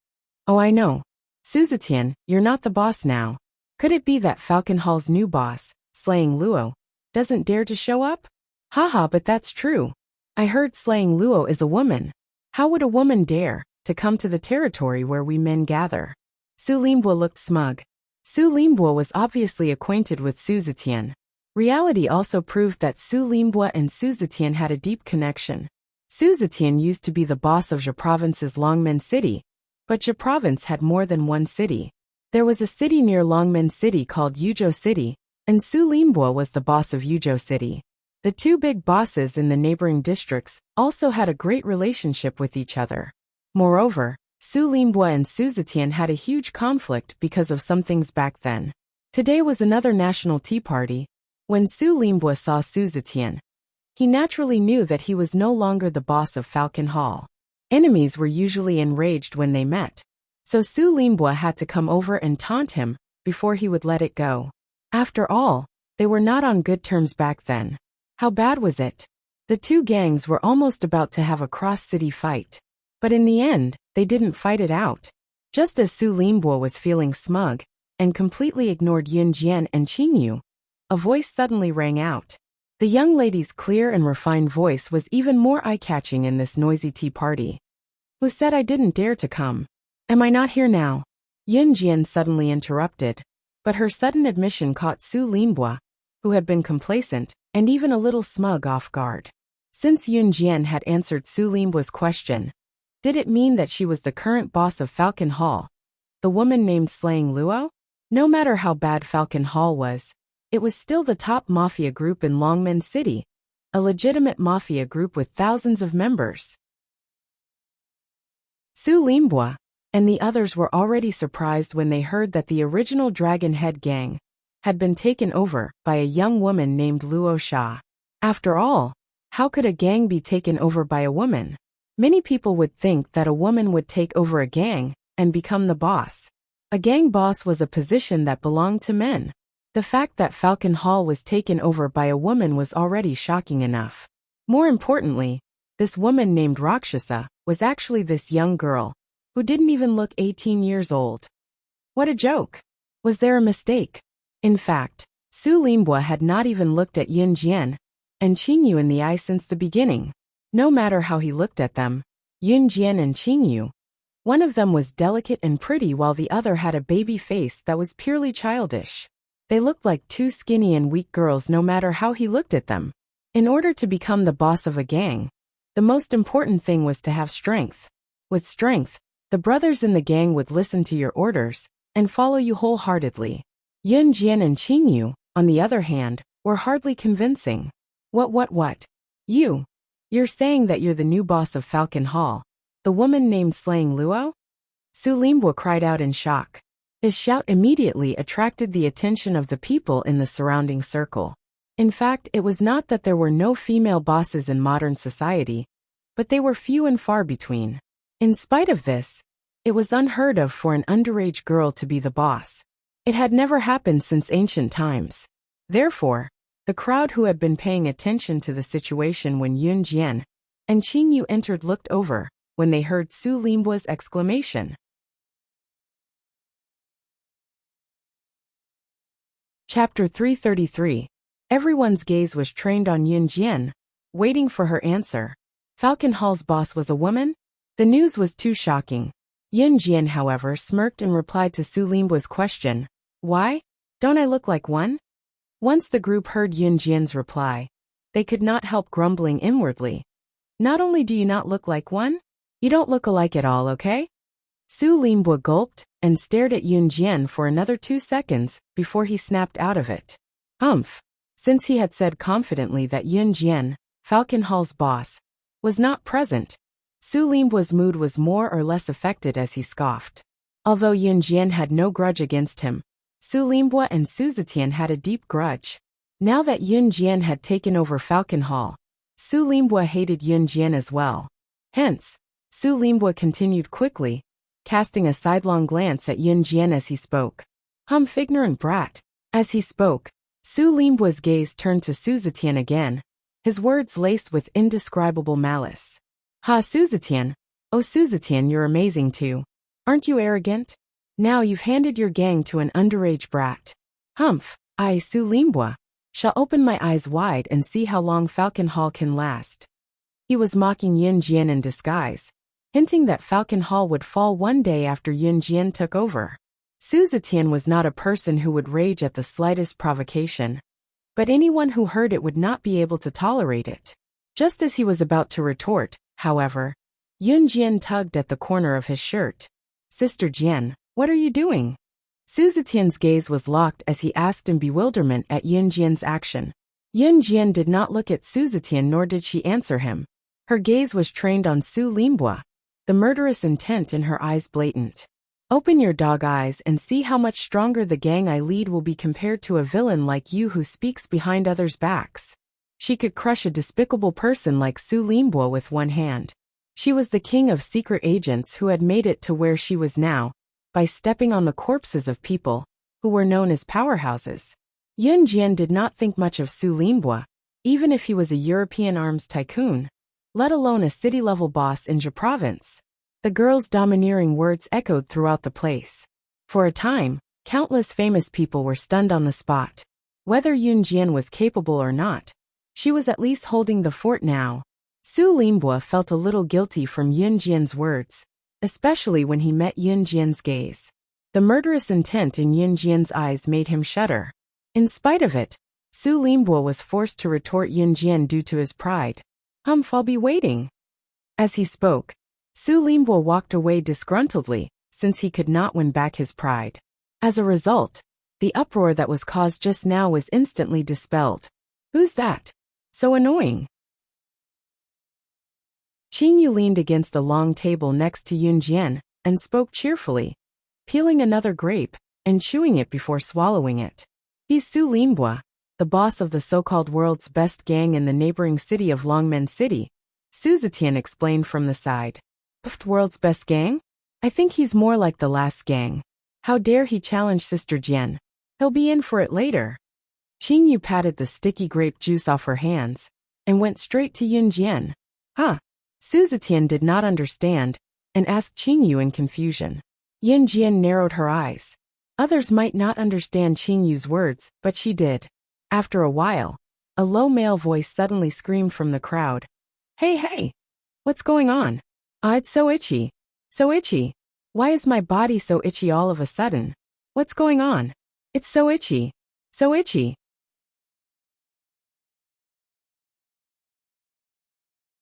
Oh, I know. Su Zetian, you're not the boss now. Could it be that Falcon Hall's new boss, slaying Luo, doesn't dare to show up? Haha, but that's true. I heard slaying Luo is a woman. How would a woman dare to come to the territory where we men gather?" Su Limbua looked smug. Su Limbua was obviously acquainted with Su Zetian. Reality also proved that Su Limbua and Su Zetian had a deep connection. Su Zetian used to be the boss of Jia Province's Longmen City, but Jia Province had more than one city. There was a city near Longmen City called Yuzhou City, and Su Limbua was the boss of Yuzhou City. The 2 big bosses in the neighboring districts also had a great relationship with each other. Moreover, Su Limbua and Su Zetian had a huge conflict because of some things back then. Today was another national tea party. When Su Limbua saw Su Zetian, he naturally knew that he was no longer the boss of Falcon Hall. Enemies were usually enraged when they met, so Su Limbua had to come over and taunt him before he would let it go. After all, they were not on good terms back then. How bad was it? The 2 gangs were almost about to have a cross-city fight. But in the end, they didn't fight it out. Just as Su Limbua was feeling smug and completely ignored Yun Jian and Qing Yu, a voice suddenly rang out. The young lady's clear and refined voice was even more eye-catching in this noisy tea party. "Who said I didn't dare to come? Am I not here now?" Yun Jian suddenly interrupted, but her sudden admission caught Su Limbua, who had been complacent and even a little smug, off guard. Since Yun Jian had answered Su Limbua's question, did it mean that she was the current boss of Falcon Hall, the woman named Slaying Luo? No matter how bad Falcon Hall was, it was still the top mafia group in Longmen City, a legitimate mafia group with thousands of members. Su Limbua and the others were already surprised when they heard that the original Dragon Head gang had been taken over by a young woman named Luo Sha. After all, how could a gang be taken over by a woman? Many people would think that a woman would take over a gang and become the boss. A gang boss was a position that belonged to men. The fact that Falcon Hall was taken over by a woman was already shocking enough. More importantly, this woman named Rakshasa was actually this young girl, who didn't even look 18 years old. What a joke! Was there a mistake? In fact, Su Limbua had not even looked at Yun Jian and Qingyu in the eye since the beginning. No matter how he looked at them, Yun Jian and Qingyu, one of them was delicate and pretty while the other had a baby face that was purely childish. They looked like two skinny and weak girls no matter how he looked at them. In order to become the boss of a gang, the most important thing was to have strength. With strength, the brothers in the gang would listen to your orders and follow you wholeheartedly. Yun Jian and Qingyu, on the other hand, were hardly convincing. What? You're saying that you're the new boss of Falcon Hall, the woman named Slaying Luo? Su Limbua cried out in shock. His shout immediately attracted the attention of the people in the surrounding circle. In fact, it was not that there were no female bosses in modern society, but they were few and far between. In spite of this, it was unheard of for an underage girl to be the boss. It had never happened since ancient times. Therefore, the crowd who had been paying attention to the situation when Yun Jian and Qingyu entered looked over when they heard Su Limbua's exclamation. Chapter 333. Everyone's gaze was trained on Yun Jian, waiting for her answer. Falcon Hall's boss was a woman? The news was too shocking. Yun Jian, however, smirked and replied to Su Limbua's question. Why? Don't I look like one? Once the group heard Yun Jian's reply, they could not help grumbling inwardly. Not only do you not look like one, you don't look alike at all, okay? Su Limbua gulped and stared at Yun Jian for another 2 seconds before he snapped out of it. Humph. Since he had said confidently that Yun Jian, Falcon Hall's boss, was not present, Su Limbua's mood was more or less affected as he scoffed. Although Yun Jian had no grudge against him, Su Limbua and Su Zetian had a deep grudge. Now that Yun Jian had taken over Falcon Hall, Su Limbua hated Yun Jian as well. Hence, Su Limbua continued quickly, casting a sidelong glance at Yun Jian as he spoke. Humph, ignorant brat. As he spoke, Su Limbua's gaze turned to Su Zetian again, his words laced with indescribable malice. Ha, Su Zetian. Oh, Su Zetian, you're amazing too. Aren't you arrogant? Now you've handed your gang to an underage brat. Humph, I, Su Limbua, shall open my eyes wide and see how long Falcon Hall can last. He was mocking Yun Jian in disguise, hinting that Falcon Hall would fall one day after Yun Jian took over. Su Zetian was not a person who would rage at the slightest provocation, but anyone who heard it would not be able to tolerate it. Just as he was about to retort, however, Yun Jian tugged at the corner of his shirt. Sister Jian, what are you doing? Su Zetian's gaze was locked as he asked in bewilderment at Yun Jian's action. Yun Jian did not look at Su Zetian nor did she answer him. Her gaze was trained on Su Limbua, the murderous intent in her eyes blatant. Open your dog eyes and see how much stronger the gang I lead will be compared to a villain like you who speaks behind others' backs. She could crush a despicable person like Su Limbua with one hand. She was the king of secret agents who had made it to where she was now, by stepping on the corpses of people who were known as powerhouses. Yun Jian did not think much of Su Limbua, even if he was a European arms tycoon, let alone a city-level boss in Zhe province. The girl's domineering words echoed throughout the place. For a time, countless famous people were stunned on the spot. Whether Yun Jian was capable or not, she was at least holding the fort now. Su Limbua felt a little guilty from Yun Jian's words, especially when he met Yun Jian's gaze. The murderous intent in Yun Jian's eyes made him shudder. In spite of it, Su Limbua was forced to retort Yun Jian due to his pride. Humph, I'll be waiting. As he spoke, Su Limbua walked away disgruntledly, since he could not win back his pride. As a result, the uproar that was caused just now was instantly dispelled. Who's that? So annoying. Qingyu leaned against a long table next to Yun Jian and spoke cheerfully, peeling another grape and chewing it before swallowing it. He's Su Limbua, the boss of the so-called world's best gang in the neighboring city of Longmen City, Su Zetian explained from the side. World's best gang? I think he's more like the last gang. How dare he challenge Sister Jian? He'll be in for it later. Qingyu patted the sticky grape juice off her hands and went straight to Yun Jian. Huh? Su Zetian did not understand and asked Qingyu in confusion. Yun Jian narrowed her eyes. Others might not understand Qingyu's words, but she did. After a while, a low male voice suddenly screamed from the crowd. Hey, hey! What's going on? Ah, it's so itchy. So itchy. Why is my body so itchy all of a sudden? What's going on? It's so itchy. So itchy.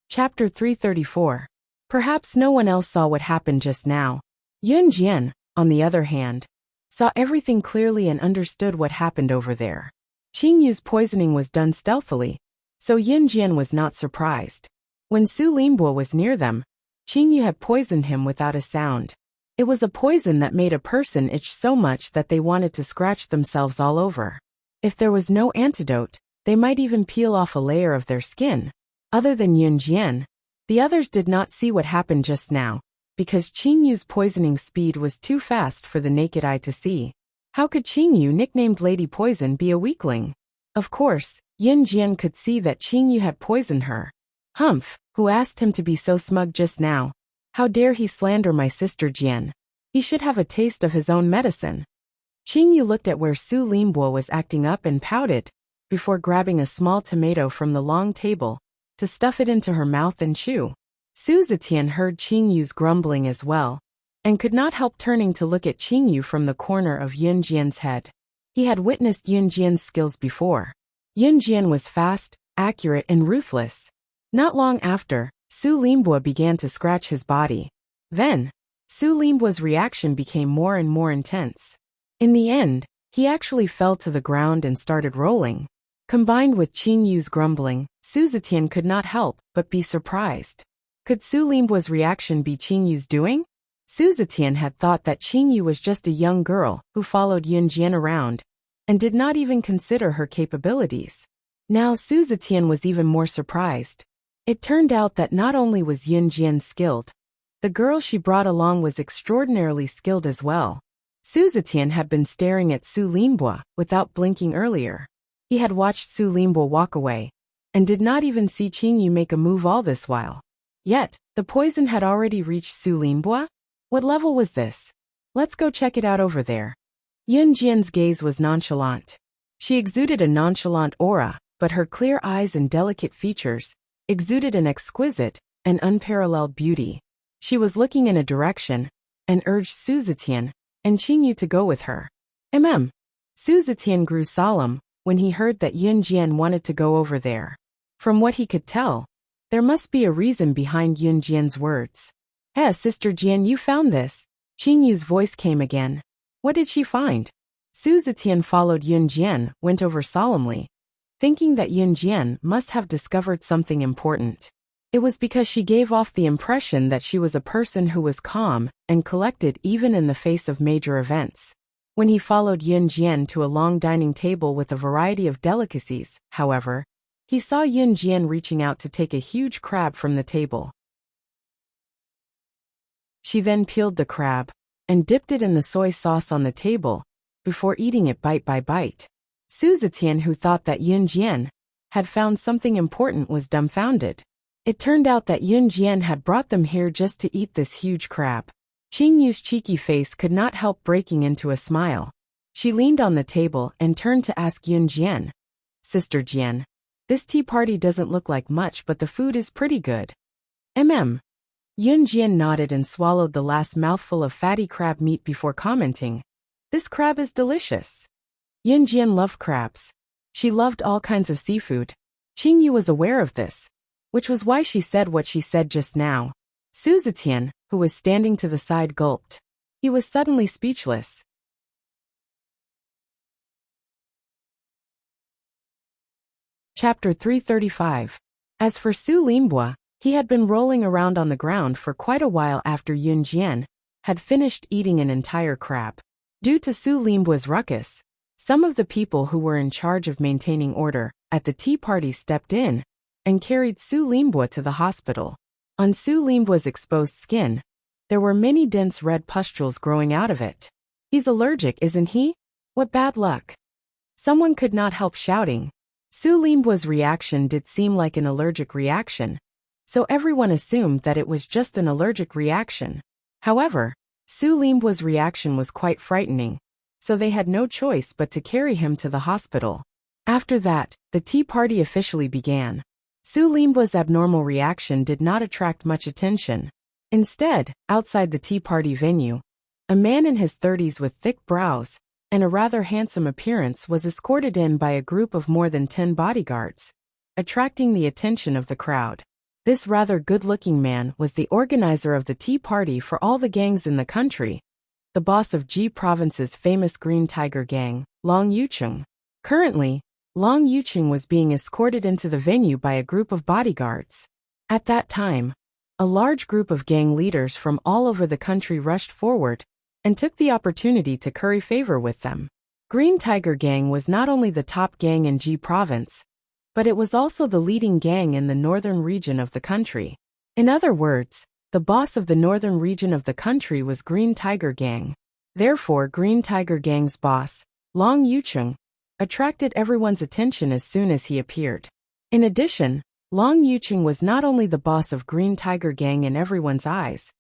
Chapter 334. Perhaps no one else saw what happened just now. Yun Jian, on the other hand, saw everything clearly and understood what happened over there. Qingyu's poisoning was done stealthily, so Yun Jian was not surprised. When Su Linbo was near them, Qingyu had poisoned him without a sound. It was a poison that made a person itch so much that they wanted to scratch themselves all over. If there was no antidote, they might even peel off a layer of their skin. Other than Yun Jian, the others did not see what happened just now, because Qingyu's poisoning speed was too fast for the naked eye to see. How could Qingyu, nicknamed Lady Poison, be a weakling? Of course, Yun Jian could see that Qingyu had poisoned her. Humph, who asked him to be so smug just now? How dare he slander my sister Jian? He should have a taste of his own medicine. Qingyu looked at where Su Linbo was acting up and pouted, before grabbing a small tomato from the long table, to stuff it into her mouth and chew. Su Zetian heard Qingyu's grumbling as well, and could not help turning to look at Qingyu from the corner of Yun Jian's head. He had witnessed Yun Jian's skills before. Yun Jian was fast, accurate and ruthless. Not long after, Su Linbo began to scratch his body. Then, Su Linbo's reaction became more and more intense. In the end, he actually fell to the ground and started rolling. Combined with Qingyu's grumbling, Su Zetian could not help but be surprised. Could Su Linbo's reaction be Qingyu's doing? Su Zetian had thought that Qingyu was just a young girl who followed Yun Jian around and did not even consider her capabilities. Now Su Zetian was even more surprised. It turned out that not only was Yun Jian skilled, the girl she brought along was extraordinarily skilled as well. Su Zetian had been staring at Su Linbo without blinking earlier. He had watched Su Linbo walk away, and did not even see Qingyu make a move all this while. Yet, the poison had already reached Su Linbo? What level was this? Let's go check it out over there. Yun Jian's gaze was nonchalant. She exuded a nonchalant aura, but her clear eyes and delicate features exuded an exquisite and unparalleled beauty. She was looking in a direction, and urged Su Zetian and Qingyu to go with her. Su Zetian grew solemn when he heard that Yun Jian wanted to go over there. From what he could tell, there must be a reason behind Yun Jian's words. Hey, Sister Jian, you found this. Qingyu's voice came again. What did she find? Su Zetian followed Yun Jian, went over solemnly, thinking that Yun Jian must have discovered something important. It was because she gave off the impression that she was a person who was calm and collected even in the face of major events. When he followed Yun Jian to a long dining table with a variety of delicacies, however, he saw Yun Jian reaching out to take a huge crab from the table. She then peeled the crab and dipped it in the soy sauce on the table, before eating it bite by bite. Su Zetian, who thought that Yun Jian had found something important, was dumbfounded. It turned out that Yun Jian had brought them here just to eat this huge crab. Qingyu's cheeky face could not help breaking into a smile. She leaned on the table and turned to ask Yun Jian. Sister Jian, this tea party doesn't look like much, but the food is pretty good. Yun Jian nodded and swallowed the last mouthful of fatty crab meat before commenting. This crab is delicious. Yun Jian loved crabs. She loved all kinds of seafood. Qingyu was aware of this, which was why she said what she said just now. Su Zetian, who was standing to the side, gulped. He was suddenly speechless. Chapter 335. As for Su Linbo, he had been rolling around on the ground for quite a while after Yun Jian had finished eating an entire crab. Due to Su Linbo's ruckus, some of the people who were in charge of maintaining order at the tea party stepped in and carried Su Linbo to the hospital. On Su Linbo's exposed skin, there were many dense red pustules growing out of it. He's allergic, isn't he? What bad luck. Someone could not help shouting. Su Limba's reaction did seem like an allergic reaction, so everyone assumed that it was just an allergic reaction. However, Su Limba's reaction was quite frightening, so they had no choice but to carry him to the hospital. After that, the tea party officially began. Su Limba's abnormal reaction did not attract much attention. Instead, outside the tea party venue, a man in his 30s with thick brows and a rather handsome appearance was escorted in by a group of more than 10 bodyguards, attracting the attention of the crowd. This rather good-looking man was the organizer of the tea party for all the gangs in the country, the boss of Ji Province's famous Green Tiger Gang, Long Yucheng. Currently, Long Yucheng was being escorted into the venue by a group of bodyguards. At that time, a large group of gang leaders from all over the country rushed forward and took the opportunity to curry favor with them. Green Tiger Gang was not only the top gang in Ji Province, but it was also the leading gang in the northern region of the country. In other words, the boss of the northern region of the country was Green Tiger Gang. Therefore, Green Tiger Gang's boss, Long Yucheng, attracted everyone's attention as soon as he appeared. In addition, Long Yucheng was not only the boss of Green Tiger Gang in everyone's eyes,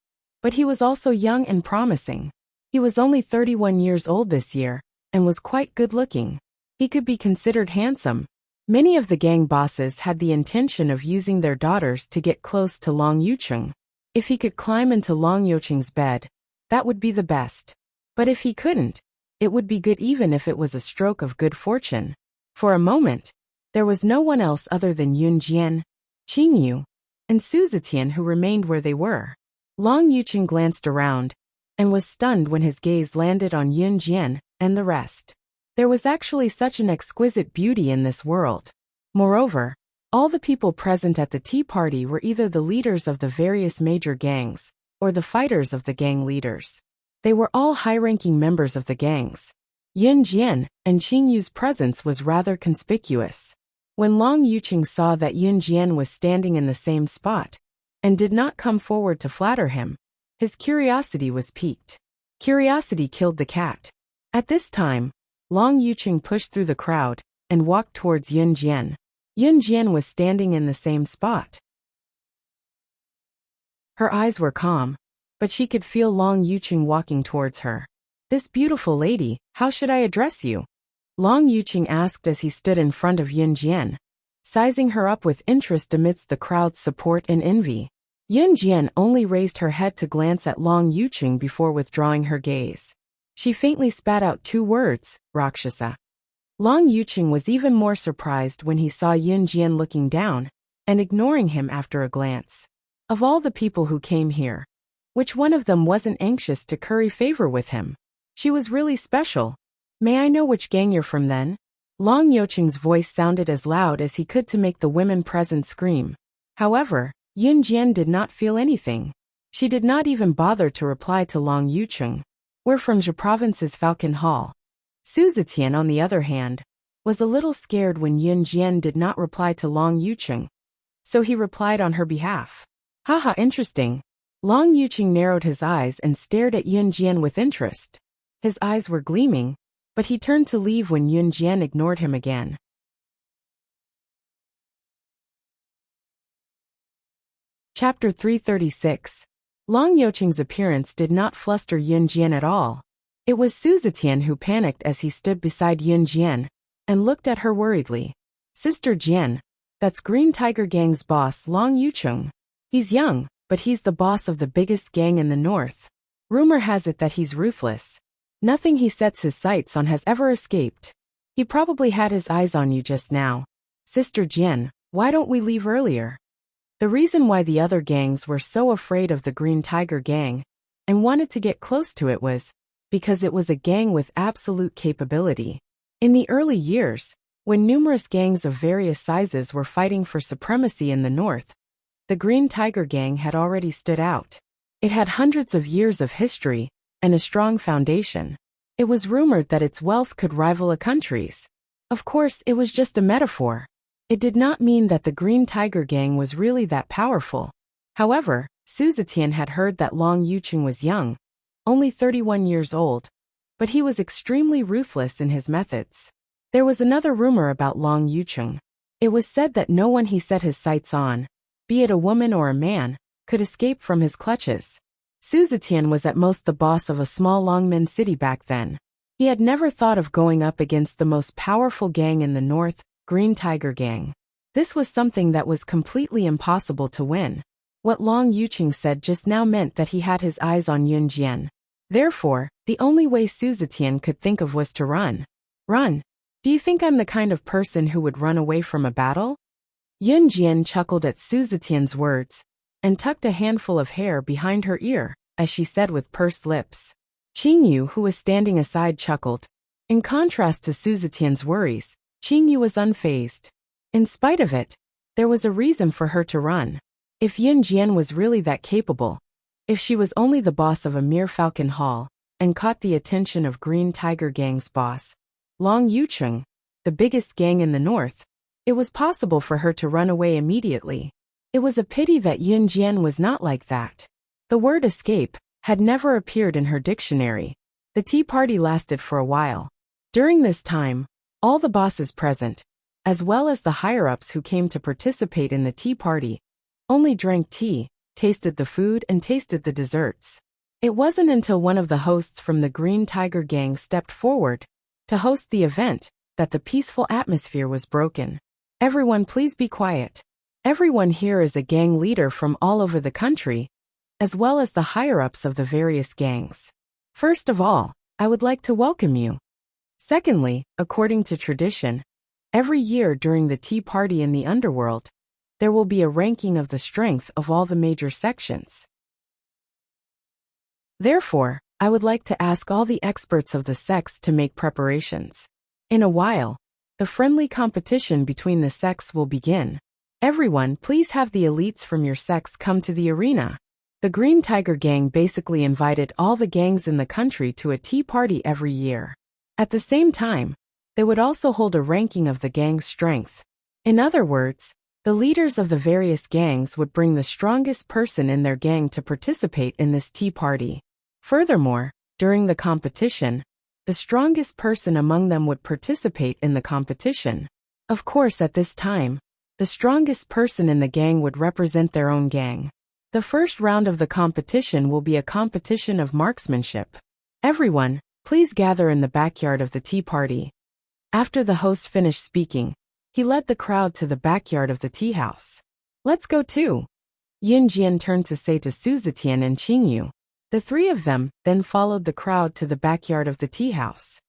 but he was also young and promising. He was only 31 years old this year, and was quite good-looking. He could be considered handsome. Many of the gang bosses had the intention of using their daughters to get close to Long Yucheng. If he could climb into Long Yucheng's bed, that would be the best. But if he couldn't, it would be good even if it was a stroke of good fortune. For a moment, there was no one else other than Yun Jian, Qing Yu, and Su Zetian who remained where they were. Long Yucheng glanced around, and was stunned when his gaze landed on Yun Jian and the rest. There was actually such an exquisite beauty in this world. Moreover, all the people present at the tea party were either the leaders of the various major gangs, or the fighters of the gang leaders. They were all high-ranking members of the gangs. Yun Jian and Qing Yu's presence was rather conspicuous. When Long Yucheng saw that Yun Jian was standing in the same spot, and did not come forward to flatter him, his curiosity was piqued. Curiosity killed the cat. At this time, Long Yucheng pushed through the crowd and walked towards Yun Jian. Yun Jian was standing in the same spot. Her eyes were calm, but she could feel Long Yucheng walking towards her. "This beautiful lady, how should I address you?" Long Yucheng asked as he stood in front of Yun Jian, sizing her up with interest amidst the crowd's support and envy. Yun Jian only raised her head to glance at Long Yucheng before withdrawing her gaze. She faintly spat out 2 words, "Rakshasa." Long Yucheng was even more surprised when he saw Yun Jian looking down and ignoring him after a glance. Of all the people who came here, which one of them wasn't anxious to curry favor with him? She was really special. "May I know which gang you're from then?" Long Yucheng's voice sounded as loud as he could to make the women present scream. However, Yun Jian did not feel anything. She did not even bother to reply to Long Yucheng. "We're from Ji Province's Falcon Hall." Su Zetian, on the other hand, was a little scared when Yun Jian did not reply to Long Yucheng, so he replied on her behalf. "Haha, interesting." Long Yucheng narrowed his eyes and stared at Yun Jian with interest. His eyes were gleaming, but he turned to leave when Yun Jian ignored him again. Chapter 336. Long Yucheng's appearance did not fluster Yun Jian at all. It was Su Zetian who panicked as he stood beside Yun Jian and looked at her worriedly. "Sister Jian, that's Green Tiger Gang's boss Long Yucheng. He's young, but he's the boss of the biggest gang in the north. Rumor has it that he's ruthless. Nothing he sets his sights on has ever escaped. He probably had his eyes on you just now. Sister Jian, why don't we leave earlier?" The reason why the other gangs were so afraid of the Green Tiger Gang and wanted to get close to it was because it was a gang with absolute capability. In the early years, when numerous gangs of various sizes were fighting for supremacy in the north, the Green Tiger Gang had already stood out. It had hundreds of years of history and a strong foundation. It was rumored that its wealth could rival a country's. Of course, it was just a metaphor. It did not mean that the Green Tiger Gang was really that powerful. However, Su Zetian had heard that Long Yucheng was young, only 31 years old, but he was extremely ruthless in his methods. There was another rumor about Long Yucheng. It was said that no one he set his sights on, be it a woman or a man, could escape from his clutches. Su Zetian was at most the boss of a small Longmen city back then. He had never thought of going up against the most powerful gang in the north, Green Tiger Gang. This was something that was completely impossible to win. What Long Yucheng said just now meant that he had his eyes on Yun Jian. Therefore, the only way Su Zetian could think of was to run. Run? Do you think I'm the kind of person who would run away from a battle? Yun Jian chuckled at Su Zetian's words, and tucked a handful of hair behind her ear, as she said with pursed lips. Qingyu, who was standing aside, chuckled. In contrast to Su Zetian's worries, Qingyu was unfazed. In spite of it, there was a reason for her to run. If Yun Jian was really that capable, if she was only the boss of a mere Falcon Hall, and caught the attention of Green Tiger Gang's boss, Long Yucheng, the biggest gang in the north, it was possible for her to run away immediately. It was a pity that Yun Jian was not like that. The word escape had never appeared in her dictionary. The tea party lasted for a while. During this time, all the bosses present, as well as the higher-ups who came to participate in the tea party, only drank tea, tasted the food and tasted the desserts. It wasn't until one of the hosts from the Green Tiger Gang stepped forward to host the event that the peaceful atmosphere was broken. Everyone, please be quiet. Everyone here is a gang leader from all over the country, as well as the higher-ups of the various gangs. First of all, I would like to welcome you. Secondly, according to tradition, every year during the tea party in the underworld, there will be a ranking of the strength of all the major sections. Therefore, I would like to ask all the experts of the sects to make preparations. In a while, the friendly competition between the sects will begin. Everyone, please have the elites from your sects come to the arena. The Green Tiger Gang basically invited all the gangs in the country to a tea party every year. At the same time, they would also hold a ranking of the gang's strength. In other words, the leaders of the various gangs would bring the strongest person in their gang to participate in this tea party. Furthermore, during the competition, the strongest person among them would participate in the competition. Of course, at this time, the strongest person in the gang would represent their own gang. The first round of the competition will be a competition of marksmanship. Everyone, please gather in the backyard of the tea party. After the host finished speaking, he led the crowd to the backyard of the tea house. Let's go too. Yun Jian turned to say to Su Zetian and Qingyu. The three of them then followed the crowd to the backyard of the tea house.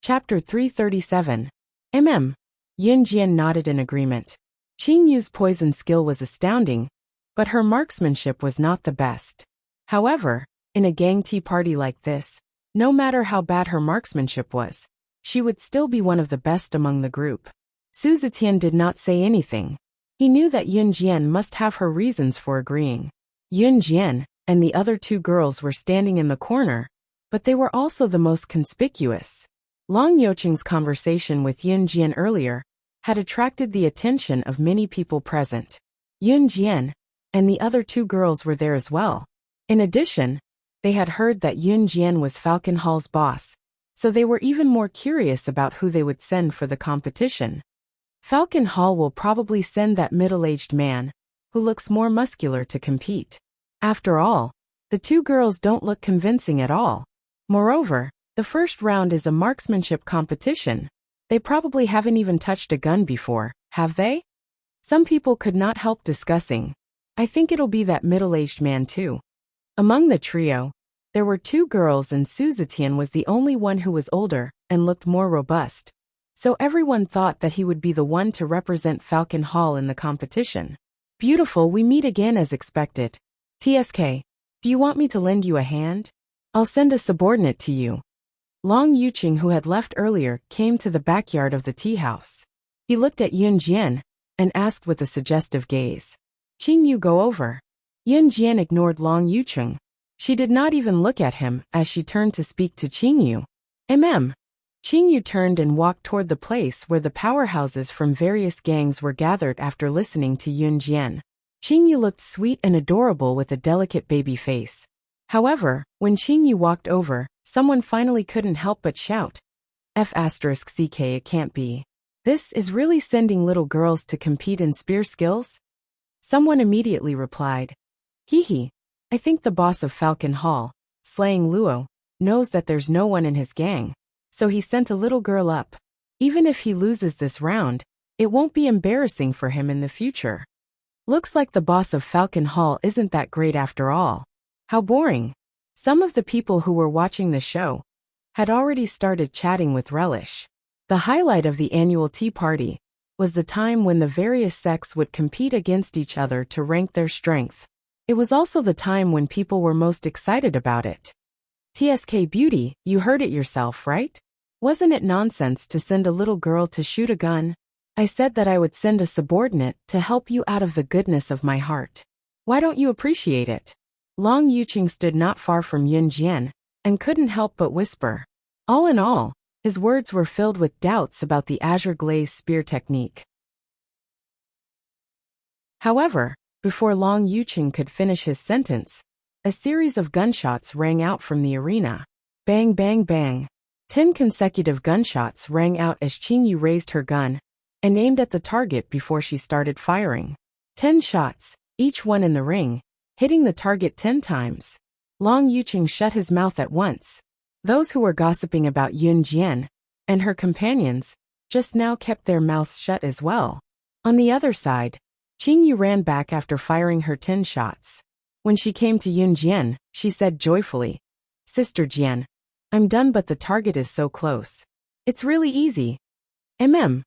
Chapter 337. Yun Jian nodded in agreement. Qingyu's poison skill was astounding, but her marksmanship was not the best. However, in a gang tea party like this, no matter how bad her marksmanship was, she would still be one of the best among the group. Su Zetian did not say anything. He knew that Yun Jian must have her reasons for agreeing. Yun Jian and the other two girls were standing in the corner, but they were also the most conspicuous. Long Yucheng's conversation with Yun Jian earlier had attracted the attention of many people present. Yun Jian and the other two girls were there as well. In addition, they had heard that Yun Jian was Falcon Hall's boss, so they were even more curious about who they would send for the competition. Falcon Hall will probably send that middle-aged man, who looks more muscular, to compete. After all, the two girls don't look convincing at all. Moreover, the first round is a marksmanship competition. They probably haven't even touched a gun before, have they? Some people could not help discussing. I think it'll be that middle-aged man too. Among the trio, there were two girls and Su Zetian was the only one who was older and looked more robust. So everyone thought that he would be the one to represent Falcon Hall in the competition. Beautiful, we meet again as expected. TSK, do you want me to lend you a hand? I'll send a subordinate to you. Long Yucheng, who had left earlier, came to the backyard of the tea house. He looked at Yun Jian and asked with a suggestive gaze. Qingyu, go over. Yun Jian ignored Long Yucheng. She did not even look at him as she turned to speak to Qingyu. Qingyu turned and walked toward the place where the powerhouses from various gangs were gathered after listening to Yun Jian. Qingyu looked sweet and adorable with a delicate baby face. However, when Qingyu walked over, someone finally couldn't help but shout, F***ck, it can't be. This is really sending little girls to compete in spear skills? Someone immediately replied, Hee, I think the boss of Falcon Hall, slaying Luo, knows that there's no one in his gang, so he sent a little girl up. Even if he loses this round, it won't be embarrassing for him in the future. Looks like the boss of Falcon Hall isn't that great after all. How boring. Some of the people who were watching the show had already started chatting with relish. The highlight of the annual tea party was the time when the various sects would compete against each other to rank their strength. It was also the time when people were most excited about it. TSK Beauty, you heard it yourself, right? Wasn't it nonsense to send a little girl to shoot a gun? I said that I would send a subordinate to help you out of the goodness of my heart. Why don't you appreciate it? Long Yuqing stood not far from Yun Jian and couldn't help but whisper. All in all, his words were filled with doubts about the azure glaze spear technique. However, before Long Yuqing could finish his sentence, a series of gunshots rang out from the arena. Bang, bang, bang. 10 consecutive gunshots rang out as Qingyu raised her gun and aimed at the target before she started firing. 10 shots, each one in the ring, hitting the target 10 times. Long Yuqing shut his mouth at once. Those who were gossiping about Yun Jian and her companions just now kept their mouths shut as well. On the other side, Qingyu ran back after firing her 10 shots. When she came to Yun Jian, she said joyfully, Sister Jian, I'm done but the target is so close. It's really easy. Yun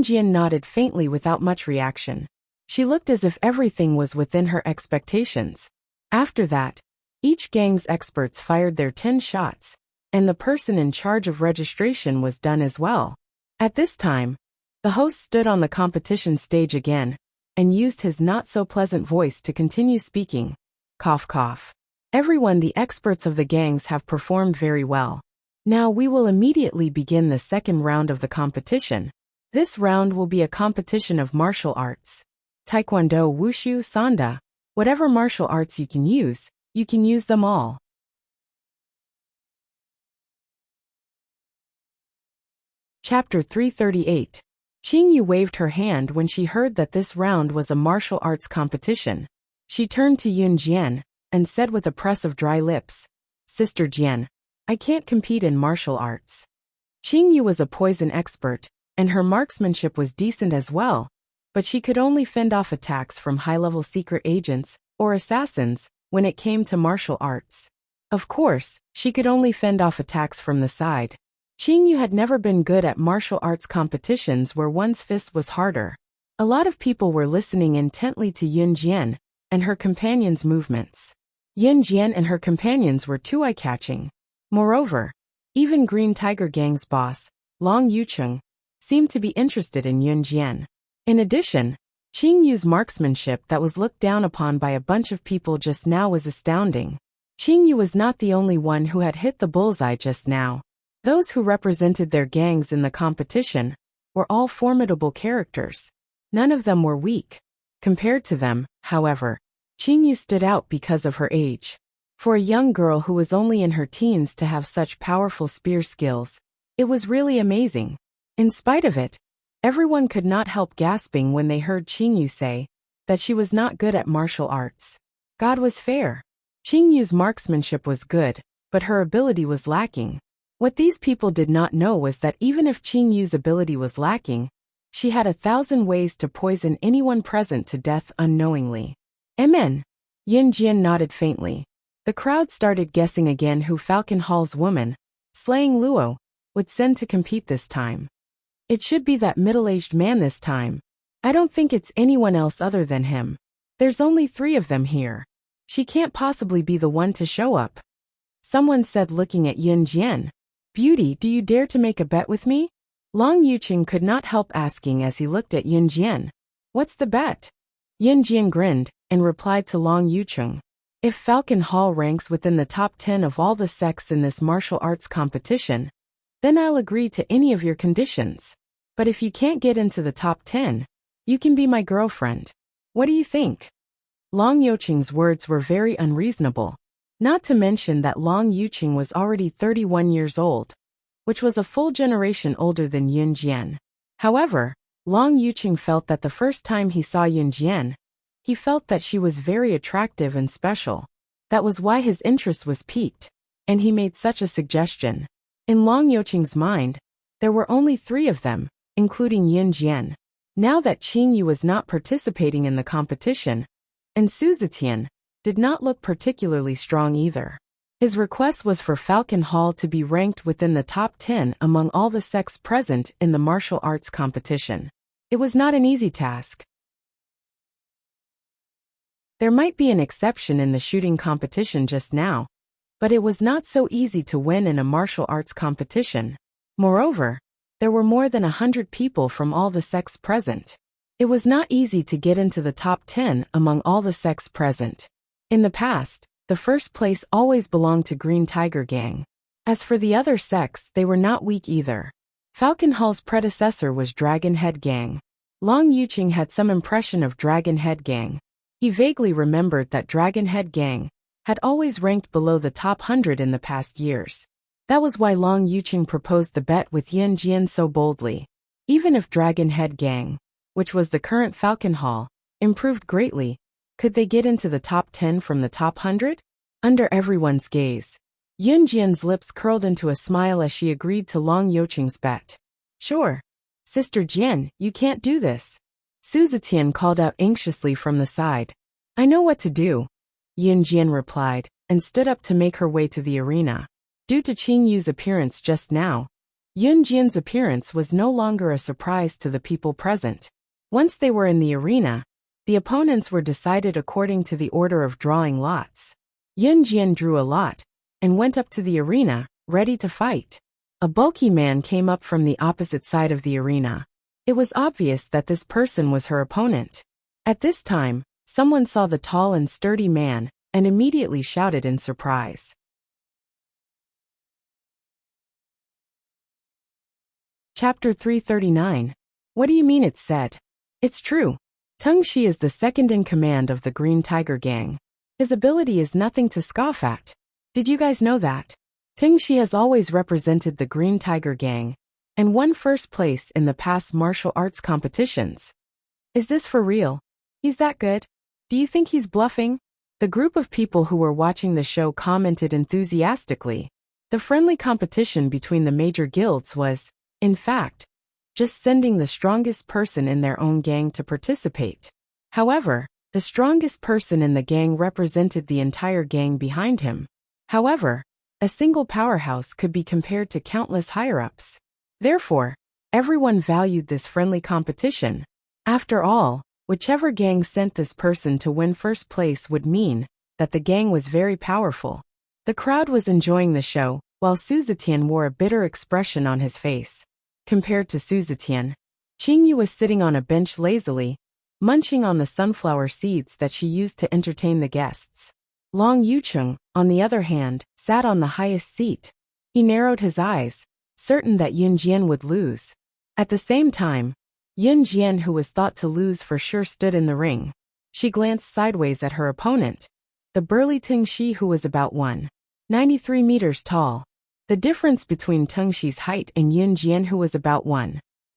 Jian nodded faintly without much reaction. She looked as if everything was within her expectations. After that, each gang's experts fired their 10 shots, and the person in charge of registration was done as well. At this time, the host stood on the competition stage again and used his not-so-pleasant voice to continue speaking. Cough, cough. Everyone, the experts of the gangs have performed very well. Now we will immediately begin the second round of the competition. This round will be a competition of martial arts. Taekwondo, Wushu, Sanda. Whatever martial arts you can use them all. Chapter 338. Qingyu waved her hand when she heard that this round was a martial arts competition. She turned to Yun Jian and said with a press of dry lips, Sister Jian, I can't compete in martial arts. Qingyu was a poison expert, and her marksmanship was decent as well, but she could only fend off attacks from high-level secret agents or assassins when it came to martial arts. Of course, she could only fend off attacks from the side. Qingyu had never been good at martial arts competitions where one's fist was harder. A lot of people were listening intently to Yun Jian and her companions' movements. Yun Jian and her companions were too eye-catching. Moreover, even Green Tiger Gang's boss, Long Yuqing, seemed to be interested in Yun Jian. In addition, Qingyu's marksmanship that was looked down upon by a bunch of people just now was astounding. Qingyu was not the only one who had hit the bullseye just now. Those who represented their gangs in the competition were all formidable characters. None of them were weak. Compared to them, however, Qingyu stood out because of her age. For a young girl who was only in her teens to have such powerful spear skills, it was really amazing. In spite of it, everyone could not help gasping when they heard Qingyu say that she was not good at martial arts. God was fair. Qingyu's marksmanship was good, but her ability was lacking. What these people did not know was that even if Qingyu's ability was lacking, she had 1,000 ways to poison anyone present to death unknowingly. Amen. Yun Jian nodded faintly. The crowd started guessing again who Falcon Hall's woman, slaying Luo, would send to compete this time. It should be that middle-aged man this time. I don't think it's anyone else other than him. There's only 3 of them here. She can't possibly be the one to show up. Someone said looking at Yun Jian. Beauty, do you dare to make a bet with me? Long Yuqing could not help asking as he looked at Yun Jian. What's the bet? Yun Jian grinned and replied to Long Yuqing. If Falcon Hall ranks within the top 10 of all the sects in this martial arts competition, then I'll agree to any of your conditions. But if you can't get into the top 10, you can be my girlfriend. What do you think? Long Youqing's words were very unreasonable. Not to mention that Long Youqing was already 31 years old, which was a full generation older than Yun Jian. However, Long Youqing felt that the first time he saw Yun Jian, he felt that she was very attractive and special. That was why his interest was piqued, and he made such a suggestion. In Long Youqing's mind, there were only 3 of them, including Yun Jian. Now that Qingyu was not participating in the competition, and Su Zetian did not look particularly strong either. His request was for Falcon Hall to be ranked within the top 10 among all the sects present in the martial arts competition. It was not an easy task. There might be an exception in the shooting competition just now, but it was not so easy to win in a martial arts competition. Moreover, there were more than 100 people from all the sects present. It was not easy to get into the top 10 among all the sects present. In the past, the first place always belonged to Green Tiger Gang. As for the other sects, they were not weak either. Falcon Hall's predecessor was Dragon Head Gang. Long Youqing had some impression of Dragon Head Gang. He vaguely remembered that Dragon Head Gang had always ranked below the top 100 in the past years. That was why Long Youqing proposed the bet with Yun Jian so boldly. Even if Dragon Head Gang, which was the current Falcon Hall, improved greatly, could they get into the top 10 from the top 100? Under everyone's gaze, Yun Jian's lips curled into a smile as she agreed to Long Youqing's bet. Sure. Sister Jian, you can't do this. Su Zetian called out anxiously from the side. I know what to do, Yun Jian replied, and stood up to make her way to the arena. Due to Qingyu's appearance just now, Yun Jian's appearance was no longer a surprise to the people present. Once they were in the arena, the opponents were decided according to the order of drawing lots. Yun Jian drew a lot, and went up to the arena, ready to fight. A bulky man came up from the opposite side of the arena. It was obvious that this person was her opponent. At this time, someone saw the tall and sturdy man, and immediately shouted in surprise. Chapter 339. What do you mean it's said? It's true. Teng Shi is the second in command of the Green Tiger Gang. His ability is nothing to scoff at. Did you guys know that? Teng Shi has always represented the Green Tiger Gang, and won first place in the past martial arts competitions. Is this for real? He's that good? Do you think he's bluffing? The group of people who were watching the show commented enthusiastically. The friendly competition between the major guilds was, in fact, just sending the strongest person in their own gang to participate. However, the strongest person in the gang represented the entire gang behind him. However, a single powerhouse could be compared to countless higher-ups. Therefore, everyone valued this friendly competition. After all, whichever gang sent this person to win first place would mean that the gang was very powerful. The crowd was enjoying the show, while Su Zetian wore a bitter expression on his face. Compared to Su Zetian, Qingyu was sitting on a bench lazily, munching on the sunflower seeds that she used to entertain the guests. Long Youqing, on the other hand, sat on the highest seat. He narrowed his eyes, certain that Yun Jian would lose. At the same time, Yun Jian, who was thought to lose for sure, stood in the ring. She glanced sideways at her opponent, the burly Teng Shi, who was about 193 meters tall. The difference between Teng Shi's height and Yun Jian, who was about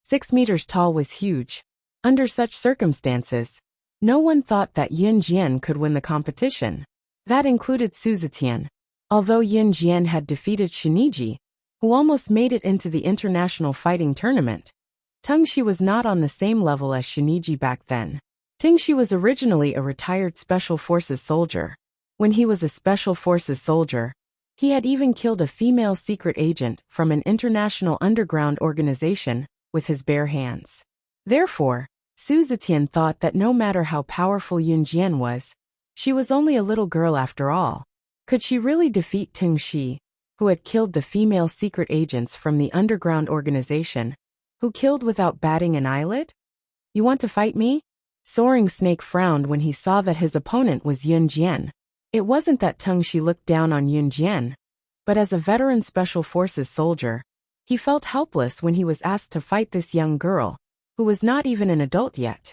16 meters tall, was huge. Under such circumstances, no one thought that Yun Jian could win the competition. That included Su Zetian. Although Yun Jian had defeated Shiniji, who almost made it into the international fighting tournament, Teng Shi was not on the same level as Shiniji back then. Teng Shi was originally a retired Special Forces soldier. When he was a Special Forces soldier, he had even killed a female secret agent from an international underground organization with his bare hands. Therefore, Su Zetian thought that no matter how powerful Yun Jian was, she was only a little girl after all. Could she really defeat Teng Shi, who had killed the female secret agents from the underground organization, who killed without batting an eyelid? You want to fight me? Soaring Snake frowned when he saw that his opponent was Yun Jian. It wasn't that Teng Shi looked down on Yun Jian, but as a veteran Special Forces soldier, he felt helpless when he was asked to fight this young girl, who was not even an adult yet.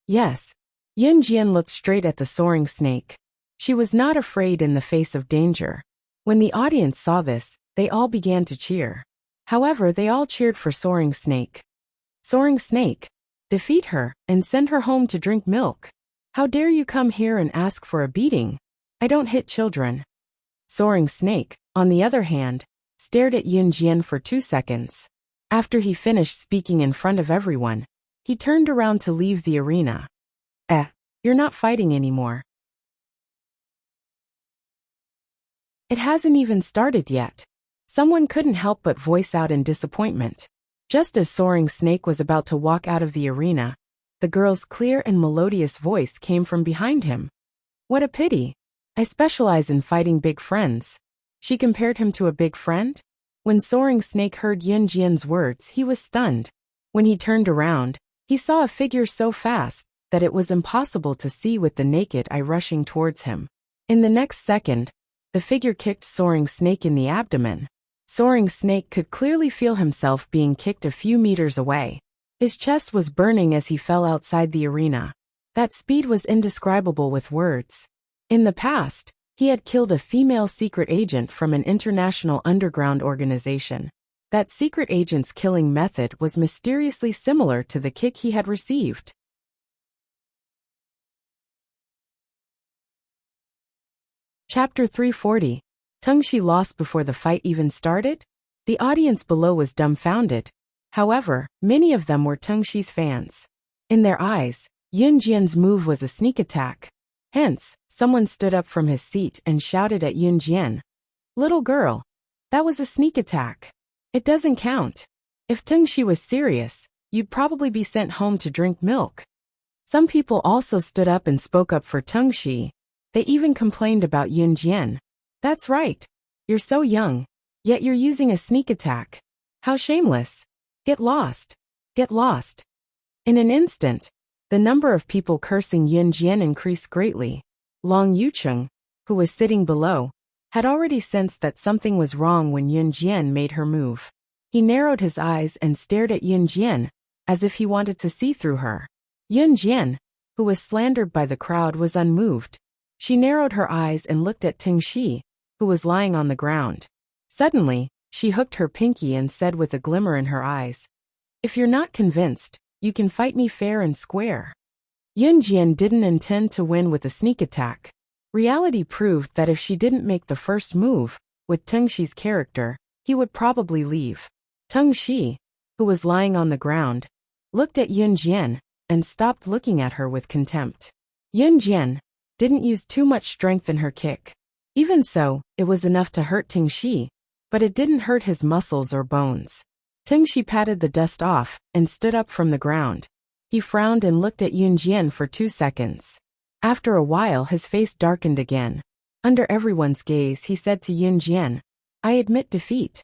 Yes, Yun Jian looked straight at the soaring snake. She was not afraid in the face of danger. When the audience saw this, they all began to cheer. However, they all cheered for Soaring Snake. Soaring Snake, defeat her and send her home to drink milk. How dare you come here and ask for a beating? I don't hit children. Soaring Snake, on the other hand, stared at Yun Jian for 2 seconds. After he finished speaking in front of everyone, he turned around to leave the arena. You're not fighting anymore. It hasn't even started yet. Someone couldn't help but voice out in disappointment. Just as Soaring Snake was about to walk out of the arena, the girl's clear and melodious voice came from behind him. What a pity. I specialize in fighting big friends. She compared him to a big friend? When Soaring Snake heard Yun Jian's words, he was stunned. When he turned around, he saw a figure so fast that it was impossible to see with the naked eye rushing towards him. In the next second, the figure kicked Soaring Snake in the abdomen. Soaring Snake could clearly feel himself being kicked a few meters away. His chest was burning as he fell outside the arena. That speed was indescribable with words. In the past, he had killed a female secret agent from an international underground organization. That secret agent's killing method was mysteriously similar to the kick he had received. Chapter 340. Tengxi lost before the fight even started? The audience below was dumbfounded. However, many of them were Tengxi's fans. In their eyes, Yun Jian's move was a sneak attack. Hence, someone stood up from his seat and shouted at Yun Jian. Little girl, that was a sneak attack. It doesn't count. If Tengxi was serious, you'd probably be sent home to drink milk. Some people also stood up and spoke up for Tengxi. They even complained about Yun Jian. That's right. You're so young, yet you're using a sneak attack. How shameless. Get lost. Get lost. In an instant, the number of people cursing Yun Jian increased greatly. Long Yucheng, who was sitting below, had already sensed that something was wrong when Yun Jian made her move. He narrowed his eyes and stared at Yun Jian, as if he wanted to see through her. Yun Jian, who was slandered by the crowd, was unmoved. She narrowed her eyes and looked at Tengxi, who was lying on the ground. Suddenly, she hooked her pinky and said with a glimmer in her eyes, "If you're not convinced, you can fight me fair and square." Yun Jian didn't intend to win with a sneak attack. Reality proved that if she didn't make the first move, with Tengxi's character, he would probably leave. Tengxi, who was lying on the ground, looked at Yun Jian and stopped looking at her with contempt. Yun Jian didn't use too much strength in her kick. Even so, it was enough to hurt Tengxi, but it didn't hurt his muscles or bones. Tengxi patted the dust off and stood up from the ground. He frowned and looked at Yun Jian for 2 seconds. After a while, his face darkened again. Under everyone's gaze, he said to Yun Jian, "I admit defeat."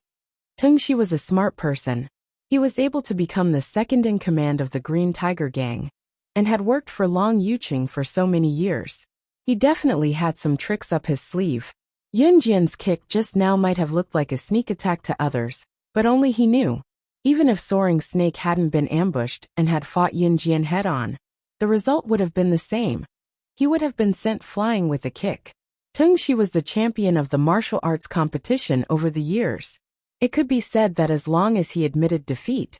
Tengxi was a smart person. He was able to become the second in command of the Green Tiger Gang, and had worked for Long Yucheng for so many years. He definitely had some tricks up his sleeve. Yun Jian's kick just now might have looked like a sneak attack to others, but only he knew. Even if Soaring Snake hadn't been ambushed and had fought Yun Jian head-on, the result would have been the same. He would have been sent flying with a kick. Tengxi was the champion of the martial arts competition over the years. It could be said that as long as he admitted defeat,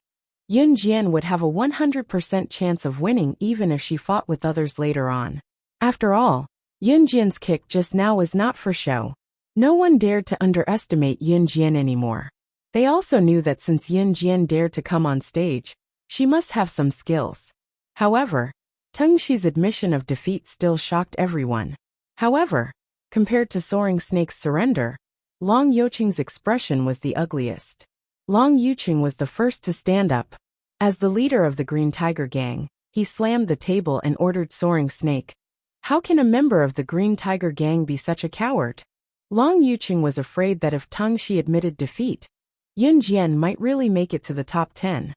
Yun Jian would have a 100% chance of winning even if she fought with others later on. After all, Yun Jian's kick just now was not for show. No one dared to underestimate Yun Jian anymore. They also knew that since Yun Jian dared to come on stage, she must have some skills. However, Tengxi's admission of defeat still shocked everyone. However, compared to Soaring Snake's surrender, Long Yucheng's expression was the ugliest. Long Yucheng was the first to stand up. As the leader of the Green Tiger Gang, he slammed the table and ordered Soaring Snake, "How can a member of the Green Tiger Gang be such a coward?" Long Yucheng was afraid that if Tengxi admitted defeat, Yun Jian might really make it to the top 10.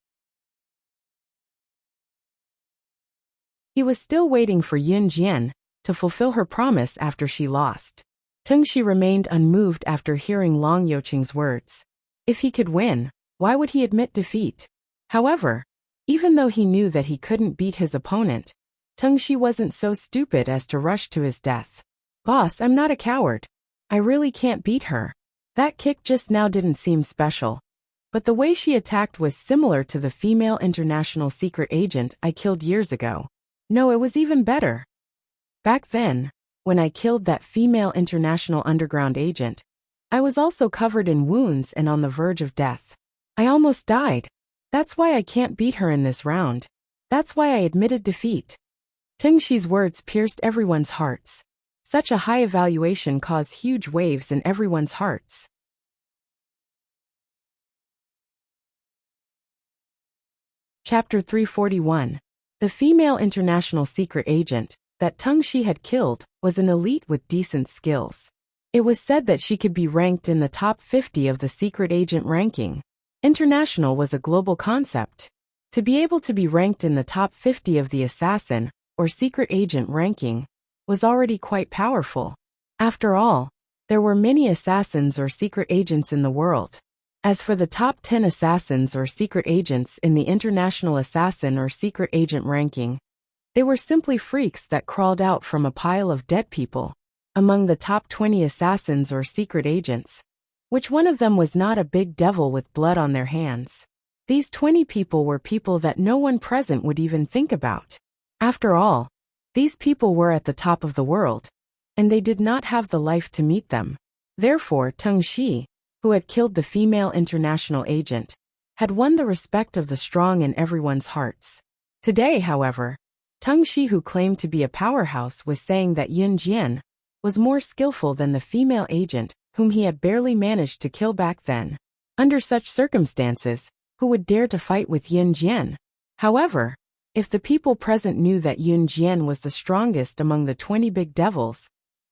He was still waiting for Yun Jian to fulfill her promise after she lost. Tengxi remained unmoved after hearing Long Yucheng's words. If he could win, why would he admit defeat? However, even though he knew that he couldn't beat his opponent, Teng Shi wasn't so stupid as to rush to his death. "Boss, I'm not a coward. I really can't beat her." That kick just now didn't seem special. But the way she attacked was similar to the female international secret agent I killed years ago. No, it was even better. Back then, when I killed that female international underground agent, I was also covered in wounds and on the verge of death. I almost died. That's why I can't beat her in this round. That's why I admitted defeat. Teng Shi's words pierced everyone's hearts. Such a high evaluation caused huge waves in everyone's hearts. Chapter 341. The female international secret agent that Teng Shi had killed was an elite with decent skills. It was said that she could be ranked in the top 50 of the secret agent ranking. International was a global concept. To be able to be ranked in the top 50 of the assassin or secret agent ranking was already quite powerful. After all, there were many assassins or secret agents in the world. As for the top 10 assassins or secret agents in the international assassin or secret agent ranking, they were simply freaks that crawled out from a pile of dead people. Among the top 20 assassins or secret agents, which one of them was not a big devil with blood on their hands? These 20 people were people that no one present would even think about. After all, these people were at the top of the world, and they did not have the life to meet them. Therefore, Teng Shi, who had killed the female international agent, had won the respect of the strong in everyone's hearts. Today, however, Teng Shi, who claimed to be a powerhouse, was saying that Yun Jian was more skillful than the female agent whom he had barely managed to kill back then. Under such circumstances, who would dare to fight with Yun Jian? However, if the people present knew that Yun Jian was the strongest among the 20 big devils,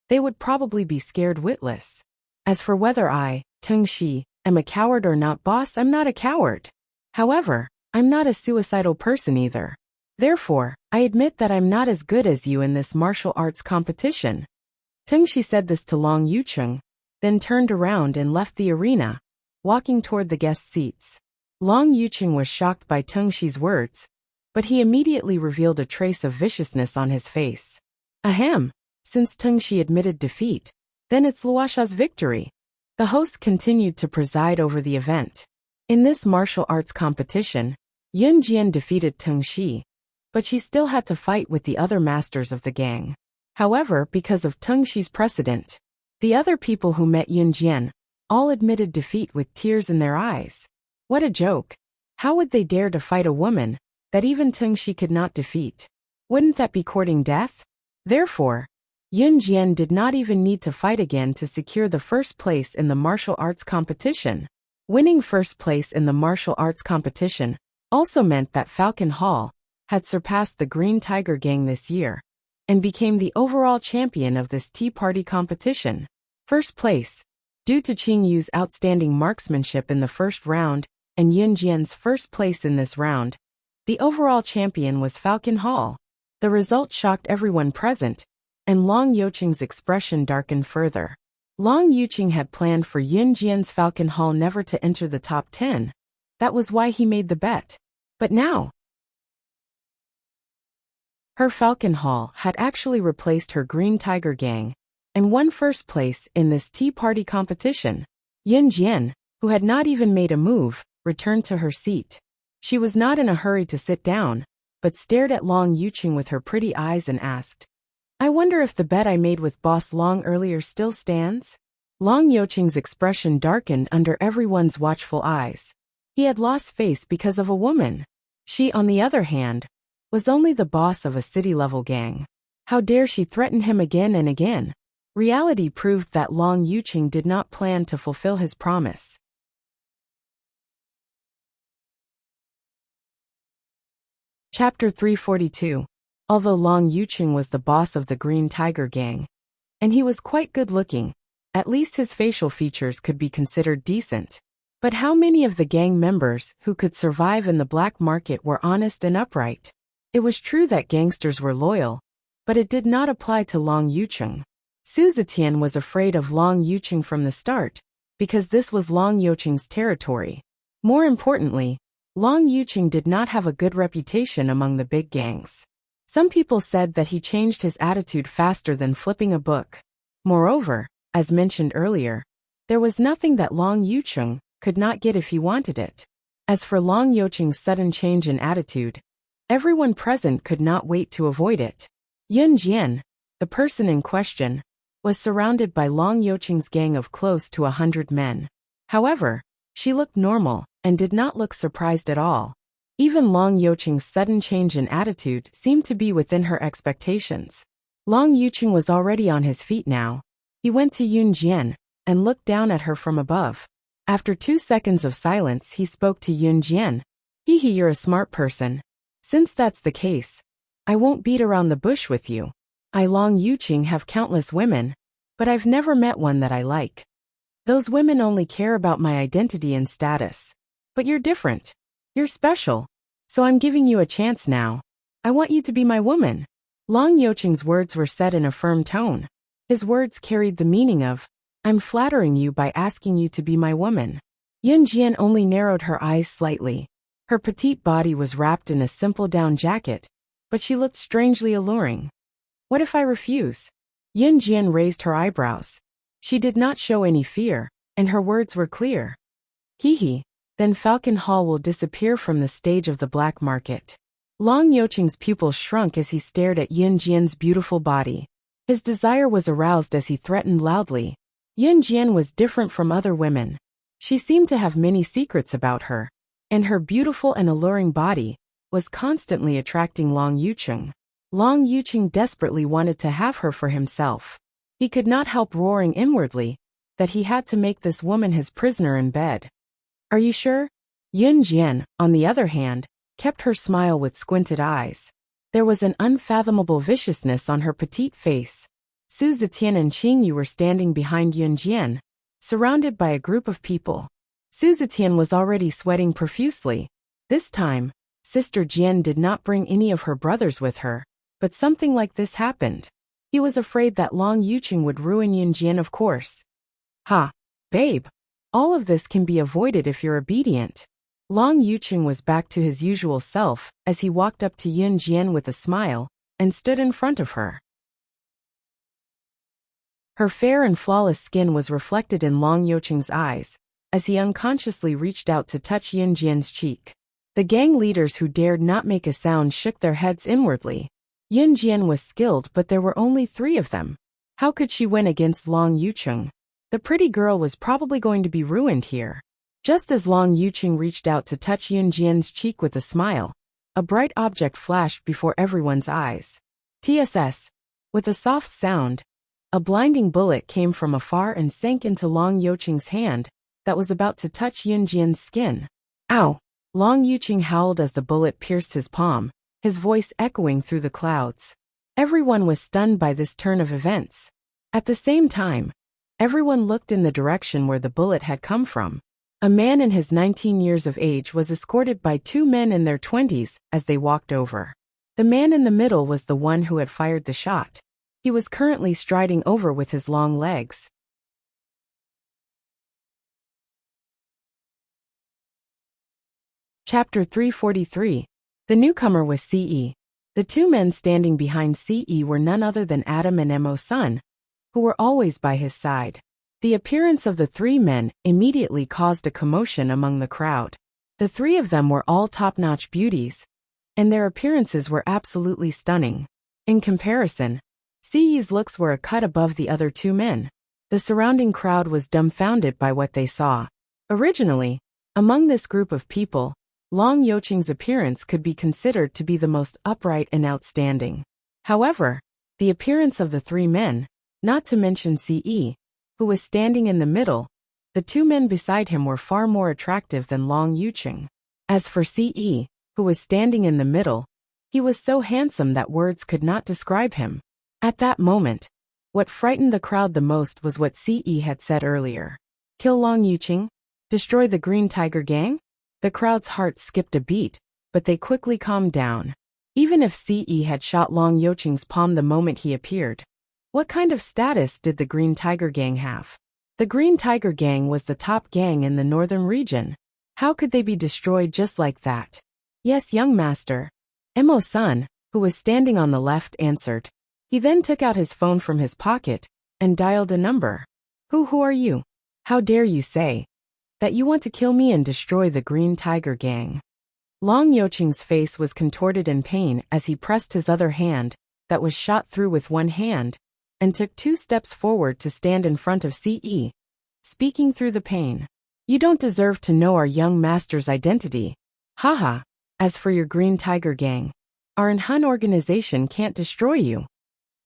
they would probably be scared witless. As for whether I, Teng Shi, am a coward or not, boss, I'm not a coward. However, I'm not a suicidal person either. Therefore, I admit that I'm not as good as you in this martial arts competition. Teng Shi said this to Long Yucheng, then turned around and left the arena, walking toward the guest seats. Long Yucheng was shocked by Teng Shi's words, but he immediately revealed a trace of viciousness on his face. Ahem, since Teng Shi admitted defeat, then it's Luosha's victory. The host continued to preside over the event. In this martial arts competition, Yun Jian defeated Teng Shi, but she still had to fight with the other masters of the gang. However, because of Teng Shi's precedent, the other people who met Yun Jian all admitted defeat with tears in their eyes. What a joke! How would they dare to fight a woman that even Teng Shi could not defeat? Wouldn't that be courting death? Therefore, Yun Jian did not even need to fight again to secure the first place in the martial arts competition. Winning first place in the martial arts competition also meant that Falcon Hall had surpassed the Green Tiger Gang this year and became the overall champion of this Tea Party competition. First place, due to Qing Yu's outstanding marksmanship in the first round and Yun Jian's first place in this round, the overall champion was Falcon Hall. The result shocked everyone present, and Long Yucheng's expression darkened further. Long Yucheng had planned for Yun Jian's Falcon Hall never to enter the top 10. That was why he made the bet. But now, her Falcon Hall had actually replaced her Green Tiger Gang and won first place in this Tea Party competition. Yun Jian, who had not even made a move, returned to her seat. She was not in a hurry to sit down, but stared at Long Yucheng with her pretty eyes and asked, "I wonder if the bet I made with Boss Long earlier still stands?" Long Yucheng's expression darkened under everyone's watchful eyes. He had lost face because of a woman. She, on the other hand, was only the boss of a city-level gang. How dare she threaten him again and again? Reality proved that Long Yucheng did not plan to fulfill his promise. Chapter 342. Although Long Yucheng was the boss of the Green Tiger Gang, and he was quite good-looking, at least his facial features could be considered decent. But how many of the gang members who could survive in the black market were honest and upright? It was true that gangsters were loyal, but it did not apply to Long Yucheng. Su Zetian was afraid of Long Yucheng from the start, because this was Long Yucheng's territory. More importantly, Long Yucheng did not have a good reputation among the big gangs. Some people said that he changed his attitude faster than flipping a book. Moreover, as mentioned earlier, there was nothing that Long Yucheng could not get if he wanted it. As for Long Yucheng's sudden change in attitude, everyone present could not wait to avoid it. Yun Jian, the person in question, was surrounded by Long Yucheng's gang of close to 100 men. However, she looked normal and did not look surprised at all. Even Long Yucheng's sudden change in attitude seemed to be within her expectations. Long Yucheng was already on his feet now. He went to Yun Jian and looked down at her from above. After 2 seconds of silence, he spoke to Yun Jian. You're a smart person. Since that's the case, I won't beat around the bush with you. I Long Yucheng have countless women, but I've never met one that I like. Those women only care about my identity and status. But you're different. You're special. So I'm giving you a chance now. I want you to be my woman. Long Yucheng's words were said in a firm tone. His words carried the meaning of, I'm flattering you by asking you to be my woman. Yun Jian only narrowed her eyes slightly. Her petite body was wrapped in a simple down jacket, but she looked strangely alluring. What if I refuse? Yun Jian raised her eyebrows. She did not show any fear, and her words were clear. Then Falcon Hall will disappear from the stage of the black market. Long Yucheng's pupils shrunk as he stared at Yun Jian's beautiful body. His desire was aroused as he threatened loudly. Yun Jian was different from other women. She seemed to have many secrets about her, and her beautiful and alluring body was constantly attracting Long Yucheng. Long Yucheng desperately wanted to have her for himself. He could not help roaring inwardly that he had to make this woman his prisoner in bed. Are you sure? Yun Jian, on the other hand, kept her smile with squinted eyes. There was an unfathomable viciousness on her petite face. Su Zetian and Qing Yu were standing behind Yun Jian, surrounded by a group of people. Su Zetian was already sweating profusely. This time, Sister Jian did not bring any of her brothers with her, but something like this happened. He was afraid that Long Yucheng would ruin Yun Jian, of course. Babe. All of this can be avoided if you're obedient. Long Yucheng was back to his usual self as he walked up to Yun Jian with a smile and stood in front of her. Her fair and flawless skin was reflected in Long Yucheng's eyes as he unconsciously reached out to touch Yun Jian's cheek. The gang leaders who dared not make a sound shook their heads inwardly. Yun Jian was skilled, but there were only 3 of them. How could she win against Long Yucheng? The pretty girl was probably going to be ruined here. Just as Long Yucheng reached out to touch Yun Jian's cheek with a smile, a bright object flashed before everyone's eyes. TSS. With a soft sound, a blinding bullet came from afar and sank into Long Yucheng's hand that was about to touch Yun Jian's skin. Ow! Long Yucheng howled as the bullet pierced his palm, his voice echoing through the clouds. Everyone was stunned by this turn of events. At the same time, everyone looked in the direction where the bullet had come from. A man in his 19 years of age was escorted by 2 men in their 20s as they walked over. The man in the middle was the one who had fired the shot. He was currently striding over with his long legs. Chapter 343. The newcomer was Ce. The 2 men standing behind Ce were none other than Adam and Emo's son, who were always by his side. The appearance of the 3 men immediately caused a commotion among the crowd. The 3 of them were all top-notch beauties, and their appearances were absolutely stunning. In comparison, Ce's looks were a cut above the other 2 men. The surrounding crowd was dumbfounded by what they saw. Originally, among this group of people, Long Yucheng's appearance could be considered to be the most upright and outstanding. However, the appearance of the 3 men, not to mention Ce, who was standing in the middle, the 2 men beside him were far more attractive than Long Yucheng. As for Ce, who was standing in the middle, he was so handsome that words could not describe him. At that moment, what frightened the crowd the most was what Ce had said earlier. Kill Long Yucheng? Destroy the Green Tiger Gang? The crowd's hearts skipped a beat, but they quickly calmed down. Even if Ce had shot Long Yucheng's palm the moment he appeared, what kind of status did the Green Tiger Gang have? The Green Tiger Gang was the top gang in the northern region. How could they be destroyed just like that? Yes, young master. Emo's son, who was standing on the left, answered. He then took out his phone from his pocket and dialed a number. Who are you? How dare you say that you want to kill me and destroy the Green Tiger Gang? Long Youqing's face was contorted in pain as he pressed his other hand, that was shot through with one hand, and took 2 steps forward to stand in front of Ce, speaking through the pain. You don't deserve to know our young master's identity. Haha. As for your Green Tiger Gang, our Hun organization can't destroy you.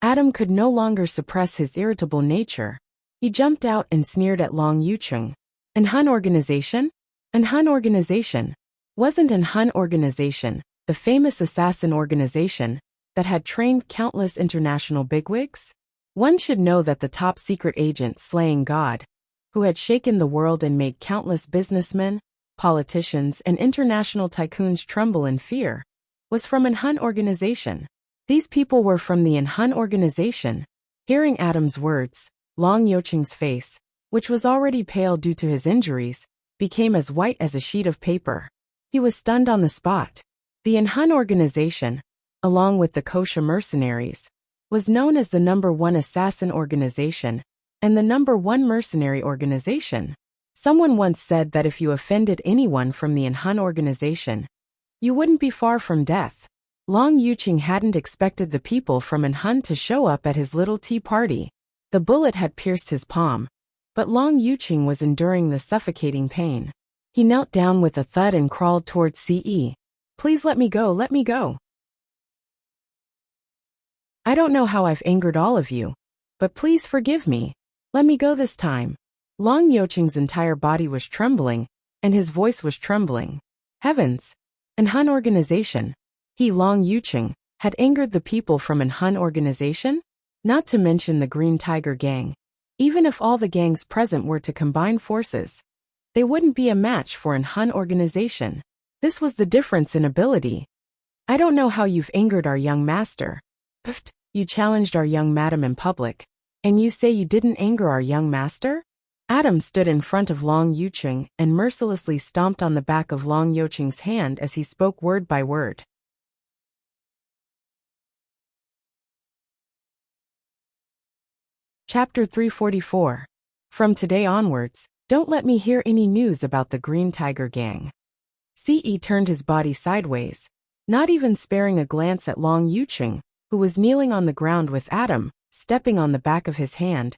Adam could no longer suppress his irritable nature. He jumped out and sneered at Long Youqing. An Hun organization? An Hun organization? Wasn't an Hun organization the famous assassin organization that had trained countless international bigwigs? One should know that the top secret agent slaying God, who had shaken the world and made countless businessmen, politicians, and international tycoons tremble in fear, was from an Hun organization. These people were from the Hun organization. Hearing Adam's words, Long Youqing's face, which was already pale due to his injuries, became as white as a sheet of paper. He was stunned on the spot. The Hun organization, along with the Kosha mercenaries, was known as the #1 assassin organization and the #1 mercenary organization. Someone once said that if you offended anyone from the Hun organization, you wouldn't be far from death. Long Youqing hadn't expected the people from Hun to show up at his little tea party. The bullet had pierced his palm, but Long Youqing was enduring the suffocating pain. He knelt down with a thud and crawled towards Ce. Please let me go, let me go. I don't know how I've angered all of you, but please forgive me. Let me go this time. Long Youqing's entire body was trembling, and his voice was trembling. Heavens! An Hun organization. He, Long Youqing, had angered the people from an Hun organization? Not to mention the Green Tiger Gang. Even if all the gangs present were to combine forces, they wouldn't be a match for an Hun organization. This was the difference in ability. I don't know how you've angered our young master. Pfft, you challenged our young madam in public, and you say you didn't anger our young master? Adam stood in front of Long Youqing and mercilessly stomped on the back of Long Youqing's hand as he spoke word by word. Chapter 344. From today onwards, don't let me hear any news about the Green Tiger Gang. Ce turned his body sideways, not even sparing a glance at Long Youqing, who was kneeling on the ground with Adam, stepping on the back of his hand,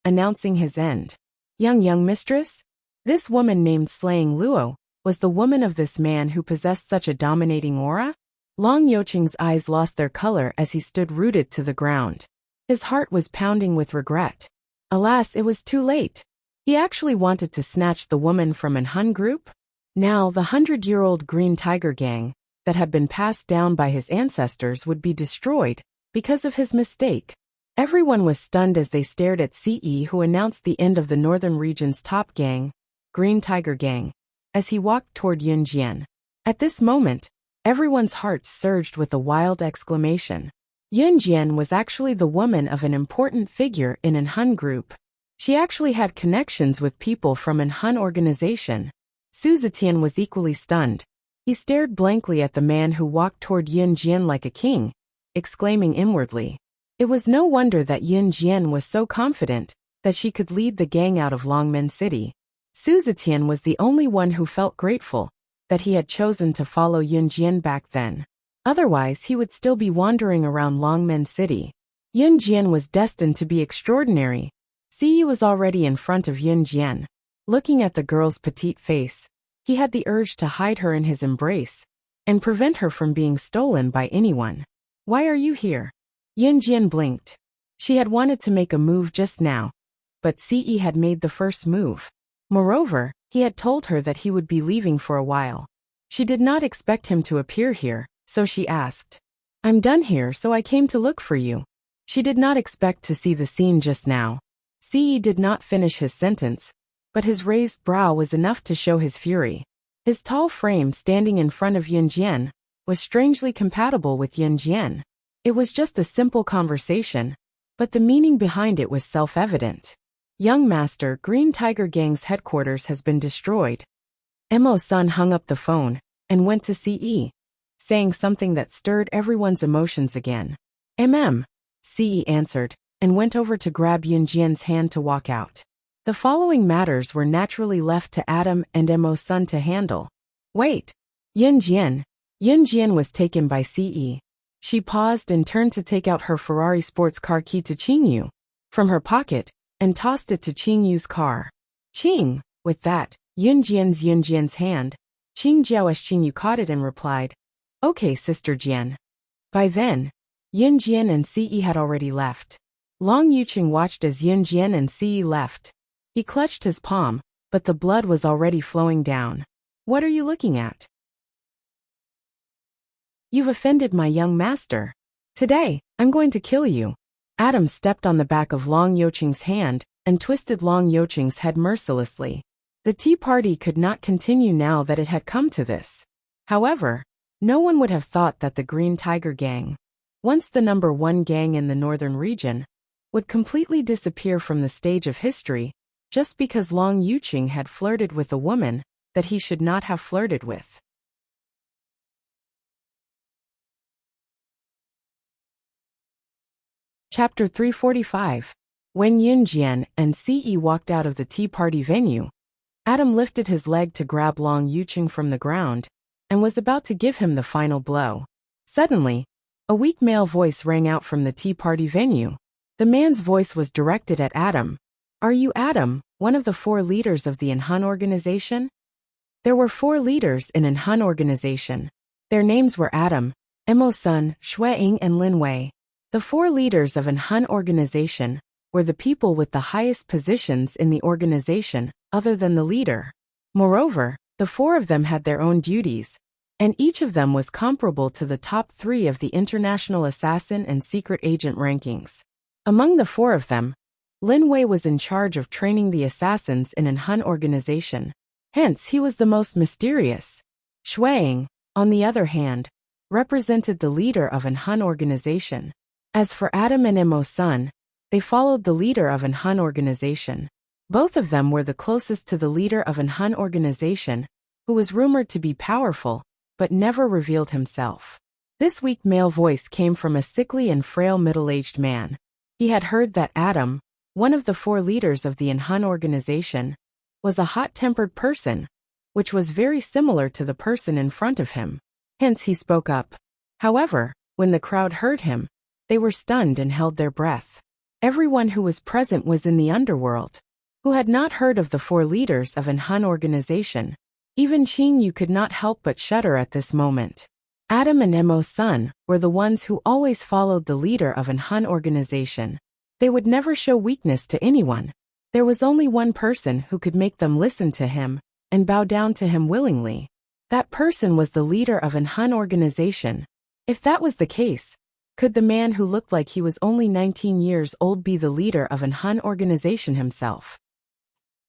announcing his end. Young mistress? This woman named Slaying Luo was the woman of this man who possessed such a dominating aura? Long Youqing's eyes lost their color as he stood rooted to the ground. His heart was pounding with regret. Alas, it was too late. He actually wanted to snatch the woman from an Hun group. Now the 100-year-old Green Tiger Gang that had been passed down by his ancestors would be destroyed because of his mistake. Everyone was stunned as they stared at Ce, who announced the end of the northern region's top gang, Green Tiger Gang, as he walked toward Yunjian. At this moment, everyone's hearts surged with a wild exclamation. Yunjian was actually the woman of an important figure in an Hun group. She actually had connections with people from an Hun organization. Su Zetian was equally stunned. He stared blankly at the man who walked toward Yunjian like a king, exclaiming inwardly. It was no wonder that Yunjian was so confident that she could lead the gang out of Longmen City. Su Zetian was the only one who felt grateful that he had chosen to follow Yunjian back then. Otherwise, he would still be wandering around Longmen City. Yunjian was destined to be extraordinary. Ce was already in front of Yunjian. Looking at the girl's petite face, he had the urge to hide her in his embrace and prevent her from being stolen by anyone. Why are you here? Yunjian blinked. She had wanted to make a move just now, but Ce had made the first move. Moreover, he had told her that he would be leaving for a while. She did not expect him to appear here, so she asked, I'm done here, so I came to look for you. She did not expect to see the scene just now. Ce did not finish his sentence, but his raised brow was enough to show his fury. His tall frame standing in front of Yunjian was strangely compatible with Yunjian. It was just a simple conversation, but the meaning behind it was self-evident. Young master, Green Tiger Gang's headquarters has been destroyed. Mo-san hung up the phone and went to Ce. saying something that stirred everyone's emotions again. Ce answered, and went over to grab Yunjian's hand to walk out. The following matters were naturally left to Adam and Mo's son to handle. Wait. Yunjian. Yunjian was taken by Ce. She paused and turned to take out her Ferrari sports car key to Qingyu from her pocket and tossed it to Qingyu's car. Qing. With that, Yunjian's hand. Qingyu caught it and replied, "Okay, Sister Jian." By then, Yunjian and Ce had already left. Long Yuqing watched as Yunjian and Ce left. He clutched his palm, but the blood was already flowing down. "What are you looking at? You've offended my young master. Today, I'm going to kill you." Adam stepped on the back of Long Yuqing's hand and twisted Long Yuqing's head mercilessly. The tea party could not continue now that it had come to this. However, no one would have thought that the Green Tiger Gang, once the #1 gang in the northern region, would completely disappear from the stage of history just because Long Yuqing had flirted with a woman that he should not have flirted with. Chapter 345. When Yunjian and Ce walked out of the tea party venue, Adam lifted his leg to grab Long Yuqing from the ground and was about to give him the final blow. Suddenly, a weak male voice rang out from the tea party venue. The man's voice was directed at Adam. "Are you Adam, one of the 4 leaders of the Enhun organization?" There were 4 leaders in Enhun organization. Their names were Adam, Mo's son, Shueying and Lin Wei. The 4 leaders of Enhun organization were the people with the highest positions in the organization, other than the leader. Moreover, the 4 of them had their own duties, and each of them was comparable to the top 3 of the international assassin and secret agent rankings. Among the 4 of them, Lin Wei was in charge of training the assassins in Enhun organization. Hence, he was the most mysterious. Shueying, on the other hand, represented the leader of Enhun organization. As for Adam and Mo's son, they followed the leader of Enhun organization. Both of them were the closest to the leader of Enhun organization, who was rumored to be powerful, but never revealed himself. This weak male voice came from a sickly and frail middle-aged man. He had heard that Adam, one of the 4 leaders of the Enhun organization, was a hot-tempered person, which was very similar to the person in front of him. Hence he spoke up. However, when the crowd heard him, they were stunned and held their breath. Everyone who was present was in the underworld, who had not heard of the 4 leaders of Enhun organization. Even Qingyu could not help but shudder at this moment. Adam and Mo's son were the ones who always followed the leader of Enhun organization. They would never show weakness to anyone. There was only one person who could make them listen to him and bow down to him willingly. That person was the leader of Enhun organization. If that was the case, could the man who looked like he was only 19 years old be the leader of Enhun organization himself?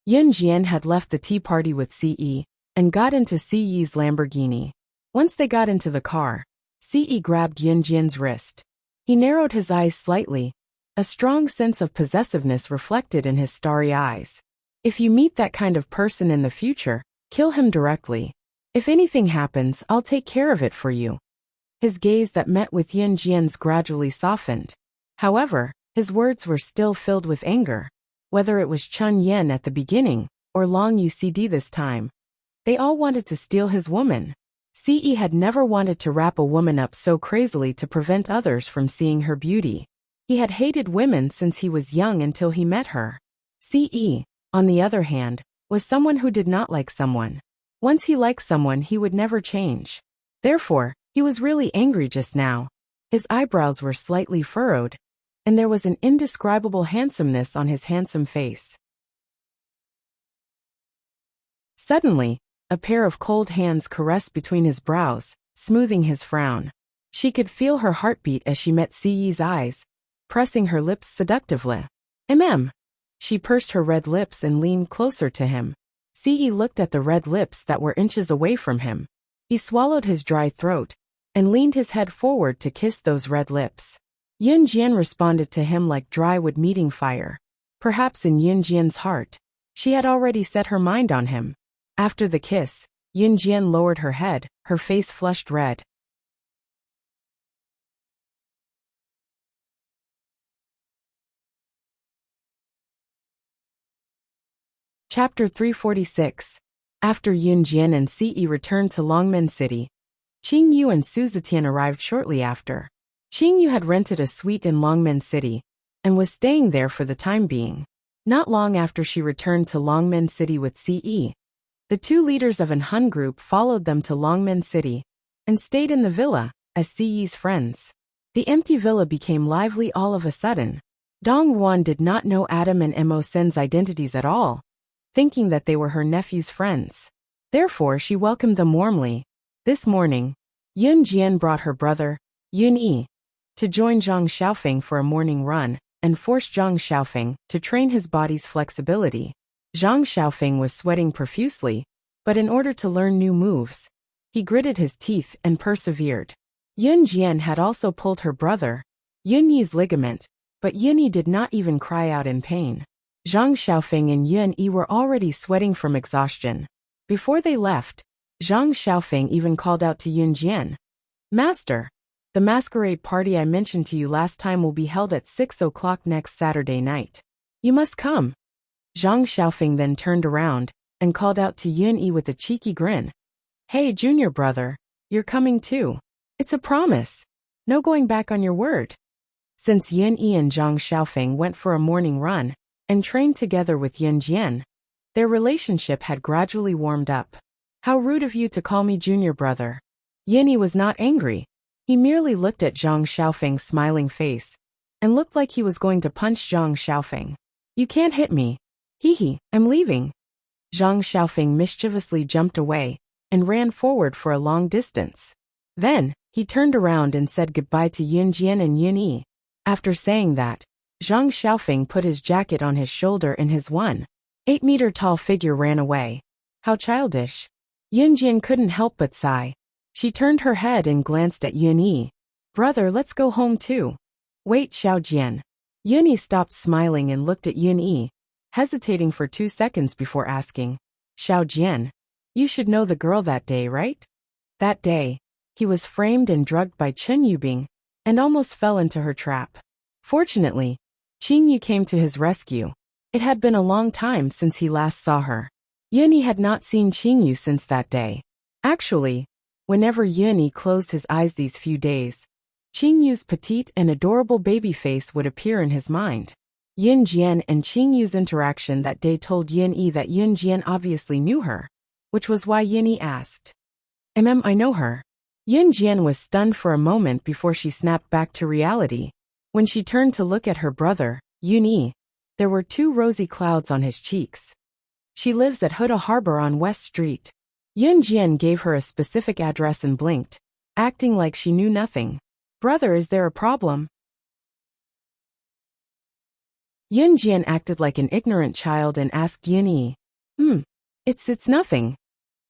Yunjian had left the tea party with Ce and got into Ce's Lamborghini. Once they got into the car, Ce grabbed Yunjian's wrist. He narrowed his eyes slightly, a strong sense of possessiveness reflected in his starry eyes. "If you meet that kind of person in the future, kill him directly. If anything happens, I'll take care of it for you." His gaze that met with Yunjian's gradually softened. However, his words were still filled with anger. Whether it was Chun Yen at the beginning, or Long Yucd this time, they all wanted to steal his woman. Ce had never wanted to wrap a woman up so crazily to prevent others from seeing her beauty. He had hated women since he was young until he met her. Ce, on the other hand, was someone who did not like someone. Once he liked someone, he would never change. Therefore, he was really angry just now. His eyebrows were slightly furrowed, and there was an indescribable handsomeness on his handsome face. Suddenly, a pair of cold hands caressed between his brows, smoothing his frown. She could feel her heartbeat as she met Ce's eyes, pressing her lips seductively. She pursed her red lips and leaned closer to him. Ce looked at the red lips that were inches away from him. He swallowed his dry throat and leaned his head forward to kiss those red lips. Yunjian responded to him like dry wood meeting fire. Perhaps in Yunjian's heart, she had already set her mind on him. After the kiss, Yunjian lowered her head, her face flushed red. Chapter 346. After Yun Jian and Ce returned to Longmen City, Qing Yu and Su Zetian arrived shortly after. Qing Yu had rented a suite in Longmen City and was staying there for the time being. Not long after she returned to Longmen City with Ce, the two leaders of an Hun group followed them to Longmen City and stayed in the villa as Ce's friends. The empty villa became lively all of a sudden. Dong Wan did not know Adam and Mo Sen's identities at all, thinking that they were her nephew's friends. Therefore, she welcomed them warmly. This morning, Yun Jian brought her brother, Yun Yi, to join Zhang Xiaofeng for a morning run and forced Zhang Xiaofeng to train his body's flexibility. Zhang Xiaofeng was sweating profusely, but in order to learn new moves, he gritted his teeth and persevered. Yun Jian had also pulled her brother, Yun Yi's ligament, but Yun Yi did not even cry out in pain. Zhang Xiaofeng and Yun Yi were already sweating from exhaustion. Before they left, Zhang Xiaofeng even called out to Yun Jian, "Master, the masquerade party I mentioned to you last time will be held at 6 o'clock next Saturday night. You must come." Zhang Xiaofeng then turned around and called out to Yun Yi with a cheeky grin, "Hey, junior brother, you're coming too. It's a promise. No going back on your word." Since Yun Yi and Zhang Xiaofeng went for a morning run and trained together with Yun Jian, their relationship had gradually warmed up. "How rude of you to call me junior brother." Yun Yi was not angry. He merely looked at Zhang Xiaofeng's smiling face and looked like he was going to punch Zhang Xiaofeng. "You can't hit me. Hee, I'm leaving." Zhang Xiaofeng mischievously jumped away and ran forward for a long distance. Then, he turned around and said goodbye to Yun Jian and Yun Yi. After saying that, Zhang Xiaofeng put his jacket on his shoulder and his 1.8-meter-tall figure ran away. How childish. Yun Jian couldn't help but sigh. She turned her head and glanced at Yun Yi. "Brother, let's go home too." "Wait, Xiao Jian." Yun Yi stopped smiling and looked at Yun Yi, hesitating for 2 seconds before asking, "Xiao Jian, you should know the girl that day, right?" That day, he was framed and drugged by Chen Yubing and almost fell into her trap. Fortunately, Qing Yu came to his rescue. It had been a long time since he last saw her. Yun Yi had not seen Qing Yu since that day. Actually, whenever Yun Yi closed his eyes these few days, Qing Yu's petite and adorable baby face would appear in his mind. Yun Jian and Qing Yu's interaction that day told Yun Yi that Yun Jian obviously knew her, which was why Yun Yi asked, I know her." Yun Jian was stunned for a moment before she snapped back to reality. When she turned to look at her brother, Yun Yi, there were 2 rosy clouds on his cheeks. "She lives at Huda Harbor on West Street." Yun Jian gave her a specific address and blinked, acting like she knew nothing. "Brother, is there a problem?" Yun Jian acted like an ignorant child and asked Yun Yi, It's nothing."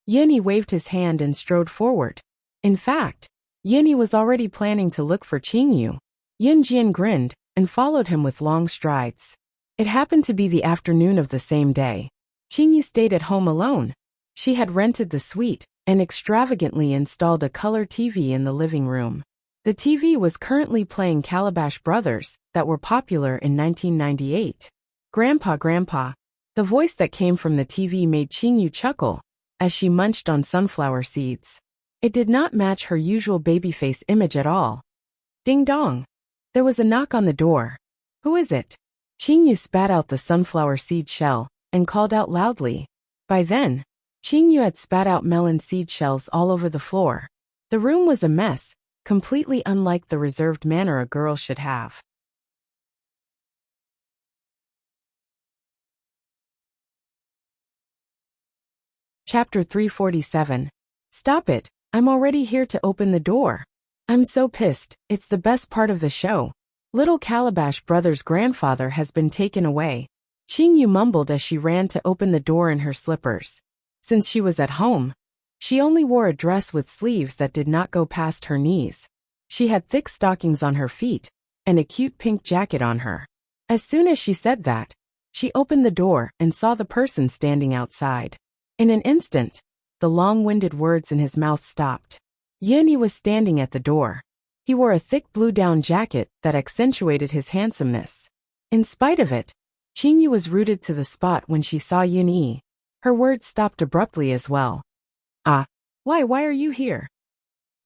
Yun Yi waved his hand and strode forward. In fact, Yun Yi was already planning to look for Qing Yu. Yun Jian grinned and followed him with long strides. It happened to be the afternoon of the same day. Qing Yu stayed at home alone. She had rented the suite and extravagantly installed a color TV in the living room. The TV was currently playing Calabash Brothers that were popular in 1998. Grandpa. The voice that came from the TV made Qing Yu chuckle as she munched on sunflower seeds. It did not match her usual babyface image at all. Ding dong. There was a knock on the door. "Who is it?" Qing Yu spat out the sunflower seed shell and called out loudly. By then, Qing Yu had spat out melon seed shells all over the floor. The room was a mess, completely unlike the reserved manner a girl should have. Chapter 347. Stop it. I'm already here to open the door. I'm so pissed. It's the best part of the show. Little Calabash Brothers' grandfather has been taken away. Qing Yu mumbled as she ran to open the door in her slippers. Since she was at home, she only wore a dress with sleeves that did not go past her knees. She had thick stockings on her feet and a cute pink jacket on her. As soon as she said that, she opened the door and saw the person standing outside. In an instant, the long-winded words in his mouth stopped. Yun Yi was standing at the door. He wore a thick blue down jacket that accentuated his handsomeness. In spite of it, Qingyu was rooted to the spot when she saw Yun Yi. Her words stopped abruptly as well. Ah, why are you here?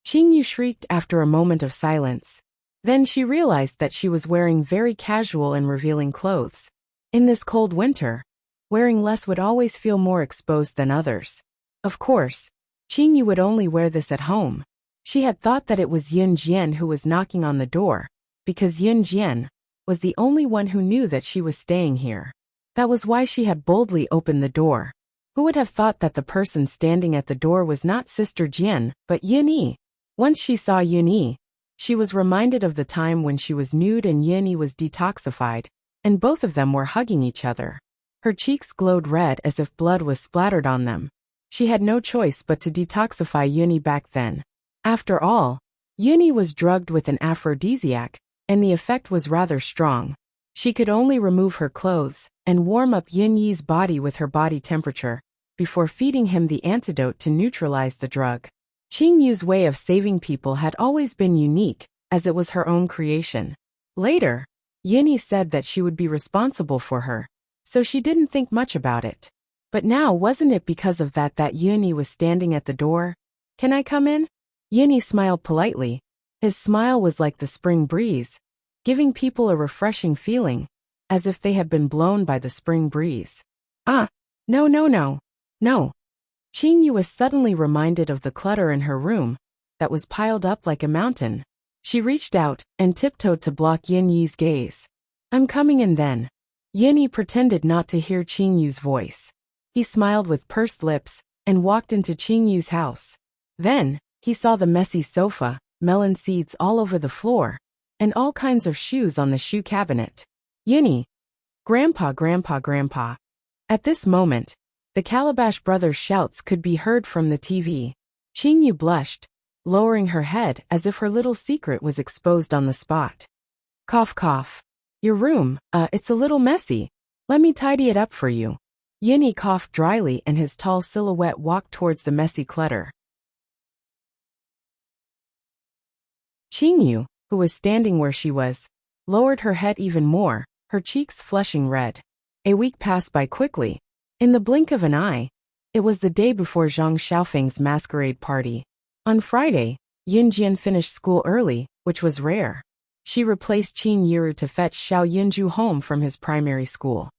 Qingyu shrieked after a moment of silence. Then she realized that she was wearing very casual and revealing clothes. In this cold winter, wearing less would always feel more exposed than others. Of course, Qingyu would only wear this at home. She had thought that it was Yun Jian who was knocking on the door, because Yun Jian was the only one who knew that she was staying here. That was why she had boldly opened the door. Who would have thought that the person standing at the door was not Sister Jian, but Yun Yi? Once she saw Yun Yi, she was reminded of the time when she was nude and Yun Yi was detoxified, and both of them were hugging each other. Her cheeks glowed red as if blood was splattered on them. She had no choice but to detoxify Yun Yi back then. After all, Yun Yi was drugged with an aphrodisiac, and the effect was rather strong. She could only remove her clothes and warm up Yun Yi's body with her body temperature before feeding him the antidote to neutralize the drug. Qingyu's way of saving people had always been unique, as it was her own creation. Later, Yun Yi said that she would be responsible for her, so she didn't think much about it. But now wasn't it because of that Yun Yi was standing at the door? Can I come in? Yun Yi smiled politely. His smile was like the spring breeze, giving people a refreshing feeling, as if they had been blown by the spring breeze. Ah, no. Qingyu was suddenly reminded of the clutter in her room that was piled up like a mountain. She reached out and tiptoed to block Yun Yi's gaze. I'm coming in then. Yun Yi pretended not to hear Qingyu's voice. He smiled with pursed lips and walked into Qingyu's house. Then, he saw the messy sofa, melon seeds all over the floor, and all kinds of shoes on the shoe cabinet. Yun Yi, Grandpa. At this moment, the Calabash brothers' shouts could be heard from the TV. Qingyu blushed, lowering her head as if her little secret was exposed on the spot. Cough. Your room, it's a little messy. Let me tidy it up for you. Yun Yi coughed dryly and his tall silhouette walked towards the messy clutter. Qingyu, who was standing where she was, lowered her head even more, her cheeks flushing red. A week passed by quickly. In the blink of an eye, it was the day before Zhang Xiaofeng's masquerade party. On Friday, Yun Jian finished school early, which was rare. She replaced Qin Yiru to fetch Xiao Yunju home from his primary school.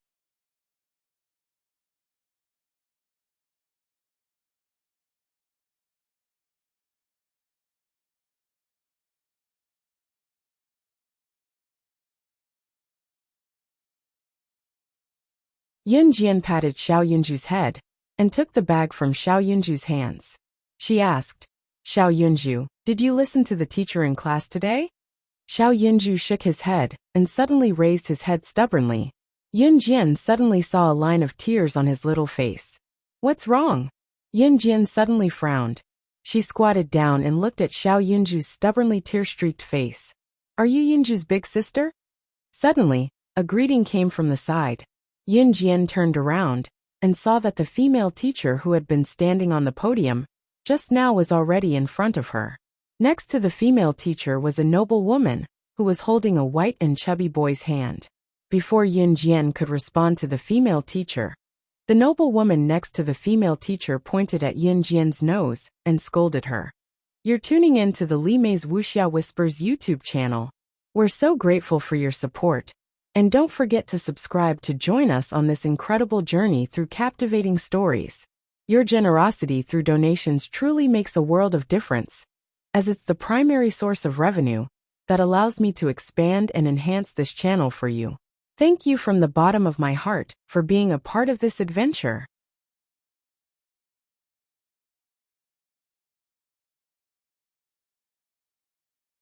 Yun Jian patted Xiao Yunju's head and took the bag from Xiao Yunju's hands. She asked, Xiao Yunju, did you listen to the teacher in class today? Xiao Yunju shook his head and suddenly raised his head stubbornly. Yun Jian suddenly saw a line of tears on his little face. What's wrong? Yun Jian suddenly frowned. She squatted down and looked at Xiao Yunju's stubbornly tear-streaked face. Are you Yunju's big sister? Suddenly, a greeting came from the side. Yun Jian turned around and saw that the female teacher who had been standing on the podium just now was already in front of her. Next to the female teacher was a noble woman who was holding a white and chubby boy's hand. Before Yun Jian could respond to the female teacher, the noble woman next to the female teacher pointed at Yun Jian's nose and scolded her. You're tuning in to the Li Mei's Wuxia Whispers YouTube channel. We're so grateful for your support. And don't forget to subscribe to join us on this incredible journey through captivating stories. Your generosity through donations truly makes a world of difference, as it's the primary source of revenue that allows me to expand and enhance this channel for you. Thank you from the bottom of my heart for being a part of this adventure.